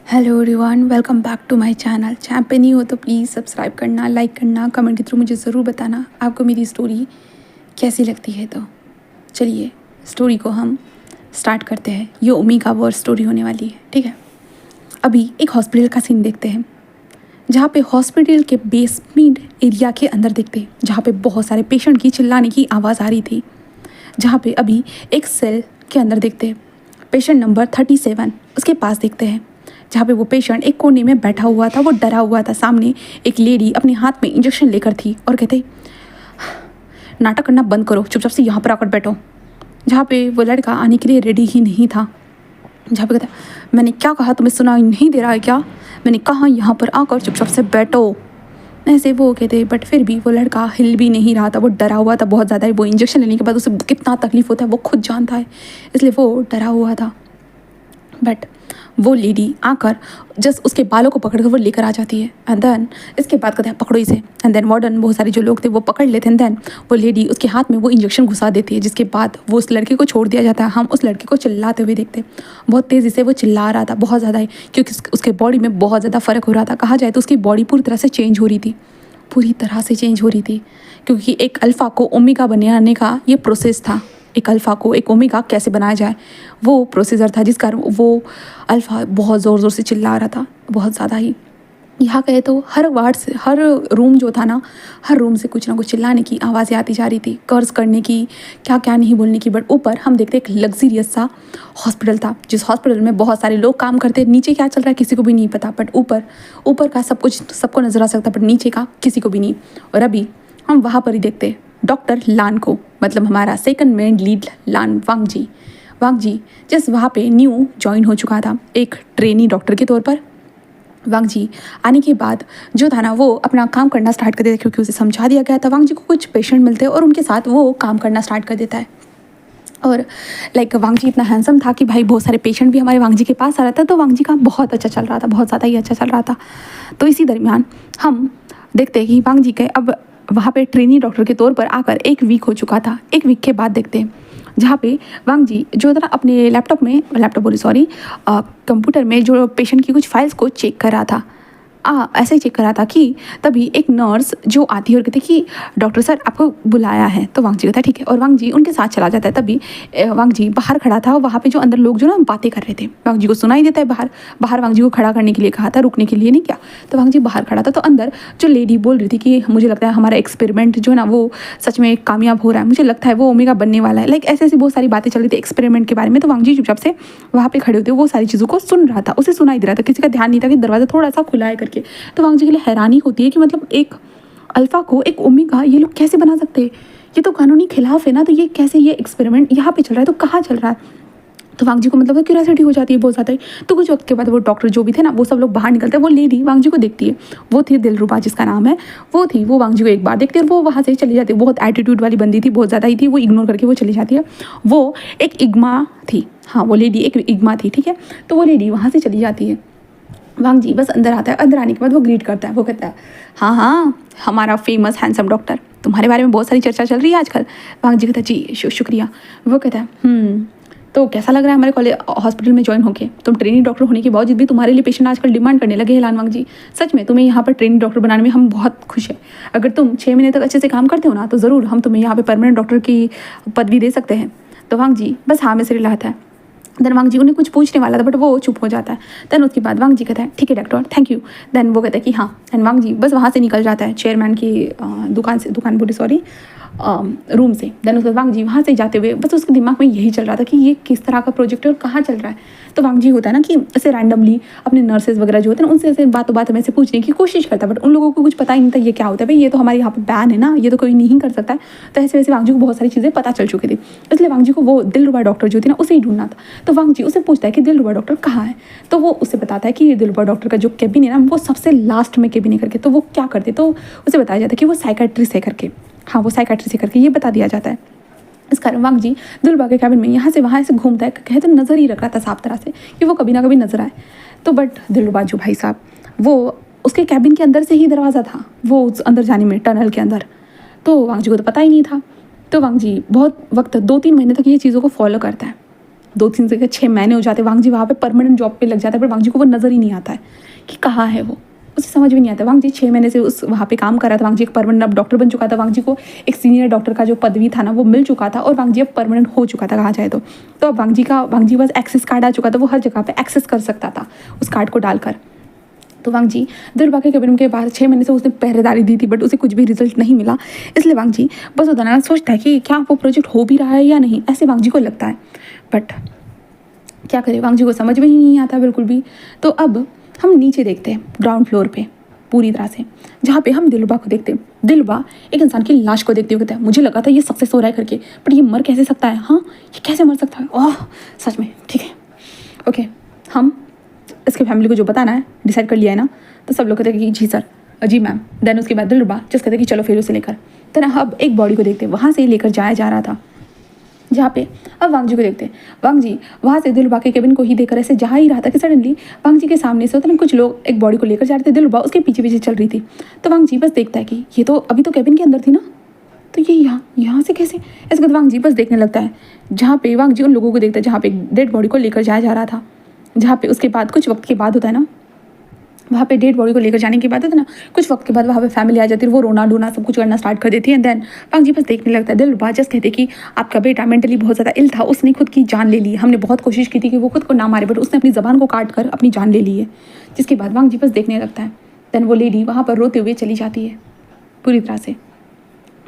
Hello everyone, welcome back to my channel. Channel पे नहीं हो तो प्लीज़ सब्सक्राइब करना, लाइक करना, कमेंट के थ्रू मुझे ज़रूर बताना आपको मेरी स्टोरी कैसी लगती है। तो चलिए स्टोरी को हम स्टार्ट करते हैं। ये ओमिका वॉर स्टोरी होने वाली है, ठीक है। अभी एक हॉस्पिटल का सीन देखते हैं, जहाँ पे हॉस्पिटल के बेसमेंट एरिया के अंदर देखते हैं, जहाँ पे बहुत सारे पेशेंट की चिल्लाने की आवाज़ आ रही थी। जहाँ पे अभी एक सेल के अंदर देखते हैं, पेशेंट नंबर 37 उसके पास देखते हैं, जहाँ पे वो पेशेंट एक कोने में बैठा हुआ था, वो डरा हुआ था। सामने एक लेडी अपने हाथ में इंजेक्शन लेकर थी और कहते नाटक करना बंद करो, चुपचाप से यहाँ पर आकर बैठो। जहाँ पे वो लड़का आने के लिए रेडी ही नहीं था, जहाँ पे कहता मैंने क्या कहा, तुम्हें सुनाई नहीं दे रहा है क्या? मैंने कहा यहाँ पर आकर चुपचाप से बैठो। ऐसे वो कहते, बट फिर भी वो लड़का हिल भी नहीं रहा था, वो डरा हुआ था बहुत ज़्यादा। वो इंजेक्शन लेने के बाद उसे कितना तकलीफ होता है वो खुद जानता है, इसलिए वो डरा हुआ था। बट वो लेडी आकर जस्ट उसके बालों को पकड़ कर वो लेकर आ जाती है। एंड देन इसके बाद कहते हैं पकड़ो इसे। एंड देन वार्डन बहुत सारे जो लोग थे वो पकड़ लेते हैं। एंड देन वो लेडी उसके हाथ में वो इंजेक्शन घुसा देती है, जिसके बाद वो उस लड़के को छोड़ दिया जाता है। हम उस लड़के को चिल्लाते हुए देखते हैं, बहुत तेज़ी से वो चिल्ला रहा था, बहुत ज़्यादा ही, क्योंकि उसके बॉडी में बहुत ज़्यादा फ़र्क हो रहा था। कहा जाए तो उसकी बॉडी पूरी तरह से चेंज हो रही थी, पूरी तरह से चेंज हो रही थी, क्योंकि एक अल्फ़ा को ओमेगा बनाने का ये प्रोसेस था। एक अल्फ़ा को एक ओमेगा कैसे बनाया जाए, वो प्रोसीजर था, जिस कारण वो अल्फ़ा बहुत ज़ोर ज़ोर से चिल्ला रहा था, बहुत ज़्यादा ही। यहाँ कहे तो हर वार्ड से, हर रूम जो था ना, हर रूम से कुछ ना कुछ चिल्लाने की आवाज़ें आती जा रही थी, कर्ज करने की, क्या क्या नहीं बोलने की। बट ऊपर हम देखते एक लग्जरियस सा हॉस्पिटल था, जिस हॉस्पिटल में बहुत सारे लोग काम करते। नीचे क्या चल रहा है किसी को भी नहीं पता, बट ऊपर ऊपर का सब कुछ सबको नज़र आ सकता, बट नीचे का किसी को भी नहीं। और अभी हम वहाँ पर ही देखते डॉक्टर लान को, मतलब हमारा सेकंड मेन लीड लान वांग जी जस्ट वहाँ पे न्यू ज्वाइन हो चुका था एक ट्रेनी डॉक्टर के तौर पर। वांग जी आने के बाद जो था ना, वो अपना काम करना स्टार्ट कर देता है, क्योंकि उसे समझा दिया गया था। वांग जी को कुछ पेशेंट मिलते हैं और उनके साथ वो काम करना स्टार्ट कर देता है। और वांग जी इतना हैंडसम था कि भाई बहुत सारे पेशेंट भी हमारे वांग जी के पास आ रहा था, तो वांग जी का बहुत अच्छा चल रहा था, बहुत ज़्यादा ही अच्छा चल रहा था। तो इसी दरमियान हम देखते हैं कि वांग जी के अब वहाँ पे ट्रेनी डॉक्टर के तौर पर आकर 1 वीक हो चुका था। 1 वीक के बाद देखते हैं जहाँ पे वांग जी जो था अपने कंप्यूटर में जो पेशेंट की कुछ फाइल्स को चेक कर रहा था। ऐसे ही चेक कर रहा था कि तभी एक नर्स जो आती है और कहती है कि डॉक्टर सर आपको बुलाया है। तो वांग जी कहता है ठीक है, और वांग जी उनके साथ चला जाता है। तभी वांग जी बाहर खड़ा था, वहाँ पे जो अंदर लोग जो ना बातें कर रहे थे, वांग जी को सुनाई देता है। बाहर बाहर वांग जी को खड़ा करने के लिए कहा था, रुकने के लिए नहीं क्या। तो वांग जी बाहर खड़ा था, तो अंदर जो लेडी बोल रही थी कि मुझे लगता है हमारा एक्सपेरिमेंट जो है ना वो सच में कामयाब हो रहा है, मुझे लगता है वो ओमेगा बनने वाला है। ऐसे ऐसी बहुत सारी बातें चल रही थी एक्सपेरिमेंट के बारे में। तो वांग जी चुपचाप से वहाँ पे खड़े होते वो सारी चीज़ों को सुन रहा था, उसे सुनाई दे रहा था, किसी का ध्यान नहीं था कि दरवाज़ा थोड़ा सा खुला है करके। तो वांग जी के लिए हैरानी होती है कि मतलब एक अल्फा को एक ओमेगा ये लोग कैसे बना सकते हैं, ये तो कानूनी खिलाफ है ना। तो ये कैसे, ये एक्सपेरिमेंट यहाँ पे चल रहा है तो कहाँ चल रहा है। तो वांग जी को मतलब क्यूरियोसिटी हो जाती है बहुत ज़्यादा ही। तो कुछ वक्त के बाद वो डॉक्टर जो भी थे ना, वो सब लोग बाहर निकलते हैं। वो लेडी वांग जी को देखती है, वो थी दिलरुबा जिसका नाम है, वो थी। वो वांग जी को एक बार देखती है और वो वहाँ से चली जाती है। बहुत एटीट्यूड वाली बंदी थी, बहुत ज़्यादा ही थी, वो इग्नोर करके वो चली जाती है। वो एक इग्मा थी, हाँ वो लेडी एक इग्मा थी, ठीक है। तो वो लेडी वहाँ से चली जाती है। वांग जी बस अंदर आता है, अंदर आने के बाद वो ग्रीट करता है, वो कहता है हाँ हाँ हमारा फेमस हैंडसम डॉक्टर, तुम्हारे बारे में बहुत सारी चर्चा चल रही है आजकल। वांग जी कहता है जी शुक्रिया। वो कहता है तो कैसा लग रहा है हमारे कॉलेज हॉस्पिटल में ज्वाइन होके? तुम ट्रेनिंग डॉक्टर होने के बावजूद भी तुम्हारे लिए पेशेंट आजकल डिमांड करने लगे हैं लान वांग जी। सच में तुम्हें यहाँ पर ट्रेनिंग डॉक्टर बनाने में हम बहुत खुश हैं। अगर तुम 6 महीने तक अच्छे से काम करते हो ना, तो ज़रूर हम तुम्हें यहाँ पे परमानेंट डॉक्टर की पदवी दे सकते हैं। तो वांग जी बस हाँ में सिर हिलाता है। देन वांग जी उन्हें कुछ पूछने वाला था, बट वो चुप हो जाता है। देन उसके बाद वांग जी कहता है ठीक है डॉक्टर, थैंक यू। देन वो कहता है कि हाँ। देन वांग जी बस वहाँ से निकल जाता है चेयरमैन की दुकान बोली सॉरी रूम से। देन उसके बाद वांग जी वहाँ से जाते हुए बस उसके दिमाग में यही चल रहा था कि ये किस तरह का प्रोजेक्ट है और कहाँ चल रहा है। तो वांग जी होता है ना कि ऐसे रैंडमली अपने नर्सेज वगैरह जो होते हैं ना, उनसे ऐसे बातों में से पूछने की कोशिश करता है, बट उन लोगों को कुछ पता ही नहीं था ये क्या होता है। भाई ये तो हमारे यहाँ पे बैन है ना, ये तो कोई नहीं कर सकता है। तो ऐसे वैसे वांग जी को बहुत सारी चीज़ें पता चल चुकी थी, इसलिए वांग जी को वो दिलरुबा डॉक्टर जो थी ना उसे ही ढूंढना था। तो वांग जी उसे पूछता है कि दिलरुबा डॉक्टर कहाँ है। तो वो उसे बताता है कि दिलरुबा डॉक्टर का जो केबिन है ना, वो सबसे लास्ट में केबिन है करके। तो वो क्या करते, तो उसे बताया जाता है कि वो साइकेट्रिस्ट है करके। हाँ वो साइकेट्रिस्ट है करके ये बता दिया जाता है। इस कारण वांग जी दिलरुबा के कैबिन में यहाँ से वहाँ से घूमता है, कहते नज़र ही रख रहा था साफ तरह से कि वो कभी ना कभी नजर आए। तो बट दिलरुबा जो भाई साहब, वो उसके कैबिन के अंदर से ही दरवाज़ा था, वो उस अंदर जाने में टनल के अंदर। तो वांग जी को तो पता ही नहीं था। तो वांग जी बहुत वक्त 2-3 महीने तक ये चीज़ों को फॉलो करता है। 2-3 से 6 महीने हो जाते, वांग जी वहाँ पे परमानेंट जॉब पे लग जाता है, पर वांग जी को वो नज़र ही नहीं आता है कि कहाँ है वो, उसे समझ में नहीं आता। वांग जी 6 महीने से उस वहाँ पे काम कर रहा था, वांग जी एक परमानेंट अब डॉक्टर बन चुका था, वांग जी को एक सीनियर डॉक्टर का जो पदवी था ना वो मिल चुका था, और वांग जी अब परमानेंट हो चुका था कहा जाए तो अब वांग जी बस एक्सेस कार्ड आ चुका था, वो हर जगह पे एक्सेस कर सकता था उस कार्ड को डालकर। तो वांग जी दिलरुबा के कैबिन के बाद 6 महीने से उसने पहरेदारी दी थी, बट उसे कुछ भी रिजल्ट नहीं मिला। इसलिए वांग जी बस उतना सोचता है कि क्या वो प्रोजेक्ट हो भी रहा है या नहीं, ऐसे वांग जी को लगता है। बट क्या करे, वांग जी को समझ में ही नहीं आता बिल्कुल भी। तो अब हम नीचे देखते हैं ग्राउंड फ्लोर पे पूरी तरह से, जहाँ पे हम दिलरुबा को देखते हैं। दिलरुबा एक इंसान की लाश को देखते हुए कहता है, मुझे लगा था ये सक्सेस हो रहा है करके, बट ये मर कैसे सकता है, हाँ ये कैसे मर सकता है, ओह सच में ठीक है ओके। हम इसके फैमिली को जो बताना है डिसाइड कर लिया है ना, तो सब लोग कहते हैं कि जी सर, जी मैम। देन उसके बाद दिलरुबा जस्ट कहते हैं कि चलो फिर उसे लेकर। देन अब एक बॉडी को देखते हैं, वहाँ से लेकर जाया जा रहा था, जहाँ पे अब वांग जी को देखते हैं। वांग जी वहाँ से दिलरुबा के केबिन को ही देखकर ऐसे जा ही रहा था कि सडनली वांग जी के सामने से होता ना कुछ लोग एक बॉडी को लेकर जा रहे थे, दिलरुबा उसके पीछे पीछे चल रही थी। तो वांग जी बस देखता है कि ये तो अभी तो केबिन के अंदर थी ना, तो ये यहाँ से कैसे, इसके बाद वांग जी बस देखने लगता है, जहाँ पे वांग जी उन लोगों को देखता है जहाँ पे डेड बॉडी को लेकर जाया जा रहा था, जहाँ पे उसके बाद कुछ वक्त के बाद होता है ना, वहाँ पे डेड बॉडी को लेकर जाने के बाद होता है ना, कुछ वक्त के बाद वहाँ पे फैमिली आ जाती है, वो रोना डोना सब कुछ करना स्टार्ट कर देती है। देन वांग जी बस देखने लगता है। दिलरुबा जस्ट कहते कि आपका बेटा मेंटली बहुत ज़्यादा इल था, उसने खुद की जान ले ली, हमने बहुत कोशिश की थी कि वो खुद को ना मारे, बट उसने अपनी ज़बान को काट कर अपनी जान ले ली है। जिसके बाद वांग जी बस देखने लगता है। देन वो लेडी वहाँ पर रोते हुए चली जाती है पूरी तरह से।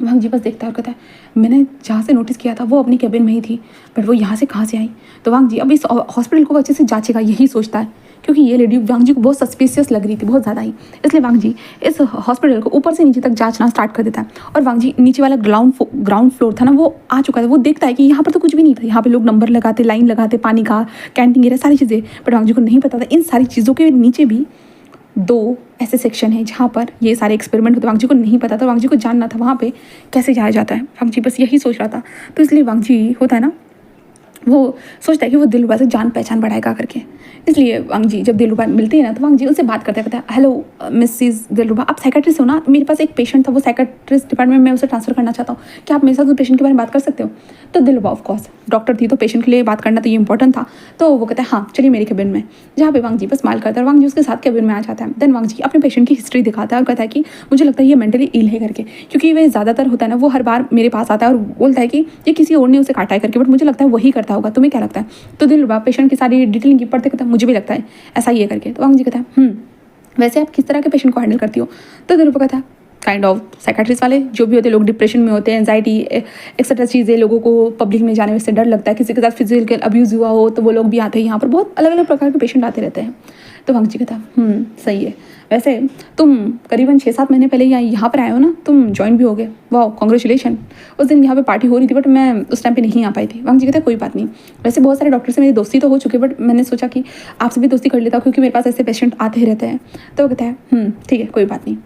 वांग जी बस देखता है और कहता है, मैंने जहाँ से नोटिस किया था वो अपनी कैबिन में ही थी, बट वो यहाँ से कहाँ से आई। तो वांग जी अब इस हॉस्पिटल को अच्छे से जांचेगा, यही सोचता है, क्योंकि ये लेडी वांग जी को बहुत सस्पिशियस लग रही थी, बहुत ज़्यादा ही। इसलिए वांग जी इस हॉस्पिटल को ऊपर से नीचे तक जांचना स्टार्ट कर देता है। और वांग जी नीचे वाला ग्राउंड फ्लोर था ना, वो आ चुका था, वो देखता है कि यहाँ पर तो कुछ भी नहीं था, यहाँ पे लोग नंबर लगाते, लाइन लगाते, पानी का कैंटीन एरिया सारी चीज़ें, बट वांग जी को नहीं पता था इन सारी चीज़ों के नीचे भी 2 ऐसे सेक्शन है जहाँ पर ये सारे एक्सपेरिमेंट होते। वांग जी को नहीं पता था, वांग जी को जानना था वहाँ पे कैसे जाया जाता है। वांग जी बस यही सोच रहा था, तो इसलिए वांग जी होता है ना, वो सोचता है कि वो दिलरुबा से जान पहचान बढ़ाएगा करके। इसलिए वांग जी जब दिलरुबा मिलती है ना, तो वांग जी उनसे बात करता है, हेलो मिसेस दिलरुबा, आप साइकेट्रिस्ट हो ना, मेरे पास एक पेशेंट था, वो साइकेट्रिस्ट डिपार्टमेंट में उसे ट्रांसफर करना चाहता हूँ, क्या आप मेरे साथ उस पेशेंट के बारे में बात कर सकते हो। तो दिलरुबा ऑफकोर्स डॉक्टर थी, तो पेशेंट के लिए बात करना तो ये इंपॉर्टेंट था, तो वो कहता है हाँ चलिए मेरे केबिन में, जहाँ पे वांग जी बस स्माइल करता है। वांग जी उसके साथ केबिन में आ जाता है। देन वांग जी अपने पेशेंट की हिस्ट्री दिखाता है और कहता है कि मुझे लगता है ये मेंटली इल है करके, क्योंकि वे ज़्यादातर होता है ना, वो हर बार मेरे पास आता है और बोलता है कि ये किसी और ने उसे काटा है करके, बट मुझे लगता है वही करता होगा, तुम्हें क्या लगता है। तो दिलरुबा पेशेंट की सारी डिटेलिंग की पढ़ते कहता है मुझे भी लगता है ऐसा ही है करके। तो वांग जी कहता है वैसे आप किस तरह के पेशेंट को हैंडल करती हो। तो दिलरुबा कहता है काइंड ऑफ साइकेट्रिस्ट वाले जो भी होते हैं, लोग डिप्रेशन में होते हैं, एंजाइटी एक्सेट्रा चीज़ें, लोगों को पब्लिक में जाने में से डर लगता है, किसी के साथ फिजिकल अब्यूज़ हुआ हो तो वो लोग भी आते हैं यहाँ पर, बहुत अलग अलग प्रकार के पेशेंट आते रहते हैं। तो वांग जी कहता है सही है, वैसे तुम करीबन 6-7 महीने पहले यहाँ पर आए हो ना, तुम ज्वाइन भी हो गए, वाह कॉन्ग्रेचुलेशन। उस दिन यहाँ पे पार्टी हो रही थी, बट मैं उस टाइम पे नहीं आ पाई थी। वांग जी कहता है कोई बात नहीं, वैसे बहुत सारे डॉक्टर से मेरी दोस्ती तो हो चुकी है, बट मैंने सोचा कि आपसे भी दोस्ती कर लेता हूँ, क्योंकि मेरे पास ऐसे पेशेंट आते ही रहते हैं। तो वो कहता है ठीक है कोई बात नहीं।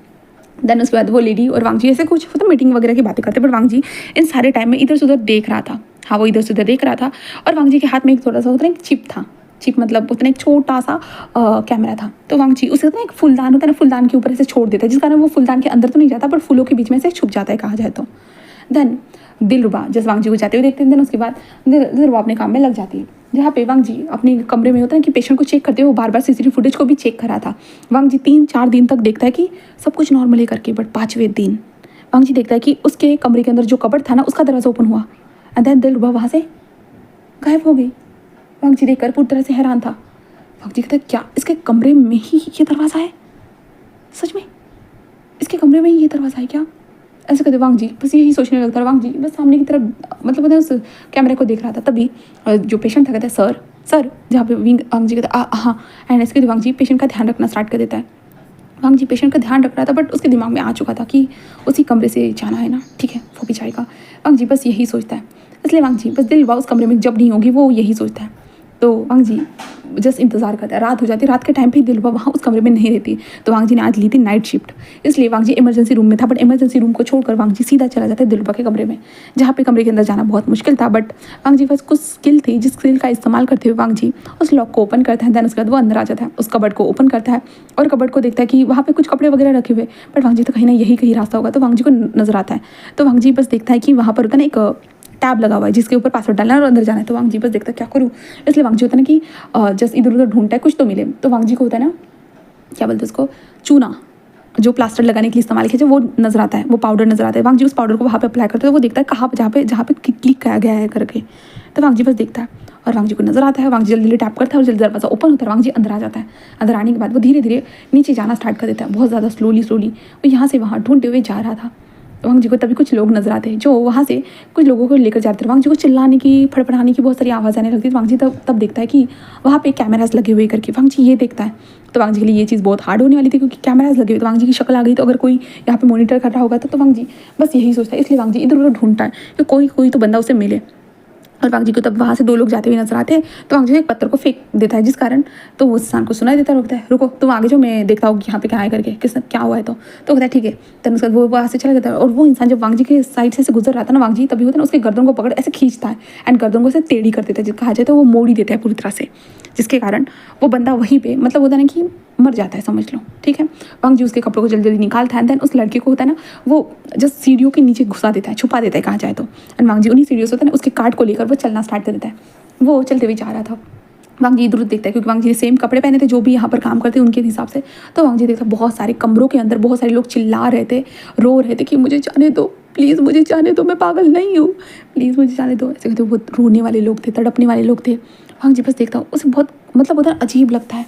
देन उसके बाद वो लेडी और वांग जी ऐसे कुछ मतलब मीटिंग वगैरह की बातें करते, बट वांग जी इन सारे टाइम में इधर से उधर देख रहा था। हाँ वो इधर से उधर देख रहा था, और वांग जी के हाथ में एक थोड़ा सा होता है चिप था, चिप मतलब उतना एक छोटा सा कैमरा था। तो वांग जी उसे एक फूलदान होता है ना, फूलदान के ऊपर से छोड़ देता है, जिस कारण वो फूलदान के अंदर तो नहीं जाता, बट फूलों के बीच में से छुप जाता है कहा जाए तो। देन दिलरुबा जस्ट वांग जी को जाते हुए देखते हैं। देन उसके बाद दिलरुबा अपने काम में लग जाती है, जहाँ पे वांग जी अपने कमरे में होता है कि पेशेंट को चेक करते हुए वो बार बार सीसीटीवी फुटेज को भी चेक कर रहा था। वांग जी 3-4 दिन तक देखता है कि सब कुछ नॉर्मल है करके, बट 5वें दिन वांग जी देखता है कि उसके कमरे के अंदर जो कबर्ड था ना, उसका दरवाज़ा ओपन हुआ, एंड देन दिलरुबा वहाँ से गायब हो गई। वांग जी देखकर पूरी तरह से हैरान था। वांग जी कहता है क्या इसके कमरे में ही ये दरवाज़ा है, सच में इसके कमरे में ही ये दरवाज़ा है क्या, ऐसे कहते वांग जी बस यही सोचने लगता है। वांग जी बस सामने की तरफ मतलब उस कैमरे को देख रहा था, तभी जो पेशेंट था कहता है सर, जहाँ पे वांग जी कहता है हाँ, एंड इसके वांग जी पेशेंट का ध्यान रखना स्टार्ट कर देता है। वांग जी पेशेंट का ध्यान रख रहा था, बट उसके दिमाग में आ चुका था कि उसी कमरे से जाना है ना, ठीक है वो भी जाएगा। वांग जी बस यही सोचता है, इसलिए वांग जी बस दिलरुबा उस कमरे में जब नहीं होगी वो यही सोचता है। तो वांग जी जस्ट इंतज़ार करता है, रात हो जाती है, रात के टाइम पे दिलरुबा वहाँ उस कमरे में नहीं रहती। तो वांग जी ने आज ली थी नाइट शिफ्ट, इसलिए वांग जी इमरजेंसी रूम में था, बट इमरजेंसी रूम को छोड़कर वांग जी सीधा चला जाता है दिलरुबा के कमरे में, जहाँ पे कमरे के अंदर जाना बहुत मुश्किल था, बट वांग जी पास कुछ स्किल थी, जिस स्किल का इस्तेमाल करते हुए वांग जी उस लॉक को ओपन करता है। देन उसके बाद वो अंदर आ जाता है, उस कबर्ड को ओपन करता है और कबर्ड को देखता है कि वहाँ पे कुछ कपड़े वगैरह रखे हुए, बट वांग जी तो कहीं ना यही रास्ता होगा, तो वांग जी को नजर आता है। तो वांग जी बस देखता है कि वहाँ पर होता है ना एक टैब लगा हुआ है जिसके ऊपर पासवर्ड डालना है और अंदर जाना है। तो वांग जी बस देखता है क्या करूँ, इसलिए वांग जी होता है ना कि जस्ट इधर उधर ढूंढता है कुछ तो मिले। तो वांग जी को होता है ना, क्या बोलते हैं उसको, चूना, जो प्लास्टर लगाने के लिए इस्तेमाल किया जाए वो नजर आता है, वो पाउडर नजर आता है। वांग जी उस पाउडर को वहाँ पे अप्लाई करते हैं तो वो देखता है कहाँ पे जहाँ पे क्लिक किया गया है करके। तो वांग जी बस देखता है और वांग जी को नजर आता है। वांग जी जल्दी टैप करता है और जल्दी दरवाजा ओपन होता है। वांग जी अंदर आ जाता है। अंदर आने के बाद वो धीरे धीरे नीचे जाना स्टार्ट कर देता है, बहुत ज़्यादा स्लोली वो यहाँ से वहाँ ढूंढते हुए जा रहा था। वांग जी को तभी कुछ लोग नजर आते हैं जो वहाँ से कुछ लोगों को लेकर जाते हैं। वांग जी को चिल्लाने की, फड़फड़ाने की बहुत सारी आवाज़ आने लगती है। वांग जी तब देखता है कि वहाँ पे कैमरास लगे हुए करके। वांग जी ये देखता है तो वांग जी के लिए ये चीज़ बहुत हार्ड होने वाली थी क्योंकि कैमरास लगे हुए। तो वांग जी की शक्ल आ गई, तो अगर कोई यहाँ पे मॉनिटर कर रहा होगा तो वांग जी बस यही सोचता है। इसलिए वांग जी इधर उधर ढूंढता है कि कोई तो बंदा उसे मिले। और वांग जी को तब वहाँ से 2 लोग जाते हुए नजर आते हैं। तो वांग जी एक पत्थर को फेंक देता है जिस कारण तो वो इंसान को सुनाई देता है। रोकता है, रुको तुम आगे जो, मैं देखता हूँ कि यहाँ पे क्या है करके, किस क्या हुआ है। तो कहता है ठीक है। तो उसके बाद वो वहाँ से चला जाता है। और वो इंसान जब वांग जी के साइड से गुजर रहा था ना, वांग जी तभी होता है ना उसके गर्दन को पकड़ ऐसे खींचता है एंड गर्दन को ऐसे टेढ़ी कर देता है, कहा जाए तो वो मोड़ ही देता है पूरी तरह से, जिसके कारण वो बंदा वहीं पे मतलब होता है ना कि मर जाता है, समझ लो। ठीक है, वांग जी उसके कपड़ों को जल्दी जल्दी निकालता है। देन उस लड़के को होता है ना वो जस्ट सीढ़ियों के नीचे घुसा देता है, छुपा देता है कहा जाए तो। एंड वांग जी उन्हीं सीढ़ियों से होता है ना उसके कार्ड को लेकर वो चलना स्टार्ट कर देता है। वो चलते हुए जा रहा था। वांग जी इधर उधर देखता है क्योंकि वांग जी ने सेम कपड़े पहने थे जो भी यहाँ पर काम करते हैं उनके हिसाब से। तो वांग जी देखता है बहुत सारे कमरों के अंदर बहुत सारे लोग चिल्ला रहे थे, रो रहे थे कि मुझे जाने दो, प्लीज़ मुझे जाने दो, मैं पागल नहीं हूँ, प्लीज़ मुझे जाने दो, ऐसे कहते। वो रोने वाले लोग थे, तड़पने वाले लोग थे। वांग जी बस देखता हूँ, उसे बहुत मतलब उधर अजीब लगता है।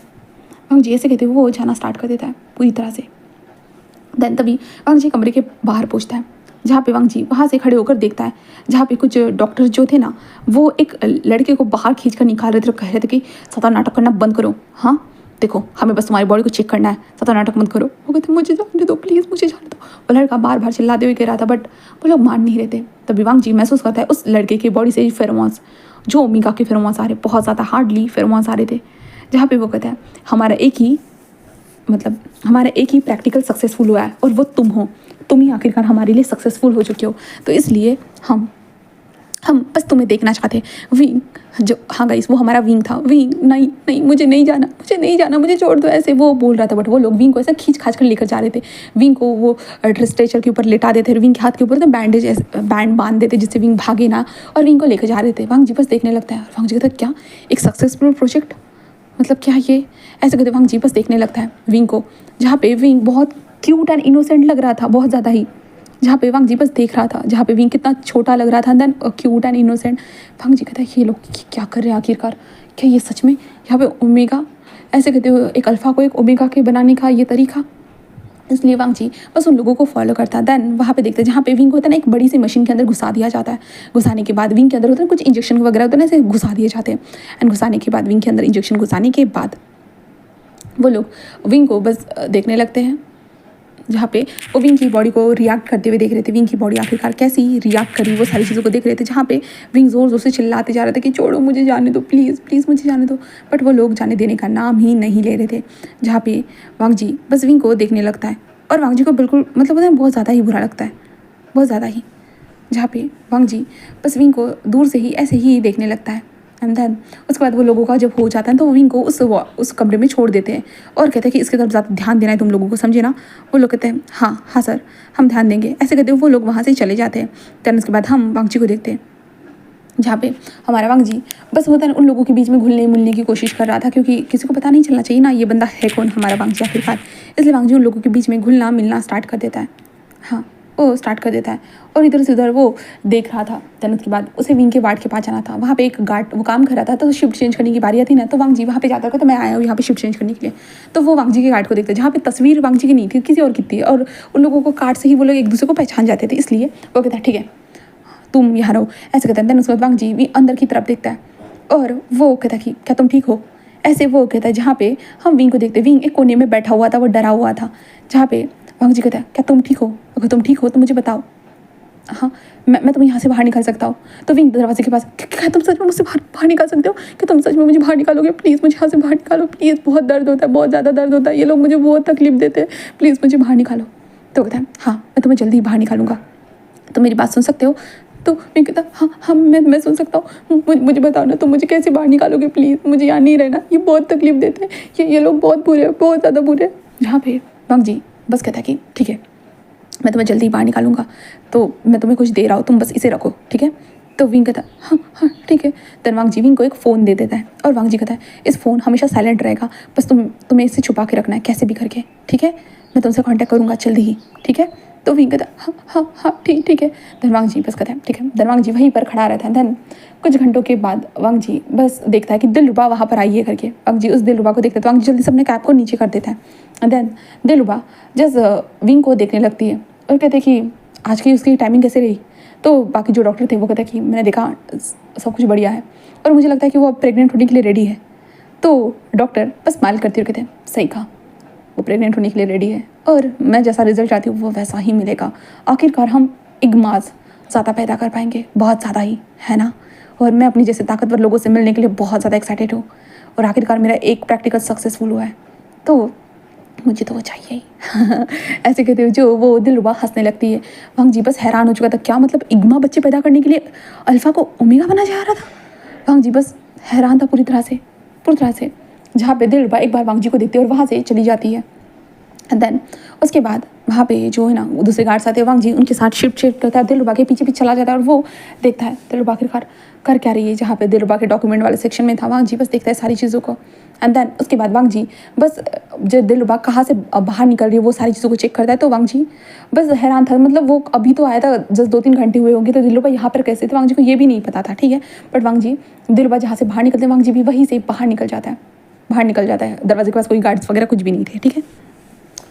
वांग जी ऐसे कहते हुए वो जाना स्टार्ट कर देता है पूरी तरह से। देन तभी वांग जी कमरे के बाहर पहुँचता है जहाँ पे वांग जी वहाँ से खड़े होकर देखता है जहाँ पे कुछ डॉक्टर जो थे ना वो एक लड़के को बाहर खींच कर निकाल रहे थे और कह रहे थे कि सता नाटक करना बंद करो, हाँ देखो हमें बस तुम्हारी बॉडी को चेक करना है, सता नाटक मत करो। वो कहते मुझे जाने दो, प्लीज़ मुझे जाने दो। वो लड़का बार बार चिल्लाते हुए कह रहा था बट वो लोग मान नहीं रहे थे। तभी वांग जी महसूस करता है उस लड़के की बॉडी से फेरोमोन्स, जो ओमेगा के फेरोमोन्स आ रहे, बहुत ज़्यादा हार्डली फेरोमोन्स आ रहे थे। जहाँ पे वो कहता है हमारा एक ही प्रैक्टिकल सक्सेसफुल हुआ है और वो तुम हो, तुम ही आखिरकार हमारे लिए सक्सेसफुल हो चुके हो। तो इसलिए हम बस तुम्हें देखना चाहते हैं। विंग जो, हाँ गाइस वो हमारा विंग था। विंग नहीं नहीं मुझे नहीं जाना, मुझे नहीं जाना, मुझे छोड़ दो, ऐसे वो बोल रहा था। बट वो लोग विंग को ऐसे खींच खाच कर लेकर जा रहे थे। विंग को वो स्ट्रेचर के ऊपर लेटा देते, विंग के हाथ के ऊपर तो बैंड बांध देते जिससे विंग भागे ना, और विंग को लेकर जा रहे थे। वांग जी बस देखने लगता है और वांग जी कहता है क्या एक सक्सेसफुल प्रोजेक्ट, मतलब क्या ये, ऐसे कहते वांग जी बस देखने लगता है विंग को। जहाँ पे विंग बहुत क्यूट एंड इनोसेंट लग रहा था, बहुत ज़्यादा ही। जहाँ पे वांग जी बस देख रहा था, जहाँ पे विंग कितना छोटा लग रहा था देन क्यूट एंड इनोसेंट। वांग जी कहता है ये लोग क्या कर रहे हैं आखिरकार, क्या ये सच में यहाँ पे ओमेगा, ऐसे कहते हुए एक अल्फ़ा को एक ओमेगा के बनाने का ये तरीका। इसलिए वांग जी बस उन लोगों को फॉलो करता है। देन वहाँ पे देखते हैं जहाँ पे विंग होता है ना एक बड़ी सी मशीन के अंदर घुसा दिया जाता है। घुसाने के बाद विंग के अंदर होता है कुछ इंजेक्शन वगैरह होता है ना, ऐसे घुसा दिए जाते हैं। एंड घुसाने के बाद विंग के अंदर इंजेक्शन घुसाने के बाद वो लोग विंग को बस देखने लगते हैं, जहाँ पे वो विंग की बॉडी को रिएक्ट करते हुए देख रहे थे। विंग की बॉडी आखिरकार कैसी रिएक्ट करी वो सारी चीज़ों को देख रहे थे। जहाँ पे विंग ज़ोर ज़ोर से चिल्लाते जा रहे थे कि छोड़ो मुझे जाने दो, प्लीज़ प्लीज़ मुझे जाने दो। बट वो लोग जाने देने का नाम ही नहीं ले रहे थे। जहाँ पे वांग जी बस विंग को देखने लगता है और वांग जी को बिल्कुल मतलब बहुत ज़्यादा ही बुरा लगता है, बहुत ज़्यादा ही। जहाँ पे वांग जी बस विंग को दूर से ही ऐसे ही देखने लगता है। एंड देन उसके बाद वो लोगों का जब हो जाता है तो वो विंग को उस कमरे में छोड़ देते हैं और कहते हैं कि इसकी तरफ ज़्यादा ध्यान देना है तुम लोगों को, समझे ना। वो लोग कहते हैं हाँ हाँ सर हम ध्यान देंगे, ऐसे कहते हैं वो लोग वहाँ से चले जाते हैं। देन उसके बाद हम वांग जी को देखते हैं जहाँ पे हमारा वांग जी बस होता है उन लोगों के बीच में घुलने मिलने की कोशिश कर रहा था, क्योंकि किसी को पता नहीं चलना चाहिए ना ये बंदा है कौन, हमारा वांग जी आखिरकार। इसलिए वांग जी उन लोगों के बीच में घुलना मिलना स्टार्ट कर देता है, हाँ वो स्टार्ट कर देता है। और इधर से उधर वो देख रहा था। देन उसके बाद उसे विंग के वार्ड के पास जाना था। वहाँ पे एक गार्ड वो काम कर रहा था, तो शिफ्ट चेंज करने की बारी आती ना, तो वांग जी वहाँ पे जाता है तो मैं आया हूँ यहाँ पे शिफ्ट चेंज करने के लिए। तो वो वांग जी के गार्ड को देखते हैं, जहाँ पे तस्वीर वांग जी की नहीं थी किसी और की थी, और उन लोगों को कार्ड से ही वो लोग एक दूसरे को पहचान जाते थे। इसलिए वो कहता है ठीक है तुम यहाँ रहो, ऐसे कहता है। देन उसके बाद वांग जी भी अंदर की तरफ देखता है और वो कहता है कि क्या तुम ठीक हो, ऐसे वो कहता है। जहाँ पे हम विंग को देखते, विंग एक कोने में बैठा हुआ था, वो डरा हुआ था। जहाँ पे वांग जी कहता है क्या तुम ठीक हो, अगर तुम ठीक हो तो मुझे बताओ, हाँ मैं तुम्हें यहाँ से बाहर निकाल सकता हूँ। तो विंग दरवाजे के पास, क्या तुम सच में मुझसे बाहर निकाल सकते हो, क्या तुम सच में मुझे बाहर निकालोगे, प्लीज़ मुझे यहाँ से बाहर निकालो, प्लीज़ बहुत दर्द होता है, बहुत ज़्यादा दर्द होता है, ये लोग मुझे बहुत तकलीफ देते हैं, प्लीज़ मुझे बाहर निकालो। तो कहता है हाँ मैं तुम्हें जल्दी बाहर निकालूंगा, तो मेरी बात सुन सकते हो। तो मैं कहता हाँ मैं सुन सकता हूँ, मुझे बताओ ना तुम मुझे कैसे बाहर निकालोगे, प्लीज़ मुझे यहाँ नहीं रहना, ये बहुत तकलीफ देते हैं, ये लोग बहुत बुरे हैं, बहुत ज़्यादा बुरे हैं। जहाँ पे वांग जी बस कहता है कि ठीक है मैं तुम्हें जल्दी बाहर निकालूंगा, तो मैं तुम्हें कुछ दे रहा हूँ, तुम बस इसे रखो ठीक है। तो विंग कहता है हाँ हाँ ठीक है। देन वांग जी विंग को एक फ़ोन दे देता है और वांग जी कहता है इस फ़ोन हमेशा साइलेंट रहेगा, बस तुम्हें इसे छुपा के रखना है कैसे भी करके, ठीक है, मैं तुमसे कांटेक्ट करूँगा जल्दी ही, ठीक है। तो विंग कहता है हाँ हाँ हाँ ठीक है। देन वांग जी बस कहता है ठीक है। देन वांग जी वहीं पर खड़ा रहता है। देन कुछ घंटों के बाद वांग जी बस देखता है कि दिलरुबा वहाँ पर आई है करके। वांग जी उस दिलरुबा को देखता है तो वांग जी जल्दी से अपने कैब को नीचे कर देता है। देन दिलरुबा जस्ट विंग को देखने लगती है और कहते हैं कि आज की उसकी टाइमिंग कैसे रही। तो बाकी जो डॉक्टर थे वो कहते हैं कि मैंने देखा सब कुछ बढ़िया है और मुझे लगता है कि वो अब प्रेग्नेंट होने के लिए रेडी है। तो डॉक्टर बस स्माइल करती हुए कहते हैं सही कहा, वो प्रेग्नेंट होने के लिए रेडी है और मैं जैसा रिजल्ट चाहती हूँ वो वैसा ही मिलेगा। आखिरकार हम इग्माज ज़्यादा पैदा कर पाएंगे, बहुत ज़्यादा ही, है ना। और मैं अपनी जैसे ताकतवर लोगों से मिलने के लिए बहुत ज़्यादा एक्साइटेड हूँ और आखिरकार मेरा एक प्रैक्टिकल सक्सेसफुल हुआ है, तो मुझे तो वो चाहिए ही। ऐसे कहते हुए जो वो दिलरुबा हंसने लगती है। वांग जी बस हैरान हो चुका था, क्या मतलब इग्मा बच्चे पैदा करने के लिए अल्फ़ा को ओमेगा बना जा रहा था। वांग जी बस हैरान था पूरी तरह से। जहाँ पे दिलरुबा एक बार वांग जी को देखती है और वहाँ से चली जाती है। एंड देन उसके बाद वहाँ पे जो है ना दूसरे गार्ड्स आते हैं, वांग जी उनके साथ शिफ्ट करता है, दिलरुबा के पीछे चला जाता है और वो देखता है दिलरुबा आखिरकार कर क्या रही है। जहाँ पे दिलरुबा के डॉक्यूमेंट वाले सेक्शन में था, वांग जी बस देखता है सारी चीज़ों को। एंड देन उसके बाद वांग जी बस जो दिलरुबा कहाँ से बाहर निकल रही है वो सारी चीज़ों को चेक करता है। तो वांग जी बस हैरान था, मतलब वो अभी तो आया था, जस्ट 2-3 घंटे हुए होंगे, तो दिलरुबा यहाँ पर कैसे थे वांग जी को ये भी नहीं पता था, ठीक है। बट वांग जी दिलरुबा जहाँ से बाहर निकलते हैं वांग जी भी वहीं से बाहर निकल जाता है। दरवाजे के पास कोई गार्ड्स वगैरह कुछ भी नहीं थे, ठीक है।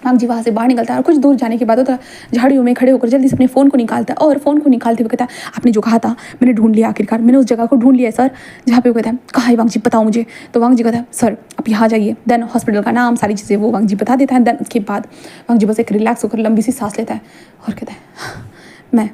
वांग जी वहाँ से बाहर निकलता है और कुछ दूर जाने के बाद होता झाड़ियों में खड़े होकर जल्दी से अपने फ़ोन को निकालता है और फ़ोन को निकालते हुए कहता है आपने जो कहा था मैंने ढूंढ लिया, आखिरकार मैंने उस जगह को ढूंढ लिया है सर। जहाँ पे वो कहता है कहाँ है वांग जी बताओ मुझे। तो वांग जी कहता है सर आप यहाँ जाइए। देन हॉस्पिटल का नाम सारी चीज़ें वो वांग जी बता देता है। देन उसके बाद वांग जी बस एक रिलैक्स होकर लंबी सी सांस लेता है और कहता है मैं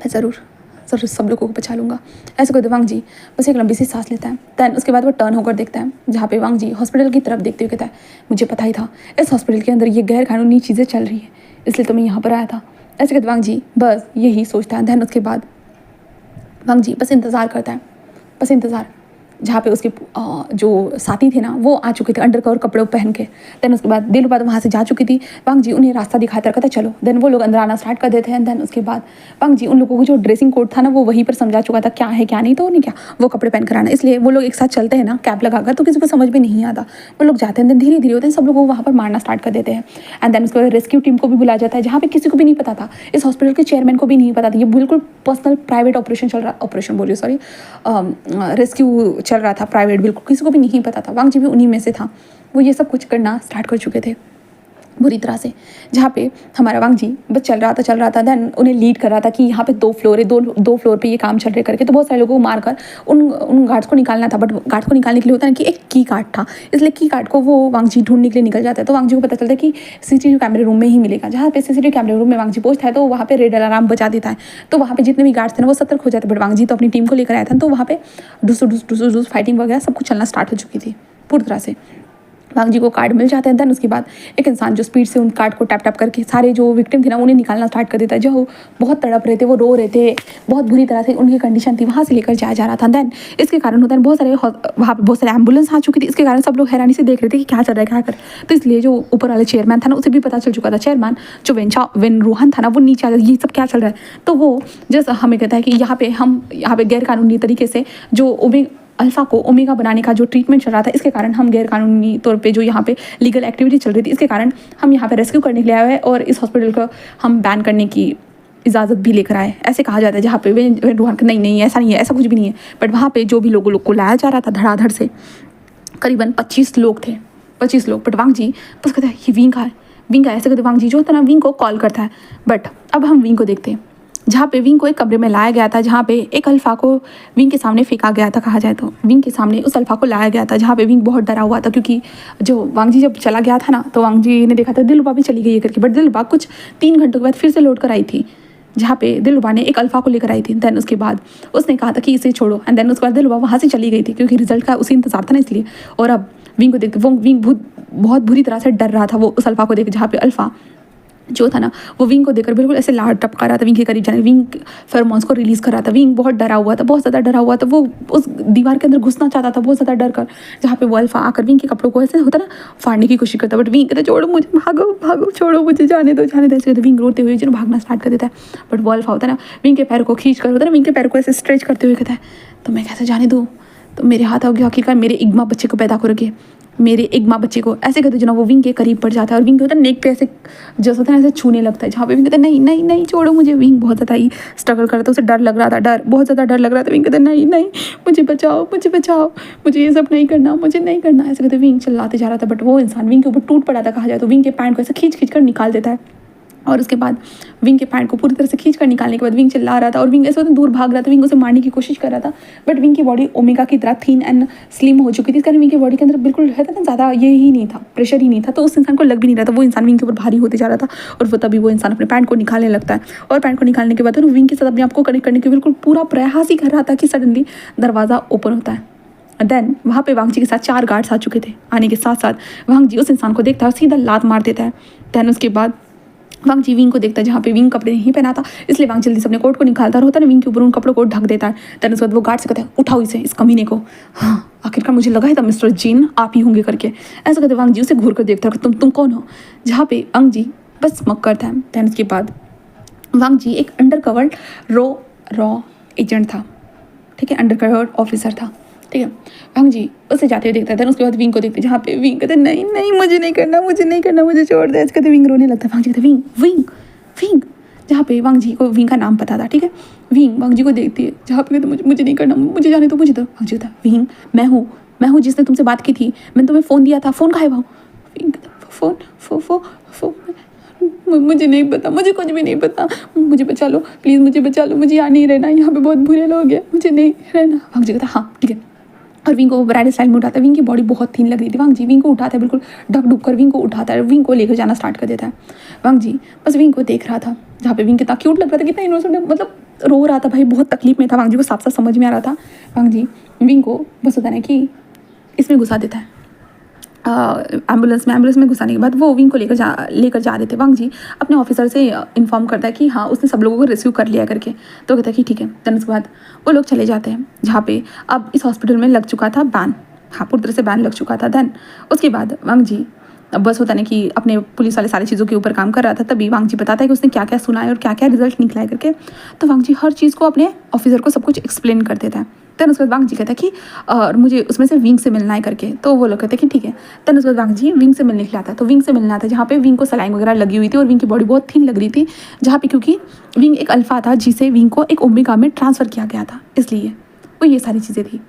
ज़रूर सब लोगों को बचा लूँगा। ऐसे करते वांग जी बस एक लंबी सी सांस लेता है। देन उसके बाद वो टर्न होकर देखता है जहाँ पे वांग जी हॉस्पिटल की तरफ देखते हुए कहता है मुझे पता ही था इस हॉस्पिटल के अंदर ये गैर कानूनी चीज़ें चल रही है, इसलिए तो मैं यहाँ पर आया था। ऐसे करते वांग जी बस यही सोचता है। देन उसके बाद वांग जी बस इंतज़ार करता है, जहाँ पे उसके जो साथी थे ना वो आ चुके थे अंडर कवर कपड़े पहन के। देन उसके बाद दिलरुबा वहाँ से जा चुकी थी। वांग जी उन्हें रास्ता दिखाता कहता चलो। देन वो लोग अंदर आना स्टार्ट कर देते हैं। देन उसके बाद वांग जी उन लोगों को जो ड्रेसिंग कोड था ना वो वहीं पर समझा चुका था क्या है क्या नहीं, तो उन्हें क्या वो कपड़े पहन कर आना, इसलिए वो लोग एक साथ चलते हैं ना कैप लगाकर, तो किसी को समझ में नहीं आता। वो लोग जाते हैं, देन धीरे धीरे होते हैं सब लोग वहाँ पर मारना स्टार्ट कर देते हैं। एंड देन उसके बाद रेस्क्यू टीम को भी बुलाया जाता है जहाँ पे किसी को भी नहीं पता था, इस हॉस्पिटल के चेयरमैन को भी नहीं पता था, ये बिल्कुल पर्सनल प्राइवेट रेस्क्यू चल रहा था प्राइवेट, बिल्कुल किसी को भी नहीं पता था। वांग जी भी उन्हीं में से था, वो ये सब कुछ करना स्टार्ट कर चुके थे बुरी तरह से। जहाँ पे हमारा वांग जी बस चल रहा था। देन उन्हें लीड कर रहा था कि यहाँ पे 2 फ्लोर है, दो फ्लोर पे ये काम चल रहे करके। तो बहुत सारे लोगों को मारकर उन गार्ड्स को निकालना था, बट गार्ड्स को निकालने के लिए होता है कि एक की कार्ड था, इसलिए की कार्ड को वो वांग जी ढूंढने के लिए निकल जाता है। तो वांग जी को पता चलता है कि सीसीटीवी कैमरे रूम में ही मिलेगा। जहाँ पे सीसीटीवी कैमरे रूम में वांग जी पहुंचता है तो वहाँ पे रेड अलार्म बजा देता है। तो वहाँ पे जितने भी गार्ड्स थे ना वो सतर्क हो जाते, बट वांग जी तो अपनी टीम को लेकर आया था, तो वहाँ पे डूस फाइटिंग वगैरह सब कुछ चलना स्टार्ट हो चुकी थी पूरी तरह से। वांग जी को कार्ड मिल जाते हैं। देन उसके बाद एक इंसान जो स्पीड से उन कार्ड को टैप करके सारे जो विक्टिम थे ना उन्हें निकालना स्टार्ट कर देता है, जो बहुत तड़प रहे थे, वो रो रहे थे, बहुत बुरी तरह से उनकी कंडीशन थी, वहाँ से लेकर जाया जा रहा था। देन इसके कारण होता है बहुत सारे वहाँ पे बहुत सारे एम्बुलेंस आ चुकी थी, इसके कारण सब लोग हैरानी से देख रहे थे कि क्या चल रहा है क्या कर। तो इसलिए जो ऊपर वाले चेयरमैन था ना उसे भी पता चल चुका था, चेयरमैन जो वेन रोहन था ना वो नीचे आ गया, ये सब क्या चल रहा है। तो वो जैसा हमें कहता है कि यहाँ पे गैर कानूनी तरीके से जो अल्फ़ा को ओमेगा बनाने का जो ट्रीटमेंट चल रहा था, इसके कारण हम गैर कानूनी तौर पे जो यहाँ पे लीगल एक्टिविटी चल रही थी, इसके कारण हम यहाँ पे रेस्क्यू करने के लिए आए हैं और इस हॉस्पिटल को हम बैन करने की इजाज़त भी लेकर आए, ऐसे कहा जाता है। जहाँ पे नहीं ऐसा नहीं है, ऐसा कुछ भी नहीं है। बट वहाँ पे जो भी लोग को लाया जा रहा था धड़ाधड़ से, करीबन 25 लोग थे, 25 लोग। बट वांग जी बस कहता है ये विंग का है, ऐसे कहते वांग जी जो होता है ना विंग को कॉल करता है। बट अब हम विंग को देखते हैं जहाँ पे विंग को एक कमरे में लाया गया था, जहाँ पे एक अल्फ़ा को विंग के सामने फेंका गया था, कहा जाए तो विंग के सामने उस अल्फ़ा को लाया गया था, जहाँ पे विंग बहुत डरा हुआ था, क्योंकि जो वांग जी जब चला गया था ना तो वांग जी ने देखा था दिलरुबा भी चली गई है करके। बट दिलरुबा कुछ 3 घंटों के बाद फिर से लौट कर आई थी, जहाँ पे दिलरुबा ने एक अल्फ़ा को लेकर आई थी। देन उसके बाद उसने कहा था कि इसे छोड़ो, एंड देन उसके बाद दिलरुबा वहाँ से चली गई थी क्योंकि रिजल्ट का उसी इंतजार था ना, इसलिए। और अब विंग को देखते वो विंग बहुत बुरी तरह से डर रहा था वो उस अल्फ़ा को देख, जहाँ पे अल्फ़ा जो था ना वो विंग को देखकर बिल्कुल ऐसे लाड टपका रहा था विंग के करीब जाने, विंग फेरोमोन्स को रिलीज़ कर रहा था। विंग बहुत डरा हुआ था, बहुत ज़्यादा डरा हुआ था, वो उस दीवार के अंदर घुसना चाहता था बहुत ज़्यादा डर कर, जहाँ पे वो अल्फा आकर विंग के कपड़ों को ऐसे होता ना फाड़ने की कोशिश करता, बट विंग कहता छोड़ो मुझे, भागो भागो, छोड़ो मुझे, जाने दो जाने दो, ऐसे कहते विंग रोते हुए जो भागना स्टार्ट कर देता है। बट वो अल्फा होता है ना विंग के पैर को खींच कर, होता है ना विंग के पैर को ऐसे स्ट्रेच करते हुए कहता है तो मैं कैसे जाने दूँ, तो मेरे हाथ आओगे आखिरकार, मेरे इग्मा बच्चे को पैदा करोगे, मेरे इग्मा बच्चे को, ऐसे कहते जो ना वो विंग के करीब पड़ जाता है और विंग होता है नेक पे ऐसे जैसा होता है ऐसे छूने लगता है, जहाँ पे विंग कहता है नहीं नहीं नहीं छोड़ो मुझे। विंग बहुत ज़्यादा ही स्ट्रगल कर रहा था, उसे डर लग रहा था, डर बहुत ज़्यादा डर लग रहा था। विंग कहता नहीं नहीं मुझे बचाओ मुझे बचाओ, मुझे ये सब नहीं करना, मुझे नहीं करना, ऐसे कहते विंग चिल्लाते जा रहा था। बट वो इंसान विंग के ऊपर टूट पड़ा था कहा जाए तो, विंग के पैंट को ऐसे खींच खींच कर निकाल देता है और उसके बाद विंग के पैंट को पूरी तरह से खींच कर निकालने के बाद विंग चिल्ला रहा था और विंग ऐसे दूर भाग रहा था, विंग उसे मारने की कोशिश कर रहा था। बट विंग की बॉडी ओमेगा की तरह थीन एंड स्लिम हो चुकी थी, इस कारण विंग की बॉडी के अंदर बिल्कुल रहता था ज़्यादा ये ही नहीं था, प्रेशर ही नहीं था, तो उस इंसान को लग भी नहीं रहा था, वो इंसान विंग के ऊपर भारी होते जा रहा था। और वो तभी वो इंसान अपने पैंट को निकालने लगता है और पैंट को निकालने के बाद वो विंग के साथ अपने आप को कनेक्ट करने के बिल्कुल पूरा प्रयास ही कर रहा था कि सडनली दरवाज़ा ओपन होता है। देन वहाँ पे वांग जी के साथ 4 गार्ड्स आ चुके थे। आने के साथ साथ वांग जी उस इंसान को देखता है और सीधा लात मार देता है। देन उसके बाद वांग जी विंग को देखता है जहाँ पे विंग कपड़े नहीं पहना था, इसलिए वांग जल्दी से अपने कोट को निकालता और होता है ना विंग के ऊपर उन कपड़ों को ढक देता है। देन उसके बाद वो गार्ड से कहता है उठाओ इसे, इस कमीने को। हाँ आखिरकार मुझे लगा है था मिस्टर जीन आप ही होंगे करके, ऐसा कहते वांग जी उसे घूर कर देखता है तुम कौन हो, जहाँ पे वांग जी बस मक्कर था। देन उसके बाद वांग जी एक अंडर कवर रॉ एजेंट था, ठीक है, अंडर कवर ऑफिसर था, ठीक है। वांग जी उसे जाते हुए देखता है। उसके बाद विंग को देखते जहाँ पे विंग कहते नहीं नहीं मुझे नहीं करना मुझे नहीं करना मुझे छोड़ दे, कहते विंग रोने लगता है। वांग जी कहते विंग विंग विंग, जहाँ पे वांग जी को विंग का नाम पता था, ठीक है। विंग वांग जी को देखती है जहाँ पे कहते मुझे नहीं करना मुझे जाने दो मुझे तो। वांग जी कहता विंग मैं हूँ जिसने तुमसे बात की थी, मैंने तुम्हें फ़ोन दिया था, फ़ोन कहाँ है? विंग कहता फोन मुझे नहीं पता, मुझे कुछ भी नहीं पता, मुझे बचा लो प्लीज़, मुझे बचा लो, मुझे यहाँ नहीं रहना, यहाँ पे बहुत बुरे लोग हैं, मुझे नहीं रहना। वांग जी कहता हाँ ठीक है, और विंग को वो ब्राइडल स्टाइल में उठाता है। विंग की बॉडी बहुत थीन लग रही थी, वांग जी विंग को उठाता है, बिल्कुल ढक ढुक कर विंग को उठाता है, विंग को लेकर जाना स्टार्ट कर देता है। वांग जी बस विंग को देख रहा था, जहाँ पे विंग कितना क्यूट लग रहा था, कितना इनोसेंट, मतलब रो रहा था भाई, बहुत तकलीफ में था, वांग जी को साफ साफ समझ में आ रहा था। वांग जी विंग को बस होता है कि इसमें घुसा देता है एम्बुलेंस में घुसाने के बाद वो विंग को लेकर जा रहे थे। वांग जी अपने ऑफिसर से इन्फॉर्म करता है कि हाँ उसने सब लोगों को रेस्क्यू कर लिया करके, तो कहता है कि ठीक है। देन उसके बाद वो लोग चले जाते हैं जहाँ पे अब इस हॉस्पिटल में लग चुका था बैन, हाँ पूरी तरह से बैन लग चुका था। देन उसके बाद वांग जी अब बस होता नहीं कि अपने पुलिस वाले सारी चीज़ों के ऊपर काम कर रहा था, तभी वांग जी बताता है कि उसने क्या क्या सुना है और क्या क्या रिजल्ट निकला है करके। तो वांग जी हर चीज़ को अपने ऑफिसर को सब कुछ एक्सप्लेन कर देता है। देन उसके बाद वांग जी कहता है कि मुझे उसमें से विंग से मिलना है करके, तो वो लोग कहते हैं कि ठीक है। देन उसके बाद वांग जी विंग से मिलने के लिए आता है, तो विंग से मिलना था जहाँ पे विंग को सलाइन वगैरह लगी हुई थी और विंग की बॉडी बहुत थिन लग रही थी, जहाँ पे क्योंकि विंग एक अल्फा था जिसे विंग को एक ओमेगा में ट्रांसफ़र किया गया था, इसलिए वो ये सारी चीज़ें थी।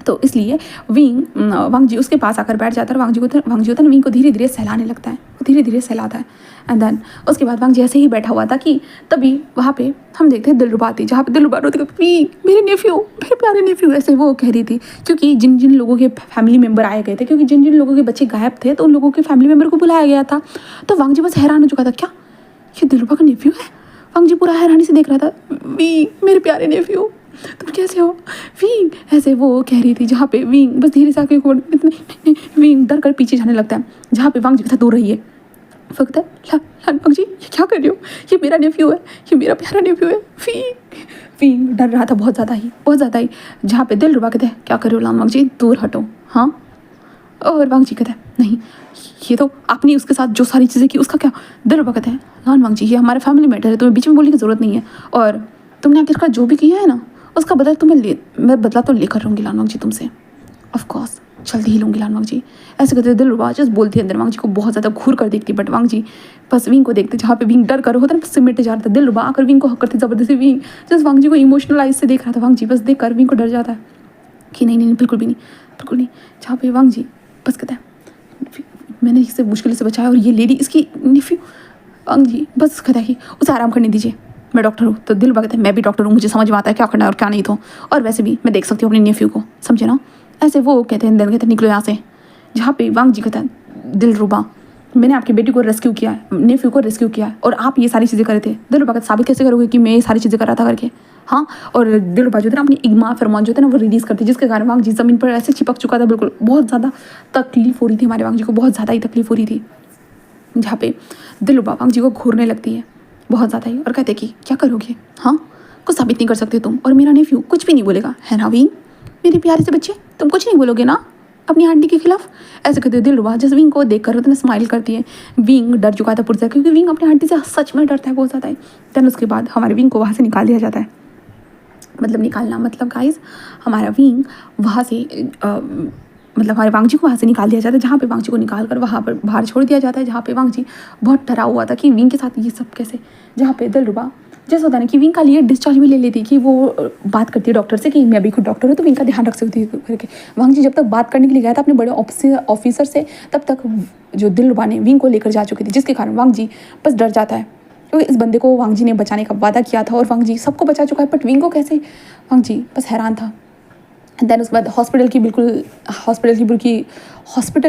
तो इसलिए वांग जी उसके पास आकर बैठ जाता है और वांग जी होता है विंग को धीरे धीरे सहलाने लगता है, वो धीरे धीरे सहलाता है। एंड देन उसके बाद वांग जी ऐसे ही बैठा हुआ था कि तभी वहाँ पे हम देखते हैं दिलरुबा आती, जहाँ पे दिलरुबा रोती विंग मेरे नेफ्यू, मेरे प्यारे नेफ्यू, ऐसे वो कह रही थी, क्योंकि जिन जिन लोगों के फैमिली मेम्बर आए गए थे, क्योंकि जिन जिन लोगों के बच्चे गायब थे तो उन लोगों के फैमिली मेम्बर को बुलाया गया था। तो वांग जी बस हैरान हो चुका था, क्या ये दिलरुबा का नेफ्यू है? वांग जी पूरा हैरानी से देख रहा था, विंग मेरे प्यारे नेफ्यू तुम कैसे हो विंग, ऐसे वो कह रही थी, जहाँ पे विंग बस धीरे से आके विंग डर कर पीछे जाने लगता है, जहाँ पे वांग जी के साथ दूर रही है। फक्त वांग जी ये क्या कर रही हो, ये मेरा नेफ्यू है, ये मेरा प्यारा नेफ्यू है। विंग डर रहा था बहुत ज़्यादा ही, जहाँ पे दिलरुबा कहते हैं क्या कर रहे हो लान वांग जी, दूर हटो। हाँ, और वांग जी कहते हैं नहीं ये तो आपने उसके साथ जो सारी चीज़ें की उसका क्या। दिलरुबा कहते हैं लान वांग जी ये हमारा फैमिली मैटर है, तुम्हें बीच में बोलने की ज़रूरत नहीं है, और तुमने आखिरकार जो भी किया है ना उसका बदला मैं बदला तो लेकर रहूँगी लान वांग जी तुमसे, ऑफकोर्स जल्दी ही लूँगी लान वांग जी, ऐसे कहते दिलरुबा जस्ट बोलती है। अंदर वांग जी को बहुत ज़्यादा घूर कर देखती, बट वांग जी बस विंग को देखते, जहाँ पे विंग डर कर होता है ना सिमट जा रहा था, दिलरुबा आकर विंग को हक करती ज़बरदस्ती, विंग जस्ट वांग जी को इमोशनल आइज से देख रहा था। वांग जी बस देख कर विंग को डर जाता है कि नहीं बिल्कुल भी नहीं, जहाँ पे वांग जी बस कहता है मैंने इसे मुश्किल से बचाया और ये लेडी इसकी नेफ्यू। वांग जी बस कहता है कि उसे आराम करने दीजिए, मैं डॉक्टर हूँ। तो दिलरुबा कहता है मैं भी डॉक्टर हूँ, मुझे समझ में आता है क्या करना है और क्या नहीं, तो और वैसे भी मैं देख सकती हूँ अपने नेफ्यू को, समझे ना। ऐसे वो कहते हैं, कहते हैं निकलो यहाँ से, जहाँ पे वांग जी कहता है दिलरुबा मैंने आपकी बेटी को रेस्क्यू किया है, नेफ्यू को रेस्क्यू किया है, और आप ये सारी चीज़ें करे थे। दिलरुबा कहता साबित कैसे करोगे कि मैं ये सारी चीज़ें कर रहा था करके। हाँ, और दिलरुबा जो था ना अपनी इग्मा फेरोमोन जो था ना वो रिलीज़ करती, जिसके कारण वांग जी ज़मीन पर ऐसे चिपक चुका था, बिल्कुल बहुत ज़्यादा तकलीफ हो रही थी, हमारे वांग जी को बहुत ज़्यादा ही तकलीफ हो रही थी। जहाँ पे दिलरुबा वांग जी को घूरने लगती है बहुत ज़्यादा ही, और कहते कि क्या करोगे, हाँ कुछ साबित नहीं कर सकते तुम, और मेरा नेफ्यू कुछ भी नहीं बोलेगा, है ना विंग, मेरे प्यारे से बच्चे, तुम कुछ नहीं बोलोगे ना अपनी आंटी के खिलाफ। ऐसे कहते दिलरुबा जैसे विंग को देखकर उतना स्माइल करती है। विंग डर चुका था पूरी तरह, क्योंकि विंग अपनी आंटी से सच में डरता है बहुत ज़्यादा है। देन उसके बाद हमारे विंग को वहाँ से निकाल दिया जाता है, मतलब निकालना मतलब गाइस हमारा विंग वहाँ से मतलब हमारे वांग जी को वहाँ से निकाल दिया जाता है, जहाँ पे वांग जी को निकाल कर वहाँ पर बाहर छोड़ दिया जाता है, जहाँ पे वांग जी बहुत डरा हुआ था कि विंग के साथ ये सब कैसे। जहाँ पे दिलरुबा जैसा होता है ना कि विंग का लिए डिस्चार्ज भी ले लेती कि वो बात करती है डॉक्टर से कि मैं अभी खुद डॉक्टर हूँ तो विंग का ध्यान रख सकती है करके। वांग जी जब तक बात करने के लिए गया था अपने बड़े ऑफिसर से, तब तक जो दिलरुबा ने विंग को लेकर जा चुकी थी, जिसके कारण वांग जी बस डर जाता है, क्योंकि इस बंदे को वांग जी ने बचाने का वादा किया था और वांग जी सबको बचा चुका है, बट विंग को कैसे, वांग जी बस हैरान था। देन उसके बाद हॉस्पिटल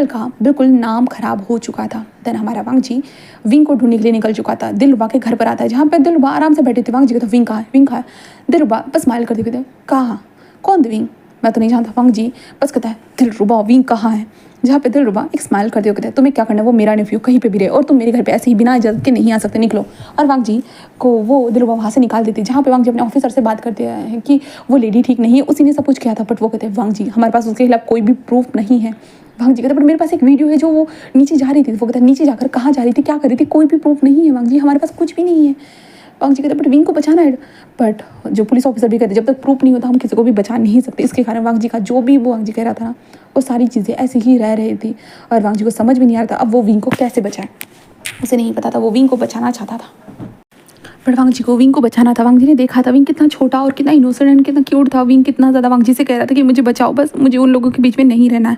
का बिल्कुल नाम खराब हो चुका था। देन हमारा वांग जी विंग को ढूंढने के लिए निकल चुका था, दिलरुबा के घर पर आता है, जहाँ पे दिलरुबा आराम से बैठे थे। वांग जी कहते विंग कहाँ है, विंग कहाँ है, दिलरुबा बस स्माइल करते कहते कहाँ, कौन थे विंग, मैं तो नहीं जानता। वांग जी बस कहता है दिलरुबा विंग कहाँ है, जहाँ पे दिलरुबा एक स्माइल करते हुए कहते हैं तुम्हें क्या करना है, वो मेरा नेफ्यू कहीं पे भी रहे और तुम मेरे घर पे ऐसे ही बिना इजाज़त के नहीं आ सकते, निकलो। और वांग जी को वो दिलरुबा वहाँ से निकाल देती है, जहाँ पे वांग जी अपने ऑफिसर से बात करते हैं कि वो लेडी ठीक नहीं है, उसी ने सब कुछ किया था, बट वो कहते हैं वांग जी हमारे पास उसके खिलाफ कोई भी प्रूफ नहीं है। वांग जी कहते बट मेरे पास एक वीडियो है जो वो नीचे जा रही थी। वो कहता है नीचे जाकर कहाँ जा रही थी, क्या कर रही थी, कोई भी प्रूफ नहीं है वांग जी, हमारे पास कुछ भी नहीं है। वांग जी कहते बट विंग को बचाना है, बट जो पुलिस ऑफिसर भी कहते जब तक प्रूफ नहीं होता हम किसी को भी बचा नहीं सकते। इसके कारण वांग जी का जो भी वो वांग जी कह रहा था ना, वो सारी चीज़ें ऐसी ही रह रही थी और वांग जी को समझ में नहीं आ रहा था अब वो विंग को कैसे बचाए। उसे नहीं पता था, वो विंग को बचाना चाहता था, बट वांग जी को विंग को बचाना था। वांग जी ने देखा था विंग कितना छोटा और कितना इनोसेंट एंड कितना क्यूट था। विंग कितना ज़्यादा वांग जी से कह रहा था कि मुझे बचाओ, बस मुझे उन लोगों के बीच में नहीं रहना है।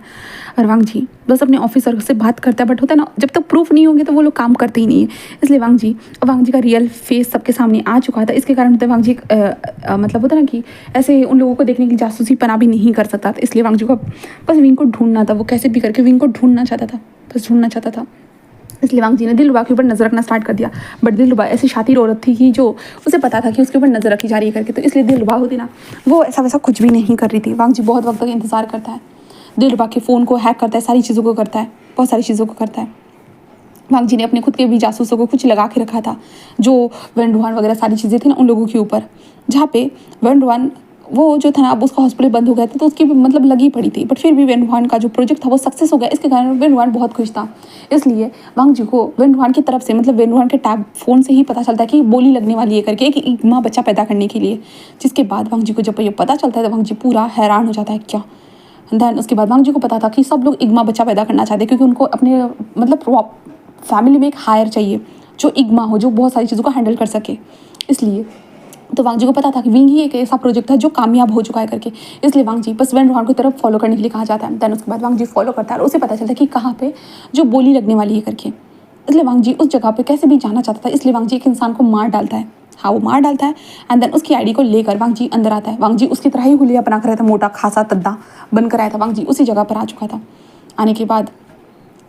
और वांग जी बस अपने ऑफिसर से बात करता है, बट होता है ना जब तक प्रूफ नहीं होंगे तो वो लोग काम करते ही नहीं है। इसलिए वांग जी का रियल फेस सबके सामने आ चुका था। इसके कारण होता है वांग जी मतलब होता है ना कि ऐसे उन लोगों को देखने की जासूसी पना भी नहीं कर सकता था। इसलिए वांग जी को बस विंग को ढूंढना था, वो कैसे भी करके विंग को ढूंढना चाहता था, बस ढूंढना चाहता था। इसलिए वांग जी ने दिलरुबा के ऊपर नज़र रखना स्टार्ट कर दिया, बट दिलरुबा ऐसी शातिर औरत थी कि जो उसे पता था कि उसके ऊपर नज़र रखी जा रही है करके, तो इसलिए दिलरुबा होती ना वो ऐसा वैसा कुछ भी नहीं कर रही थी। वांग जी बहुत वक्त तक इंतजार करता है, दिलरुबा के फ़ोन को हैक करता है, सारी चीज़ों को करता है, बहुत सारी चीज़ों को करता है। वांग जी ने अपने खुद के भी जासूसों को कुछ लगा के रखा था, जो वेन रुआन वगैरह सारी चीज़ें थी ना उन लोगों के ऊपर, जहाँ पे वेन रुआन वो जो था ना अब उसका हॉस्पिटल बंद हो गया था तो उसकी मतलब लगी पड़ी थी, बट फिर भी वेन रुआन का जो प्रोजेक्ट था वो सक्सेस हो गया। इसके कारण वेन रुआन बहुत खुश था। इसलिए वांग जी को वेन रुआन की तरफ से मतलब वेन रुआन के टैब फ़ोन से ही पता चलता है कि बोली लगने वाली है करके, एक माँ बच्चा पैदा करने के लिए। जिसके बाद वांग जी को जब ये पता चलता है तो वांग जी पूरा हैरान हो जाता है, क्या। देन उसके बाद वांग जी को पता था कि सब लोग इग्मा बच्चा पैदा करना चाहते हैं, क्योंकि उनको अपने मतलब फैमिली में एक हायर चाहिए जो इग्मा हो, जो बहुत सारी चीज़ों को हैंडल कर सके। इसलिए तो वांग जी को पता था कि विंग ही एक ऐसा प्रोजेक्ट था जो कामयाब हो चुका है करके। इसलिए वांग जी बस वेन रुआन की तरफ फॉलो करने के लिए कहा जाता है। देन उसके बाद वांग जी फॉलो करता है और उसे पता चलता है कि कहाँ पे जो बोली लगने वाली है करके। इसलिए वांग जी उस जगह पे कैसे भी जाना चाहता था, इसलिए वांग जी एक इंसान को मार डालता है। हाँ वो मार डालता है एंड देन उसकी आईडी को लेकर वांग जी अंदर आता है। वांग जी उसकी तरह ही हुलिया बना कर आया था, मोटा खासा तद्दा बनकर आया था। वांग जी उसी जगह पर आ चुका था। आने के बाद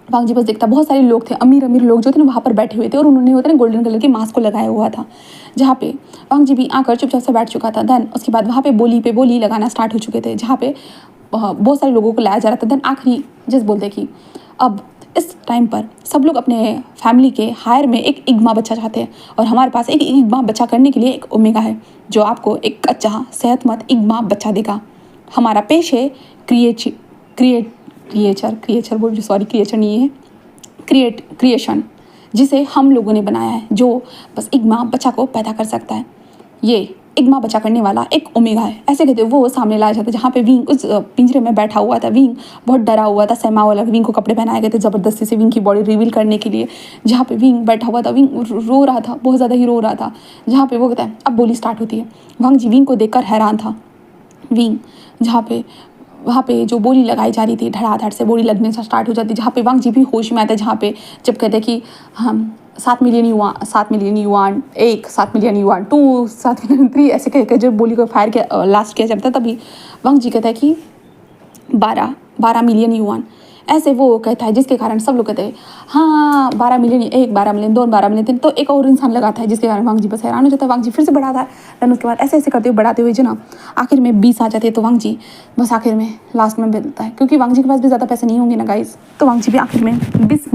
वांग जी बस देखता, बहुत सारे लोग थे, अमीर अमीर लोग जो थे ना वहाँ पर बैठे हुए थे और उन्होंने होता ना गोल्डन कलर के मास्क को लगाया हुआ था, जहाँ पे वांग जी भी आकर चुपचाप से बैठ चुका था। देन उसके बाद वहाँ पे बोली लगाना स्टार्ट हो चुके थे, जहाँ पे बहुत सारे लोगों को लाया जा रहा था। देन आखिरी जस्ट बोलते कि अब इस टाइम पर सब लोग अपने फैमिली के हायर में एक इग्मा बच्चा चाहते हैं और हमारे पास एक इग्मा बच्चा करने के लिए एक ओमेगा है जो आपको एक अच्छा सेहतमंद इग्मा बच्चा देगा। हमारा पेश है क्रिएशन, जिसे हम लोगों ने बनाया है, जो बस इग्मा बच्चा को पैदा कर सकता है। ये इग्मा बच्चा करने वाला एक ओमेगा है। ऐसे कहते वो सामने लाया जाता है, जहाँ पे विंग उस पिंजरे में बैठा हुआ था। विंग बहुत डरा हुआ था, सहमा वाला। विंग को कपड़े पहनाए गए थे ज़बरदस्ती से विंग की बॉडी रिवील करने के लिए। जहाँ पे विंग बैठा हुआ था, विंग रो रहा था, बहुत ज़्यादा ही रो रहा था। जहाँ पे वो कहता है अब बोली स्टार्ट होती है। वांग जी विंग को देखकर हैरान था। विंग जहाँ पे वहाँ पे जो बोली लगाई जा रही थी, धड़ाधड़ से बोली लगने से स्टार्ट हो जाती, जहाँ पे वांग जी भी होश में आता है। जहाँ पे जब कहते कि हम 7 million yuan 1, 7 million yuan 2, 7 million 3, ऐसे कह जब बोली को फायर किया लास्ट किया जाता है, तभी वांग जी कहता है कि 12 मिलियन युआन, ऐसे वो कहता है। जिसके कारण सब लोग कहते हैं हाँ 12 मिलियन 1, 12 मिलियन 2, 12 मिलियन 3, तो एक और इंसान लगाता है, जिसके कारण वांग जी बस हैरान हो जाता है। वांग जी फिर से बढ़ाता है। देन उसके बाद ऐसे ऐसे करते हुए बढ़ाते हुए जो ना आखिर में 20 आ जाते हैं, तो वांग जी बस आखिर में लास्ट में मिलता है, क्योंकि वांग जी के पास भी ज़्यादा पैसे नहीं होंगे ना गाइस, तो वांग जी भी आखिर में 20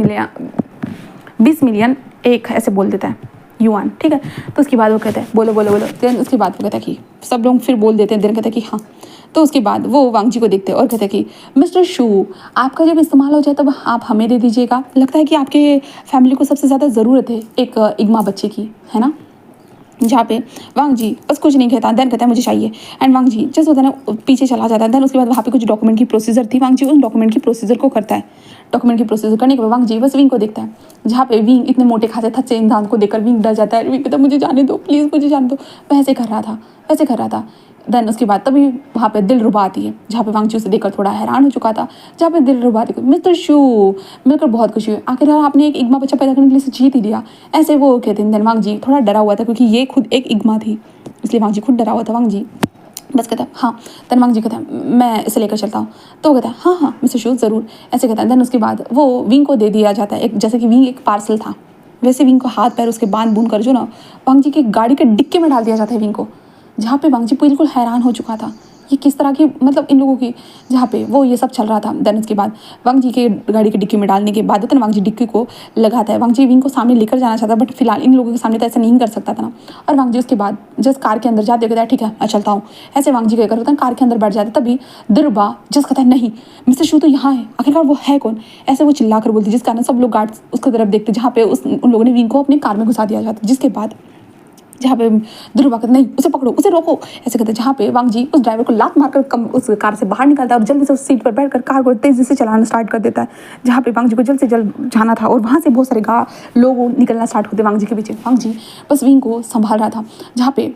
20 मिलियन एक ऐसे बोल देता है युआन, ठीक है। तो उसके बाद वो कहता है बोलो बोलो बोलो, देन उसके बाद वो कहता है कि सब लोग फिर बोल देते हैं, देन कहता है कि हाँ। तो उसके बाद वो वांग जी को देखते हैं और कहते हैं कि मिस्टर शू, आपका जब इस्तेमाल हो जाए तब आप हमें दे दीजिएगा। लगता है कि आपके फैमिली को सबसे ज़्यादा ज़रूरत है एक इग्मा बच्चे की, है ना। जहाँ पे वांग जी बस कुछ नहीं कहता, देन कहता है मुझे चाहिए। एंड वांग जी जैसे होता है ना पीछे चला जाता है। देन उसके बाद वहाँ पे कुछ डॉक्यूमेंट की प्रोसीजर थी, वांग जी उन डॉक्यूमेंट की प्रोसीजर को करता है। डॉक्यूमेंट की प्रोसीजर करने के बाद वांग जी बस विंग को देखता है, जहाँ पे विंग इतने मोटे खासे थच्चे इंसान को देखकर विंग डर जाता है। विंग कहता है मुझे जाने दो प्लीज़, मुझे जाने दो। वैसे कर रहा था, वैसे कर रहा था। देन उसके बाद तभी वहाँ पे दिलरुबा आती है, जहाँ पे वांग जी उसे देखकर थोड़ा हैरान हो चुका था। जहाँ पे दिलरुबा आती है, मिस्टर शू, मिलकर बहुत खुशी हुई, आखिर आपने एक इग्मा बच्चा पैदा करने के लिए जीत ही लिया। ऐसे वो कहते हैं। देन वांग जी थोड़ा डरा हुआ था क्योंकि ये खुद एक इग्मा थी, इसलिए वांग जी खुद डरा हुआ था। वांग जी बस कहता है हाँ। देन वांग जी कहता है मैं इसे लेकर चलता हूँ। तो वो कहता है हाँ हाँ मिस्टर शू ज़रूर, ऐसे कहता है। देन उसके बाद वो विंग को दे दिया जाता है एक, जैसे कि विंग एक पार्सल था वैसे विंग को हाथ पैर उसके बांध बूंद कर जो ना वांग जी की गाड़ी के डिक्के में डाल दिया जाता है विंग को। जहाँ पे वांग जी बिल्कुल हैरान हो चुका था, ये किस तरह की मतलब इन लोगों की, जहाँ पे वो ये सब चल रहा था। देन उसके बाद वांग जी के गाड़ी के डिक्की में डालने के बाद वांग जी डिक्की को लगाता है। वांग जी विंग को सामने लेकर जाना चाहता है, बट फिलहाल इन लोगों के सामने तो ऐसा नहीं कर सकता था ना। और वांग जी उसके बाद जस्ट कार के अंदर जाते कहता है ठीक है मैं चलता हूँ। ऐसे वांग जी कहकर होता है कार के अंदर बैठ जाते, तभी दिलरुबा जस्ट कहता है नहीं मिस्टर शू तो यहाँ है, आखिरकार वो है कौन। ऐसे वो चिल्ला कर बोलती, जिस कारण सब लोग गार्ड्स उसकी तरफ देखते, जहाँ पे उन लोगों ने विंग को अपनी कार में घुसा दिया जाता। जिसके बाद जहाँ पे दिलरुबा कहते नहीं उसे पकड़ो उसे रोको, ऐसे कहते जहाँ पे वांग जी उस ड्राइवर को लात मारकर उस कार से बाहर निकलता है और जल्दी से उस सीट पर बैठकर कार को तेजी से चलाना स्टार्ट कर देता है। जहाँ पे वांग जी को जल्द से जल्द जाना था और वहाँ से बहुत सारे लोग निकलना स्टार्ट होते वांग जी के पीछे। वांग जी बस विंग को संभाल रहा था, जहाँ पे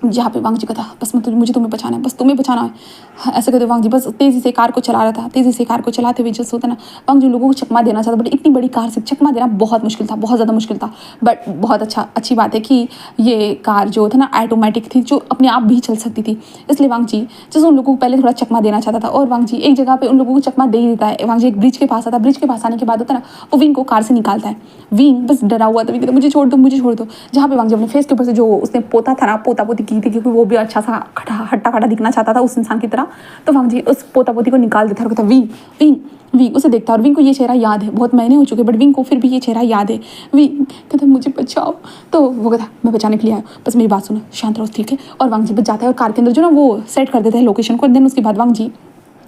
वांग जी का था बस मुझे तुम्हें बचाना है, बस तुम्हें बचाना है। हाँ, ऐसे कहते वांग जी बस तेज़ी से कार को चला रहा था। तेज़ी से कार को चलाते हुए जैसे होता ना वांग जी लोगों को चकमा देना चाहता, बट इतनी बड़ी कार से चकमा देना बहुत मुश्किल था, बहुत ज़्यादा मुश्किल था। बट बहुत अच्छी बात है कि ये कार जो था ना ऑटोमेटिक थी, जो अपने आप भी चल सकती थी। इसलिए वांग जी जैसे उन लोगों को पहले थोड़ा चकमा देना चाहता था और वांग जी एक जगह पे उन लोगों को चकमा दे ही देता है। वांग जी एक ब्रिज के पास आता है, ब्रिज के पास आने के बाद होता है ना वो विंग को कार से निकालता है। विंग बस डरा हुआ था, कहता मुझे छोड़ दो मुझे छोड़ दो। जहाँ पे वांग जी अपने फेस के ऊपर से जो उसने पोता था ना पोता पोती की थी, क्योंकि वो भी अच्छा सा हट्टा खट्टा दिखना चाहता था उस इंसान की तरह, तो वांग जी उस पोता पोती को निकाल देता है और कहता विंग विंग विंग उसे देखता है। और विंग को ये चेहरा याद है, बहुत महीने हो चुके बट विंग को फिर भी ये चेहरा याद है। विंग कहता मुझे बचाओ, तो वो कहता मैं बचाने के लिए आया, बस मेरी बात सुनो शांत रहो ठीक है। और वांग जी बच जाता है और कार के अंदर जो ना वो सेट कर देता है लोकेशन को। देन उसके बाद वांग जी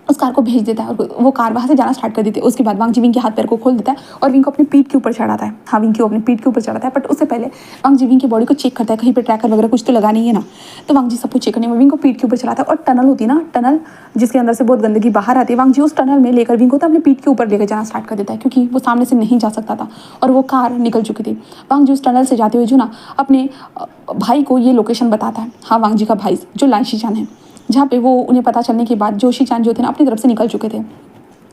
उस कार को भेज देता है और वो कार वहाँ से जाना स्टार्ट कर देती है। उसके बाद वांग जी विंग के हाथ पैर को खोल देता है और विंग को अपनी पीठ के ऊपर चढ़ाता है। हाँ विंग को अपनी पीठ के ऊपर चढ़ाता है, बट उससे पहले वांग जी विंग की बॉडी को चेक करता है कहीं पे ट्रैकर वगैरह कुछ तो लगा नहीं है ना। तो वांग जी सब कुछ चेक करने में विंग को पीठ के ऊपर चढ़ाता है और टनल होती है ना, टनल जिसके अंदर से बहुत गंदगी बाहर आती है, वांग जी उस टनल में लेकर विंग को तो अपने पीठ के ऊपर लेकर जाना स्टार्ट कर देता है, क्योंकि वो सामने से नहीं जा सकता था और वो कार निकल चुकी थी। वांग जी उस टनल से जाते हुए जो ना अपने भाई को ये लोकेशन बताता है। हाँ वांग जी का भाई जो लाइशीचान है, जहाँ पे वो उन्हें पता चलने के बाद जोशीचान जो थे ना अपनी तरफ से निकल चुके थे।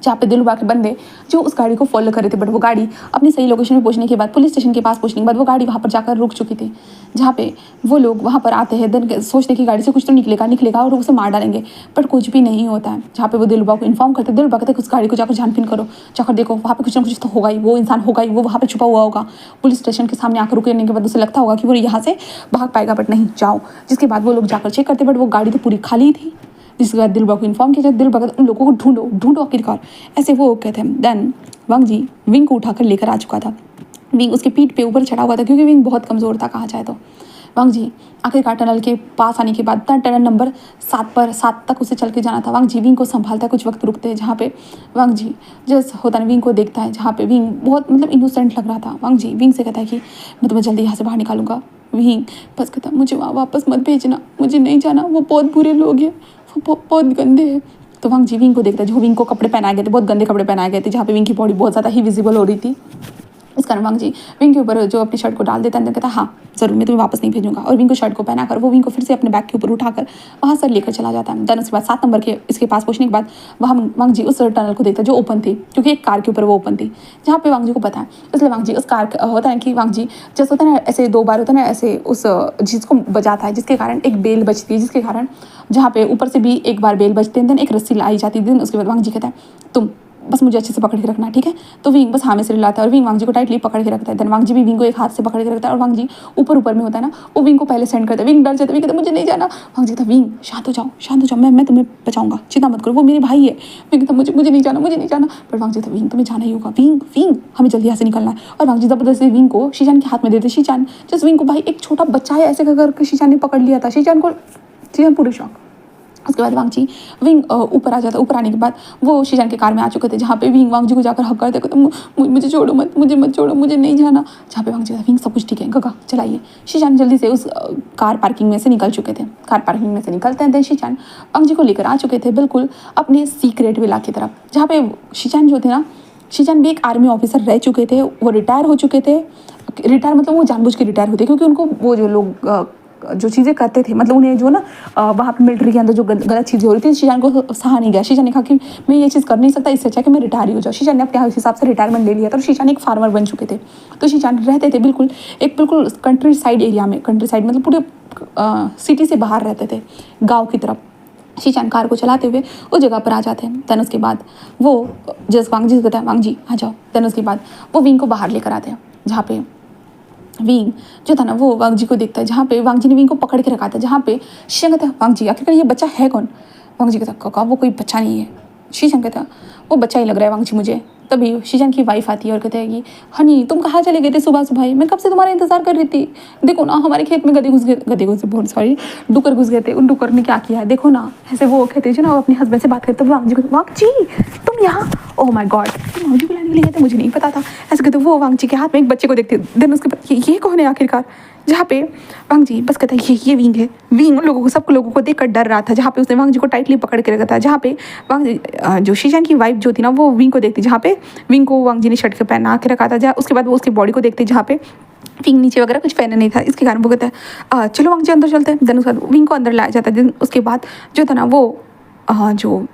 जहाँ पे दिलरुबा के बंदे जो उस गाड़ी को फॉलो कर रहे थे, बट वो गाड़ी अपनी सही लोकेशन में पहुंचने के बाद पुलिस स्टेशन के पास पहुंचने के बाद वो गाड़ी वहाँ पर जाकर रुक चुकी थी। जहाँ पे वो लोग वहाँ पर आते हैं, देन सोचते कि गाड़ी से कुछ तो निकलेगा और उसे मार डालेंगे, बट कुछ भी नहीं होता है। जहाँ पे वो दिलरुबा को इन्फॉर्म करते, दिलरुबा कहते उस गाड़ी को जाकर छानबीन करो, जाकर देखो वहाँ पे कुछ ना कुछ तो होगा ही, वो इंसान होगा ही, वो वहाँ पर छुपा हुआ होगा। पुलिस स्टेशन के सामने आकर रुकने के बाद उसे लगता होगा कि वो यहाँ से भाग पाएगा, बट नहीं जाओ। जिसके बाद वो लोग जाकर चेक करते, बट वो गाड़ी तो पूरी खाली थी। जिसके बाद दिलरुबा को इन्फॉर्म किया जाए, दिलरुबा उन लोगों को ढूंढो आखिरकार, ऐसे वो कहते हैं। देन वांग जी विंग को उठाकर लेकर आ चुका था। विंग उसके पीठ पे ऊपर चढ़ा हुआ था, क्योंकि विंग बहुत कमज़ोर था कहा जाए तो। वांग जी आखिरकार टनल के पास आने के बाद टनल नंबर 7 तक उसे चल के जाना था। वांग जी विंग को संभालता है, कुछ वक्त रुकते हैं, जहाँ पे वांग जी जैसे होता है विंग को देखता है, जहाँ पे विंग बहुत मतलब इनोसेंट लग रहा था। वांग जी विंग से कहता है कि मैं तुम्हें जल्दी यहाँ से बाहर निकालूंगा। विंग बस कहता मुझे वहाँ वापस मत भेजना, मुझे नहीं जाना, वो बहुत बुरे लोग हैं, वो बहुत गंदे हैं। तो वांग जी विंग को देखता है, जो विंग को कपड़े पहनाए गए थे, बहुत गंदे कपड़े पहनाए गए थे, जहाँ पे विंग की बॉडी बहुत ज़्यादा ही विजिबल हो रही थी। इस कारण वांग जी विंग के ऊपर जो अपनी शर्ट को डाल देता है, कहता हाँ ज़रूर मैं तुम्हें वापस नहीं भेजूंगा। और विंग को शर्ट को पहनाकर वो विंग को फिर से अपने बैग के ऊपर उठाकर वहाँ से लेकर चला जाता है। देन उसके बाद 7 नंबर के इसके पास पहुँचने के बाद वहाँ वांग जी उस टनल को देखता है जो ओपन थी, क्योंकि एक कार के ऊपर वो ओपन थी, जहाँ पे वांग जी को पता है। इसलिए वांग जी उस कार होता है कि वांग जी जैसे होता है ना ऐसे 2 बार होता है ना ऐसे उस चीज़ को बजाता है, जिसके कारण एक बेल बजती है, जिसके कारण जहाँ पे ऊपर से भी एक बार बेल बजते हैं, देन एक रस्सी लाई जाती है। देन उसके बाद वांग जी कहता है तुम बस मुझे अच्छे से पकड़ के रखना है, ठीक है। तो विंग बस हाँ में सिर हिलाता है और विंग वांग जी को टाइटली पकड़ के रखता है। देन वांग जी भी विंग को एक हाथ से पकड़ के रखता है और वांग जी ऊपर ऊपर में होता है ना, वो विंग को पहले सेंड करता है। विंग डर जाता है, विंग कहता है मुझे नहीं जाना। वांग जी कहता है विंग शांत हो जाओ, शांत हो जाओ, मैं तुम्हें बचाऊंगा, चिंता मत करो, वो मेरे भाई है। विंग कहता मुझे नहीं जाना, मुझे नहीं जाना। पर वांग जी कहता विंग तुम्हें जाना ही होगा, विंग विंग हमें जल्दी यहाँ से निकलना है। और वांग जी जबरदस्ती विंग को शीजान के हाथ में देते। शीजान जस्ट विंग को, भाई एक छोटा बच्चा है ऐसे करके शीजान ने पकड़ लिया था। शीजान पूरे शौक। उसके बाद वांग जी विंग ऊपर आ जाता है। ऊपर आने के बाद वो शीजान के कार में आ चुके थे, जहाँ पे विंग वांग जी को जाकर हक करते तो मुझे छोड़ो मत, मुझे मत छोड़ो, मुझे नहीं जाना। जहाँ पे वांग जी विंग सब कुछ ठीक है, गगा चलाइए। शीजान जल्दी से उस कार पार्किंग में से निकल चुके थे। कार पार्किंग में से निकलते हैं, शीजान वांग जी को लेकर आ चुके थे बिल्कुल अपने सीक्रेट विला की तरफ, जहाँ पे शीजान जो थे ना, शीजान भी एक आर्मी ऑफिसर रह चुके थे, वो रिटायर हो चुके थे। रिटायर मतलब वो जानबूझ के रिटायर होते, क्योंकि उनको वो जो लोग जो चीज़ें करते थे, मतलब उन्हें जो ना वहाँ पे मिलिट्री के अंदर जो गलत चीज़ें हो रही थी, शीजान को सहा नहीं गया। शीजान ने कहा कि मैं ये चीज़ कर नहीं सकता, इससे अच्छा कि मैं रिटायर ही हो जाऊँ। शीजान ने अपने हिसाब से रिटायरमेंट ले लिया था और शीजान एक फार्मर बन चुके थे। तो शीजान रहते थे बिल्कुल कंट्री साइड एरिया में, कंट्री साइड मतलब पूरे सिटी से बाहर रहते थे, गाँव की तरफ। शीजान कार को चलाते हुए उस जगह पर आ जाते हैं। देन उसके बाद वो जस वांग जी से कहता है वांग जी आ जाओ। देन उसके बाद वो विंग को बाहर लेकर आते हैं, जहाँ पे विंग जो था ना वो वांग जी को देखता है, जहाँ पे वांग जी ने विंग को पकड़ के रखा था। जहाँ पे शीजान कहता है वांग जी आखिरकार ये बच्चा है कौन। वांग जी कहता काका वो कोई बच्चा नहीं है। शीजान कहता वो बच्चा ही लग रहा है वांग जी मुझे। तभी शीजान की वाइफ आती है और कहते हैं कि हनी तुम कहाँ चले गए थे सुबह सुबह ही, मैं कब से तुम्हारा इंतजार कर रही थी। देखो ना हमारे खेत में डुकर घुस गए थे, उन डुकर ने क्या किया है देखो ना। ऐसे वो कहते हैं ना, वो अपने हस्बैंड से बात करते वांग जी को, वांग जी तुम यहाँ, ओह माय गॉड तुम वांग जी को लाने के लिए गए थे, मुझे नहीं पता था। ऐसे कहते वो वांग जी के हाथ में एक बच्चे को देखते। देन उसके बाद ये कौन है आखिरकार, जहाँ पे वांग जी बस कहता है ये विंग है। विंग उन लोगों को सबको लोगों को देखकर डर रहा था, जहाँ पे उसने वांग जी को टाइटली पकड़ के रखा था। जहाँ पे वांग जी जो शीजान की वाइफ जो थी ना वो विंग को देखती, जहाँ पे विंग को वांग जी ने शर्ट के पहना के रखा था। जहाँ उसके बाद वो उसकी बॉडी को देखते, जहाँ पे विंग नीचे वगैरह कुछ पहना नहीं था। इसके कारण वो कहता है चलो वांग जी अंदर चलते हैं। देन उसके बाद विंग को अंदर लाया जाता है। देन उसके बाद जो था ना वो जो